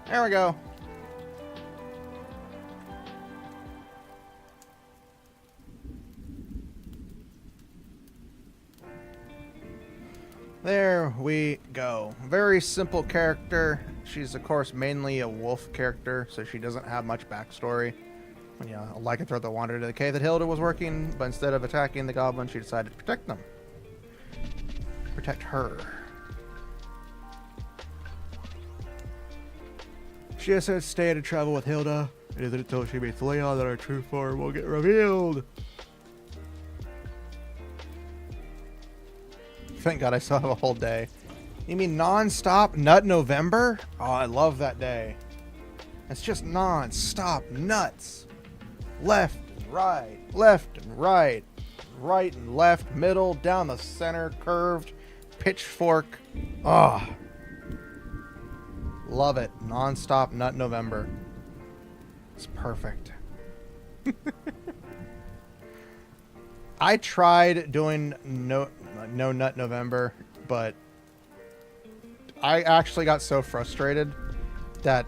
There we go. There we go. Very simple character. She's, of course, mainly a wolf character, so she doesn't have much backstory. You know, a lycanthrope that wandered into the cave that Hilda was working, but instead of attacking the goblin, she decided to protect them. Protect her. She has to stay to travel with Hilda. It isn't until she meets Leon that her true form will get revealed. Thank God I still have a whole day. You mean non-stop Nut November? Oh, I love that day. It's just non-stop nuts. Left and right, left and right, right and left, middle, down the center, curved, pitchfork. Oh, love it. Non-stop Nut November. It's perfect. I tried doing no Nut November, but I actually got so frustrated that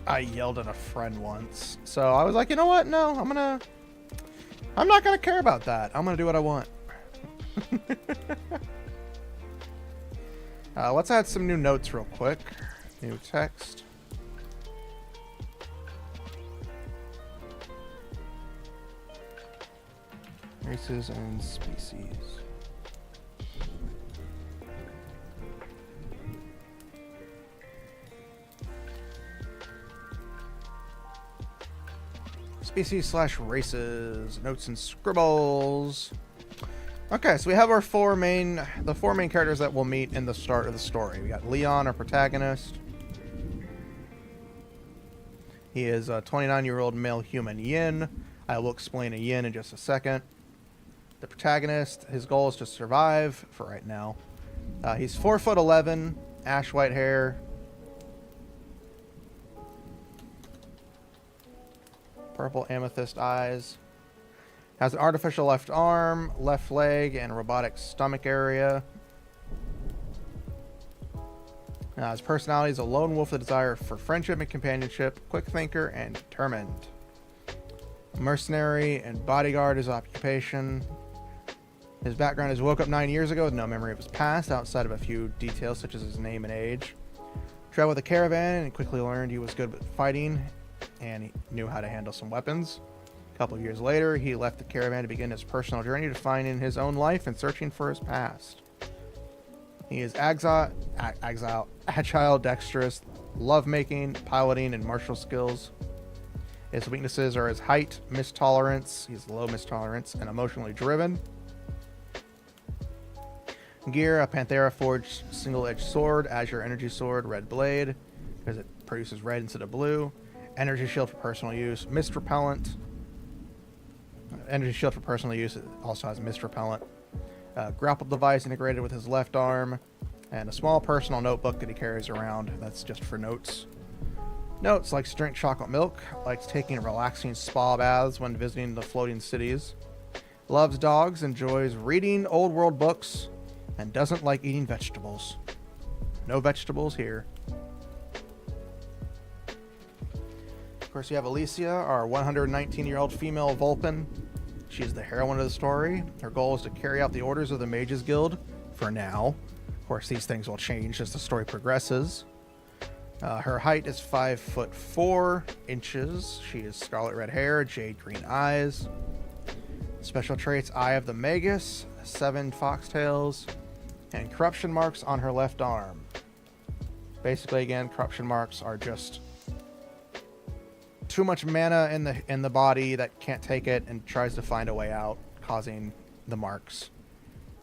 I yelled at a friend once. So I was like, you know what? No, I'm not gonna care about that. I'm gonna do what I want. Let's add some new notes real quick. New text. Races and species. Species/races, notes and scribbles. Okay, so we have our the four main characters that we'll meet in the start of the story. We got Leon, our protagonist. He is a 29-year-old male human yin. I will explain a yin in just a second. The protagonist, his goal is to survive for right now. He's 4'11", ash white hair. Purple amethyst eyes. Has an artificial left arm, left leg, and robotic stomach area. His personality is a lone wolf with a desire for friendship and companionship, quick thinker, and determined. Mercenary and bodyguard is occupation. His background is woke up 9 years ago with no memory of his past, outside of a few details such as his name and age. Traveled with a caravan and quickly learned he was good with fighting and he knew how to handle some weapons. A couple of years later, he left the caravan to begin his personal journey to finding his own life and searching for his past. He is agile, dexterous, lovemaking, piloting, and martial skills. His weaknesses are his height, mistolerance, he's low mistolerance, and emotionally driven. Gear, a Panthera forged single-edged sword, Azure energy sword, red blade, because it produces red instead of blue. Energy shield for personal use, mist repellent. Energy shield for personal use, it also has mist repellent. Grapple device integrated with his left arm, and a small personal notebook that he carries around. That's just for notes. Notes: likes to drink chocolate milk, likes taking relaxing spa baths when visiting the floating cities, loves dogs, enjoys reading old world books, and doesn't like eating vegetables. No vegetables here. Of course, you have Alicia, our 119-year-old female Vulpin. She's the heroine of the story. Her goal is to carry out the orders of the Mages Guild, for now. Of course, these things will change as the story progresses. Her height is 5'4". She has scarlet red hair, jade green eyes. Special traits: Eye of the Magus, 7 foxtails, and corruption marks on her left arm. Basically, again, corruption marks are just too much mana in the body that can't take it and tries to find a way out, causing the marks.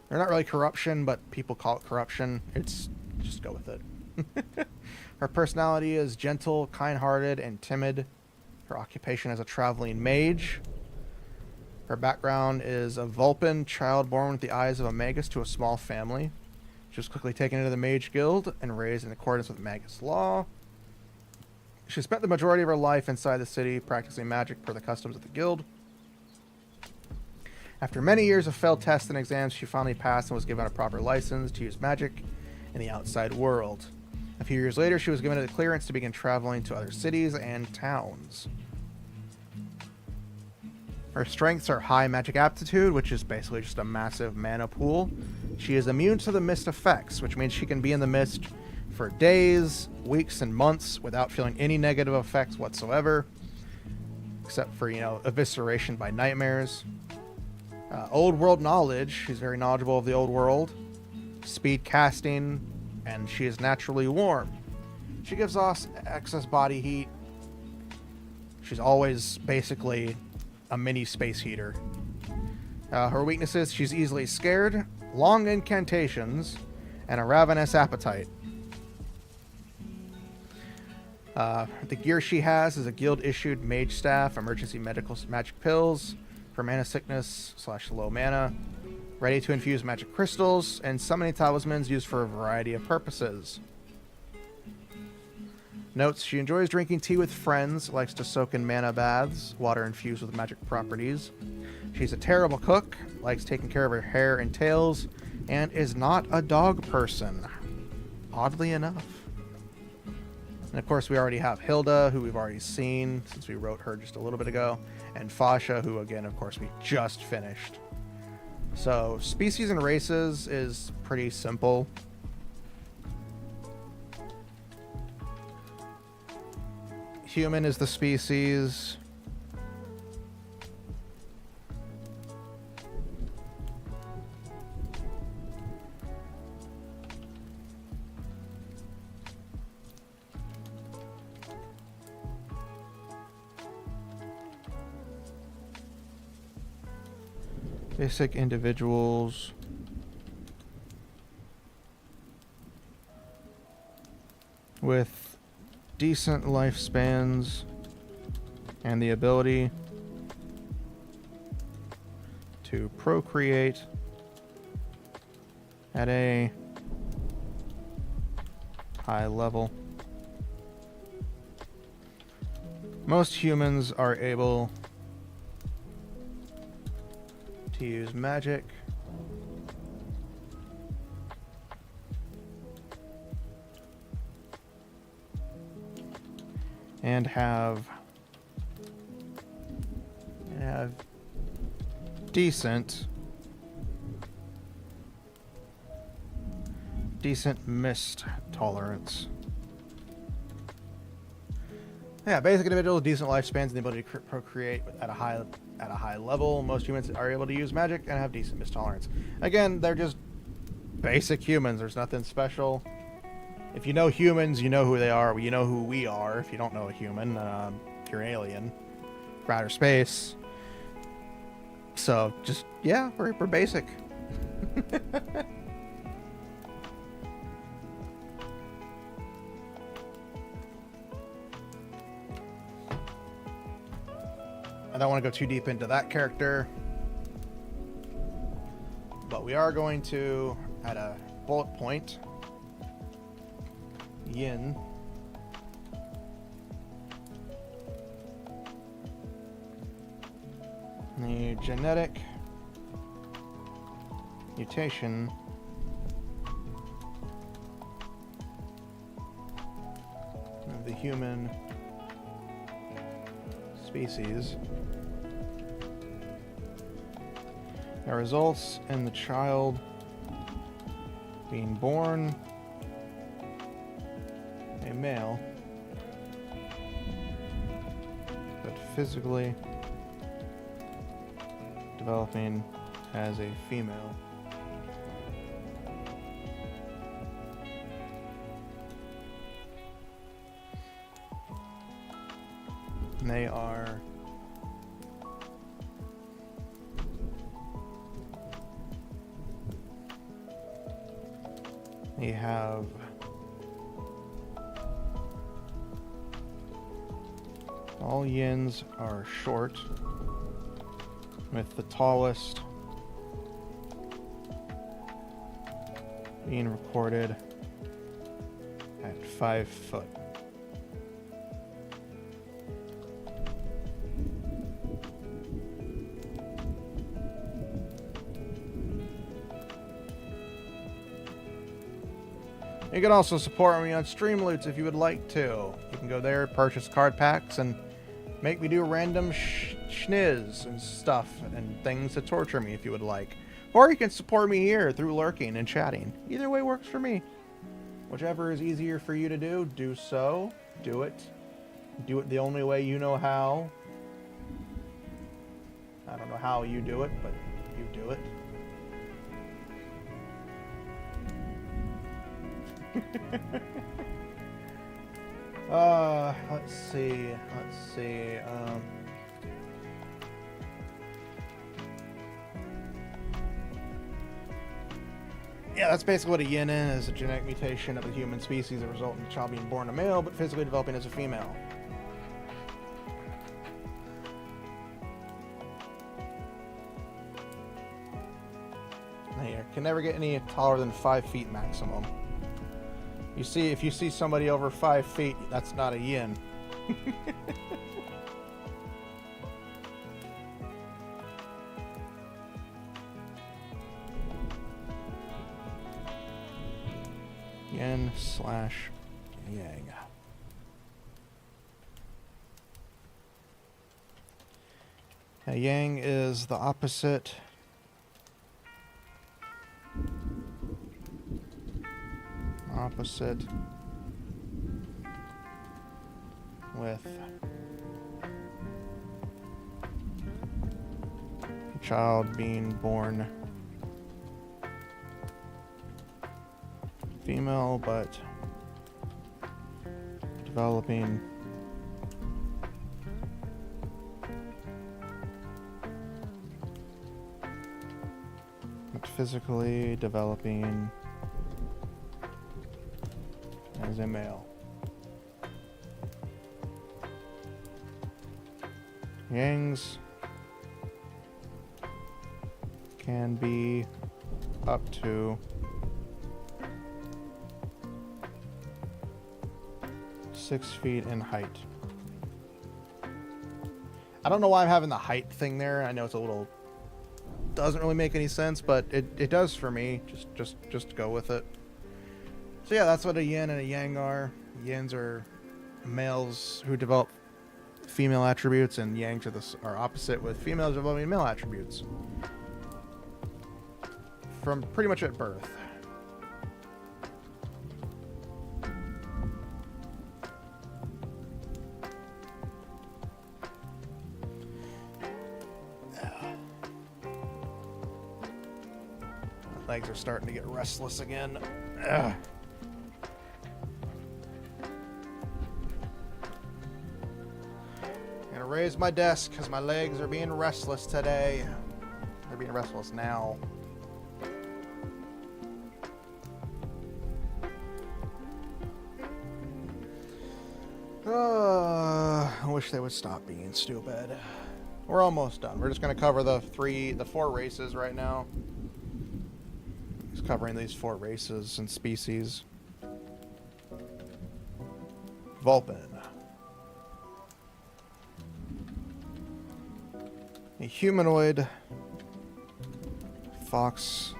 They're not really corruption, but people call it corruption. It's just go with it. Her personality is gentle, kind-hearted, and timid. Her occupation is a traveling mage. Her background is a Vulpin, child born with the eyes of a Magus to a small family. She was quickly taken into the Mage Guild and raised in accordance with Magus law. She spent the majority of her life inside the city, practicing magic per the customs of the guild. After many years of failed tests and exams, she finally passed and was given a proper license to use magic in the outside world. A few years later, she was given a clearance to begin traveling to other cities and towns. Her strengths are high magic aptitude, which is basically just a massive mana pool. She is immune to the mist effects, which means she can be in the mist for days, weeks, and months without feeling any negative effects whatsoever, except for, evisceration by nightmares. Old world knowledge. She's very knowledgeable of the old world. Speed casting, and she is naturally warm. She gives off excess body heat. She's always basically a mini space heater. Her weaknesses: she's easily scared, long incantations, and a ravenous appetite. The gear she has is a guild-issued mage staff, emergency magic pills for mana sickness / low mana, ready to infuse magic crystals, and summoning talismans used for a variety of purposes. Notes: she enjoys drinking tea with friends, likes to soak in mana baths, water infused with magic properties. She's a terrible cook, likes taking care of her hair and tails, and is not a dog person, oddly enough. And of course, we already have Hilda, who we've already seen since we wrote her just a little bit ago, and Fasha, who again, of course, we just finished. So, species and races is pretty simple. Human is the species. Basic individuals. With decent lifespans and the ability to procreate at a high level. Most humans are able to use magic. and have decent mist tolerance. Yeah, basic individual, decent lifespans, and the ability to procreate at a high level. Most humans are able to use magic and have decent mist tolerance. Again, they're just basic humans. There's nothing special. If you know humans, you know who they are. You know who we are. If you don't know a human, you're an alien from outer space. So just, yeah, we're basic. I don't want to go too deep into that character, but we are going to, at a bullet point, yin, the genetic mutation of the human species that results in the child being born a male, but physically developing as a female. And they are have all yins are short, with the tallest being recorded at 5 foot. You can also support me on Streamloots if you would like to. You can go there, purchase card packs, and make me do random schniz and stuff and things to torture me if you would like. Or you can support me here through lurking and chatting. Either way works for me. Whichever is easier for you to do so. Do it. Do it the only way you know how. I don't know how you do it, but you do it. Let's see. Yeah, that's basically what a yin is. A genetic mutation of a human species that result in the child being born a male, but physically developing as a female. Now, you can never get any taller than 5 feet maximum. You see, if you see somebody over 5 feet, that's not a yin. Yin slash yang. Now, yang is the opposite with the child being born female but developing physically developing as a male. Yangs can be up to 6 feet in height. I don't know why I'm having the height thing there. I know it's a little doesn't really make any sense, but it does for me. Just go with it. So yeah, that's what a yin and a yang are. Yins are males who develop female attributes, and yangs are opposite, with females developing male attributes from pretty much at birth. My legs are starting to get restless again. Ugh. Raise my desk because my legs are being restless today. They're being restless now. I wish they would stop being stupid. We're almost done. We're just going to cover the 4 races right now. Just covering these 4 races and species. Vulpin. A humanoid fox-like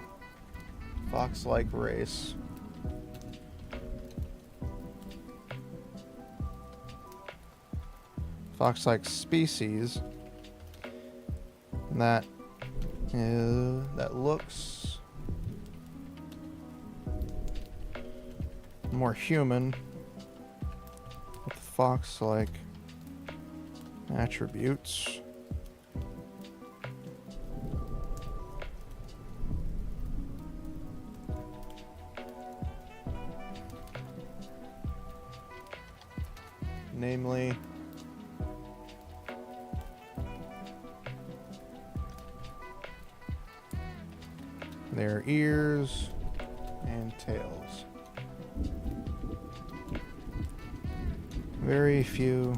race. Fox-like species that looks more human with fox-like attributes. Namely, their ears and tails. Very few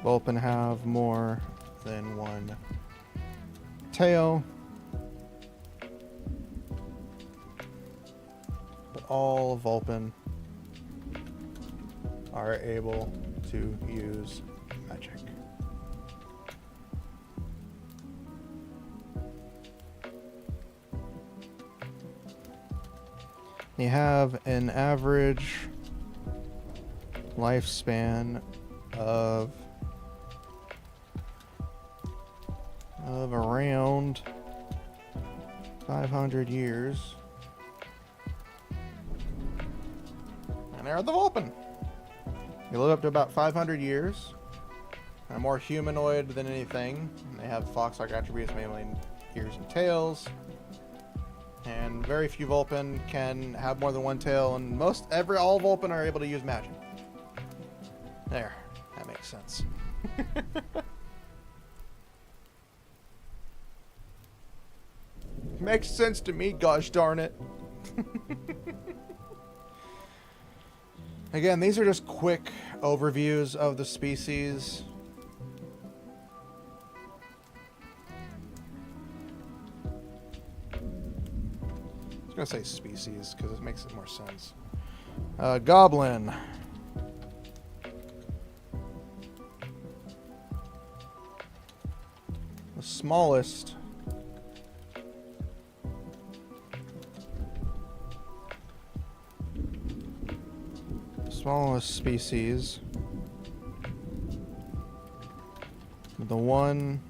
Vulpin have more than one tail, but all Vulpin are able to use magic. You have an average lifespan of around 500 years. And they're the Vulpin. They live up to about 500 years. They're more humanoid than anything. They have fox-like attributes, mainly ears and tails. And very few Vulpin can have more than one tail, and all Vulpin are able to use magic. There, that makes sense. Makes sense to me, gosh darn it. Again, these are just quick overviews of the species. I was going to say species because it makes it more sense. Goblin. The smallest species, the one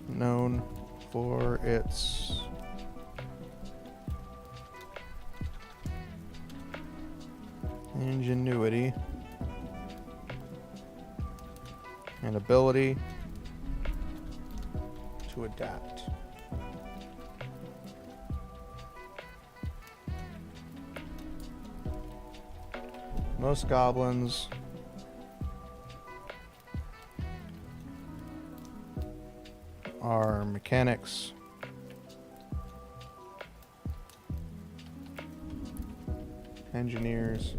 known for its ingenuity and ability to adapt. Most goblins are mechanics, engineers,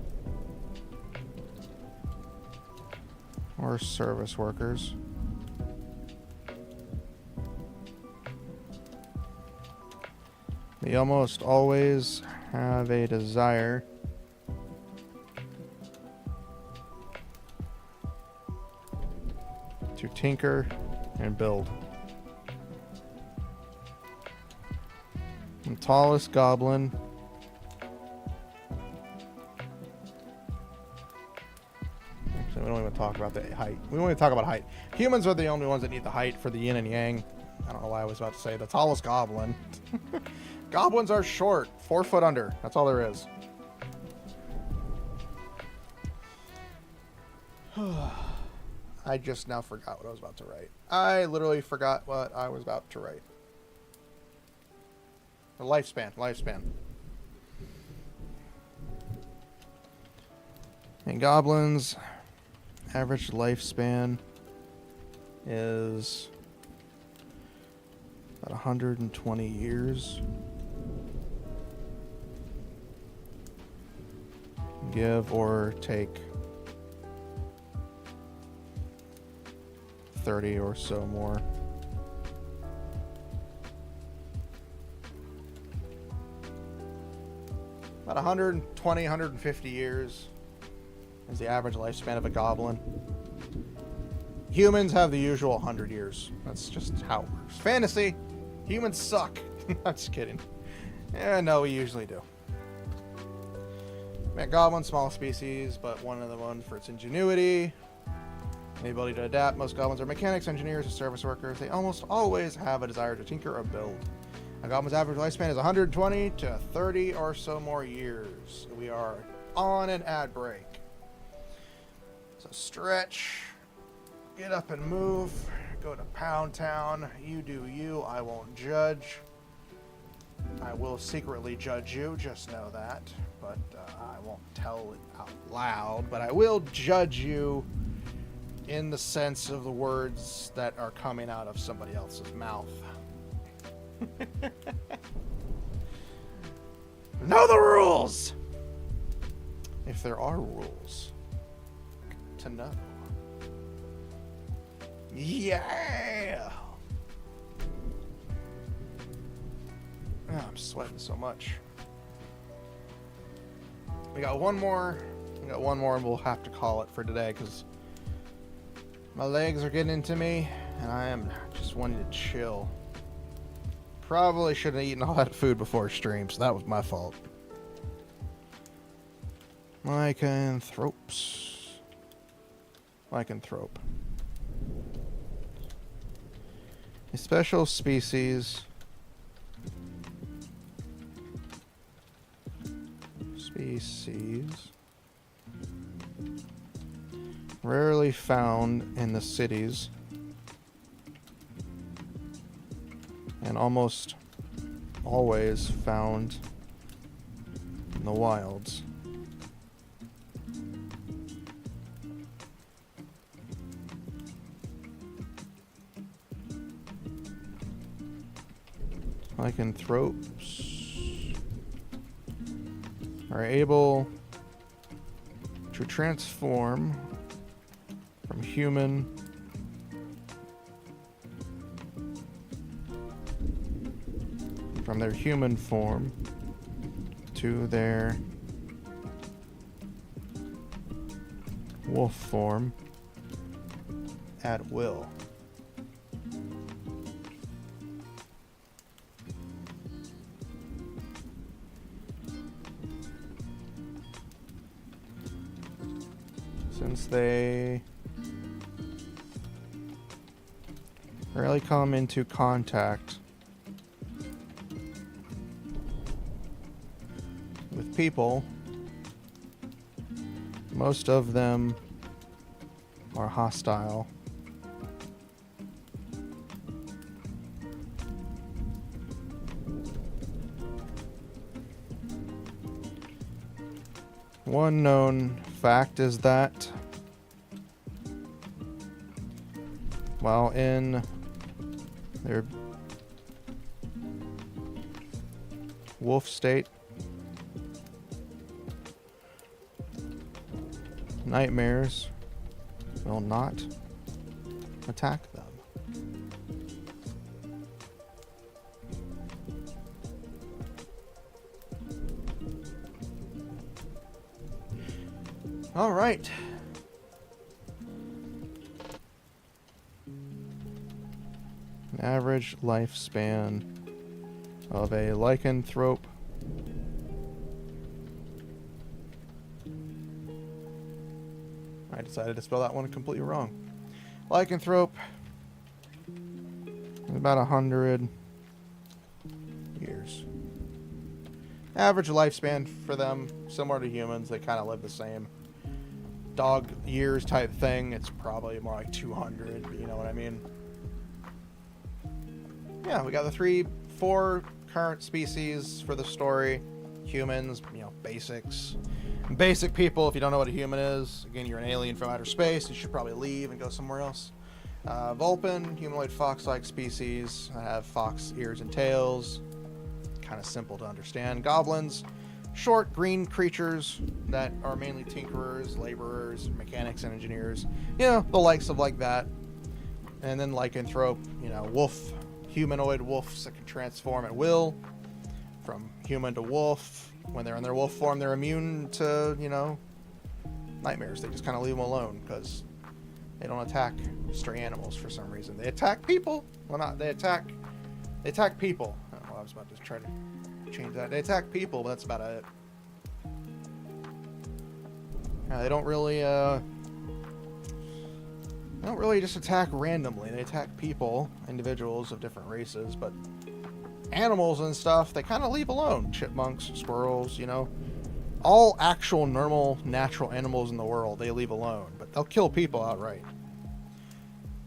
or service workers. They almost always have a desire to tinker and build. The tallest goblin talk about the height. We won't even talk about height. Humans are the only ones that need the height for the yin and yang. I don't know why I was about to say the tallest goblin. Goblins are short, 4 foot under. That's all there is. I just now forgot what I was about to write. I literally forgot what I was about to write. The lifespan. And goblins, average lifespan is about 120 years. Give or take 30 or so more. About 120, 150 years is the average lifespan of a goblin. Humans have the usual 100 years. That's just how it works. Fantasy, humans suck. I'm just kidding. Yeah, no, we usually do. Goblin, small species, but one of them known for its ingenuity, the ability to adapt. Most goblins are mechanics, engineers, and service workers. They almost always have a desire to tinker or build. A goblin's average lifespan is 120 to 30 or so more years. We are on an ad break. So stretch, get up and move, go to Pound Town. You do you, I won't judge. I will secretly judge you, just know that. But I won't tell it out loud. But I will judge you in the sense of the words that are coming out of somebody else's mouth. Know the rules! If there are rules. To know. Yeah! Oh, I'm sweating so much. We got one more and we'll have to call it for today because my legs are getting into me and I am just wanting to chill. Probably shouldn't have eaten all that food before stream, so that was my fault. Lycanthropes. Lycanthrope. A special species. Rarely found in the cities and almost always found in the wilds. Lycanthropes are able to transform from their human form to their wolf form at will. Since they rarely come into contact with people, most of them are hostile. One known fact is that while in their wolf state, nightmares will not attack them. All right. An average lifespan of a lycanthrope decided to spell that one completely wrong. Lycanthrope. About 100 years. Average lifespan for them, similar to humans. They kind of live the same. Dog years type thing. It's probably more like 200. But you know what I mean? Yeah, we got the 4 current species for the story. Humans, you know, basics. Basic people, if you don't know what a human is. Again, you're an alien from outer space. You should probably leave and go somewhere else. Vulpin, humanoid fox-like species. I have fox ears and tails. Kind of simple to understand. Goblins, short green creatures that are mainly tinkerers, laborers, mechanics, and engineers. You know, the likes of like that. And then lycanthrope, you know, wolf, humanoid wolves that can transform at will. From human to wolf. When they're in their wolf form, they're immune to, you know, nightmares. They just kind of leave them alone because they don't attack stray animals for some reason. They attack people. Well, not they attack people. Oh, I was about to try to change that. They attack people, but that's about it. Yeah, they don't really just attack randomly. They attack people, individuals of different races, but animals and stuff, they kind of leave alone. Chipmunks, squirrels, you know. All actual, normal, natural animals in the world, they leave alone. But they'll kill people outright.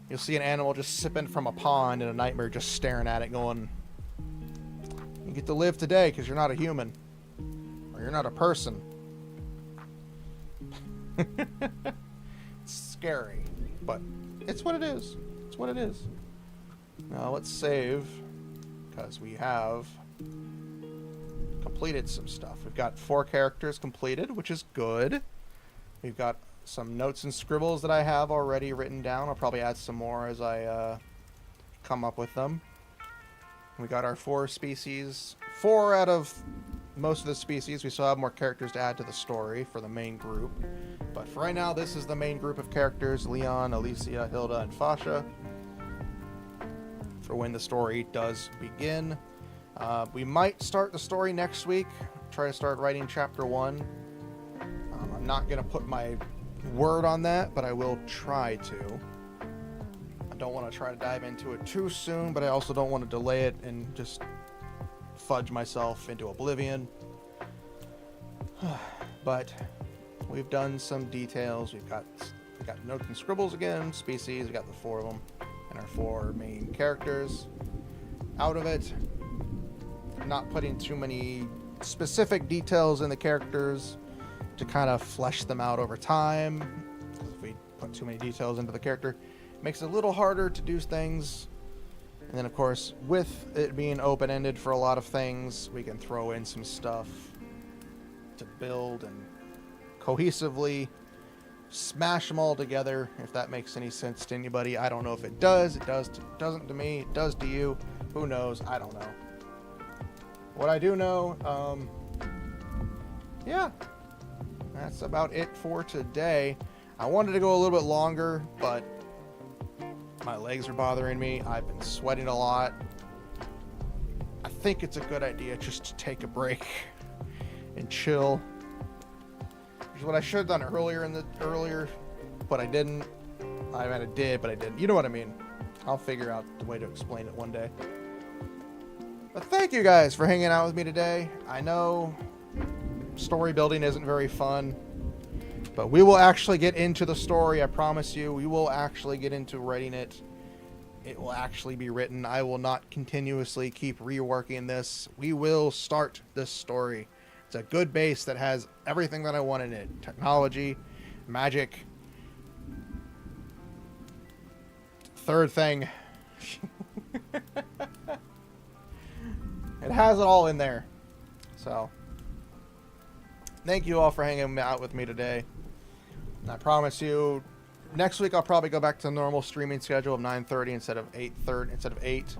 You'll see an animal just sipping from a pond in a nightmare just staring at it going, you get to live today because you're not a human. Or you're not a person. It's scary. But it's what it is. It's what it is. Now let's save. Because we have completed some stuff. We've got 4 characters completed, which is good. We've got some notes and scribbles that I have already written down. I'll probably add some more as I come up with them. We got our 4 species. 4 out of most of the species. We still have more characters to add to the story for the main group. But for right now, this is the main group of characters. Leon, Alicia, Hilda, and Fasha. For when the story does begin. We might start the story next week. Try to start writing chapter 1. I'm not going to put my word on that, but I will try to. I don't want to try to dive into it too soon, but I also don't want to delay it and just fudge myself into oblivion. But we've done some details. We got notes and scribbles again, species. We got the 4 of them. And our 4 main characters. Out of it, not putting too many specific details in the characters to kind of flesh them out over time. If we put too many details into the character, it makes it a little harder to do things. And then, of course, with it being open-ended for a lot of things, we can throw in some stuff to build and cohesively smash them all together, if that makes any sense to anybody. I don't know if it does. It doesn't to me. It does to you. Who knows? I don't know. What I do know, yeah, that's about it for today. I wanted to go a little bit longer, but my legs are bothering me. I've been sweating a lot. I think it's a good idea just to take a break and chill. What I should have done earlier, but I didn't. I mean, I did, but I didn't. You know what I mean. I'll figure out the way to explain it one day. But thank you guys for hanging out with me today. I know story building isn't very fun, but we will actually get into the story. I promise you, we will actually get into writing it. It will actually be written. I will not continuously keep reworking this. We will start this story. It's a good base that has everything that I want in it. Technology, magic. Third thing. It has it all in there. So, thank you all for hanging out with me today. And I promise you, next week I'll probably go back to the normal streaming schedule of 9:30 instead of 8.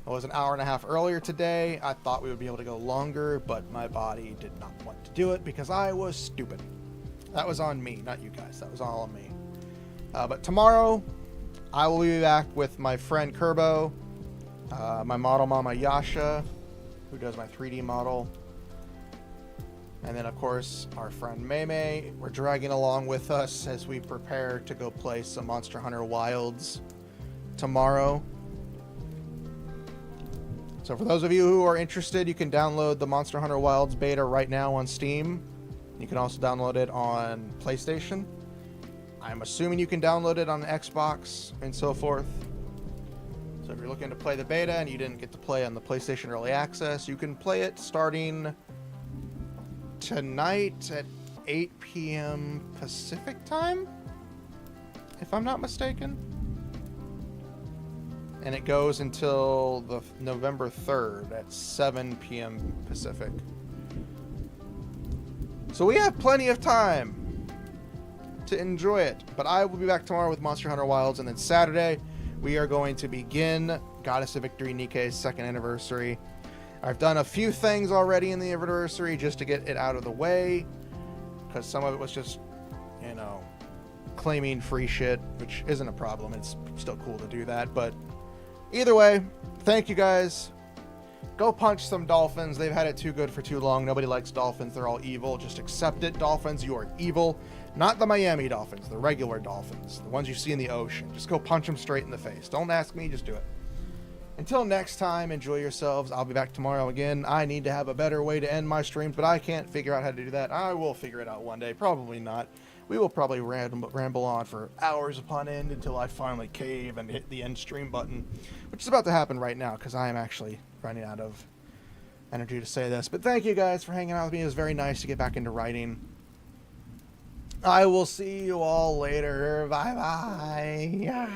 It was an hour and a half earlier today. I thought we would be able to go longer, but my body did not want to do it because I was stupid. That was on me, not you guys. That was all on me. But tomorrow, I will be back with my friend Kerbo, my model mama Yasha, who does my 3D model, And then, of course, our friend Maymay, we're dragging along with us as we prepare to go play some Monster Hunter Wilds tomorrow. So for those of you who are interested, you can download the Monster Hunter Wilds beta right now on Steam. You can also download it on PlayStation. I'm assuming you can download it on Xbox and so forth. So if you're looking to play the beta and you didn't get to play on the PlayStation Early Access, you can play it starting tonight at 8 p.m. Pacific time, if I'm not mistaken. And it goes until the November 3rd at 7 p.m. Pacific. So we have plenty of time to enjoy it. But I will be back tomorrow with Monster Hunter Wilds, and then Saturday we are going to begin Goddess of Victory Nikke's 2nd anniversary. I've done a few things already in the anniversary just to get it out of the way, because some of it was just, you know, claiming free shit, which isn't a problem. It's still cool to do that, but either way, thank you guys. Go punch some dolphins. They've had it too good for too long. Nobody likes dolphins. They're all evil. Just accept it, dolphins. You are evil. Not the Miami dolphins, the regular dolphins, the ones you see in the ocean. Just go punch them straight in the face. Don't ask me, just do it. Until next time, enjoy yourselves. I'll be back tomorrow again. I need to have a better way to end my streams, but I can't figure out how to do that. I will figure it out one day. Probably not. We will probably ramble on for hours upon end until I finally cave and hit the end stream button, which is about to happen right now because I am actually running out of energy to say this. But thank you guys for hanging out with me. It was very nice to get back into writing. I will see you all later. Bye-bye.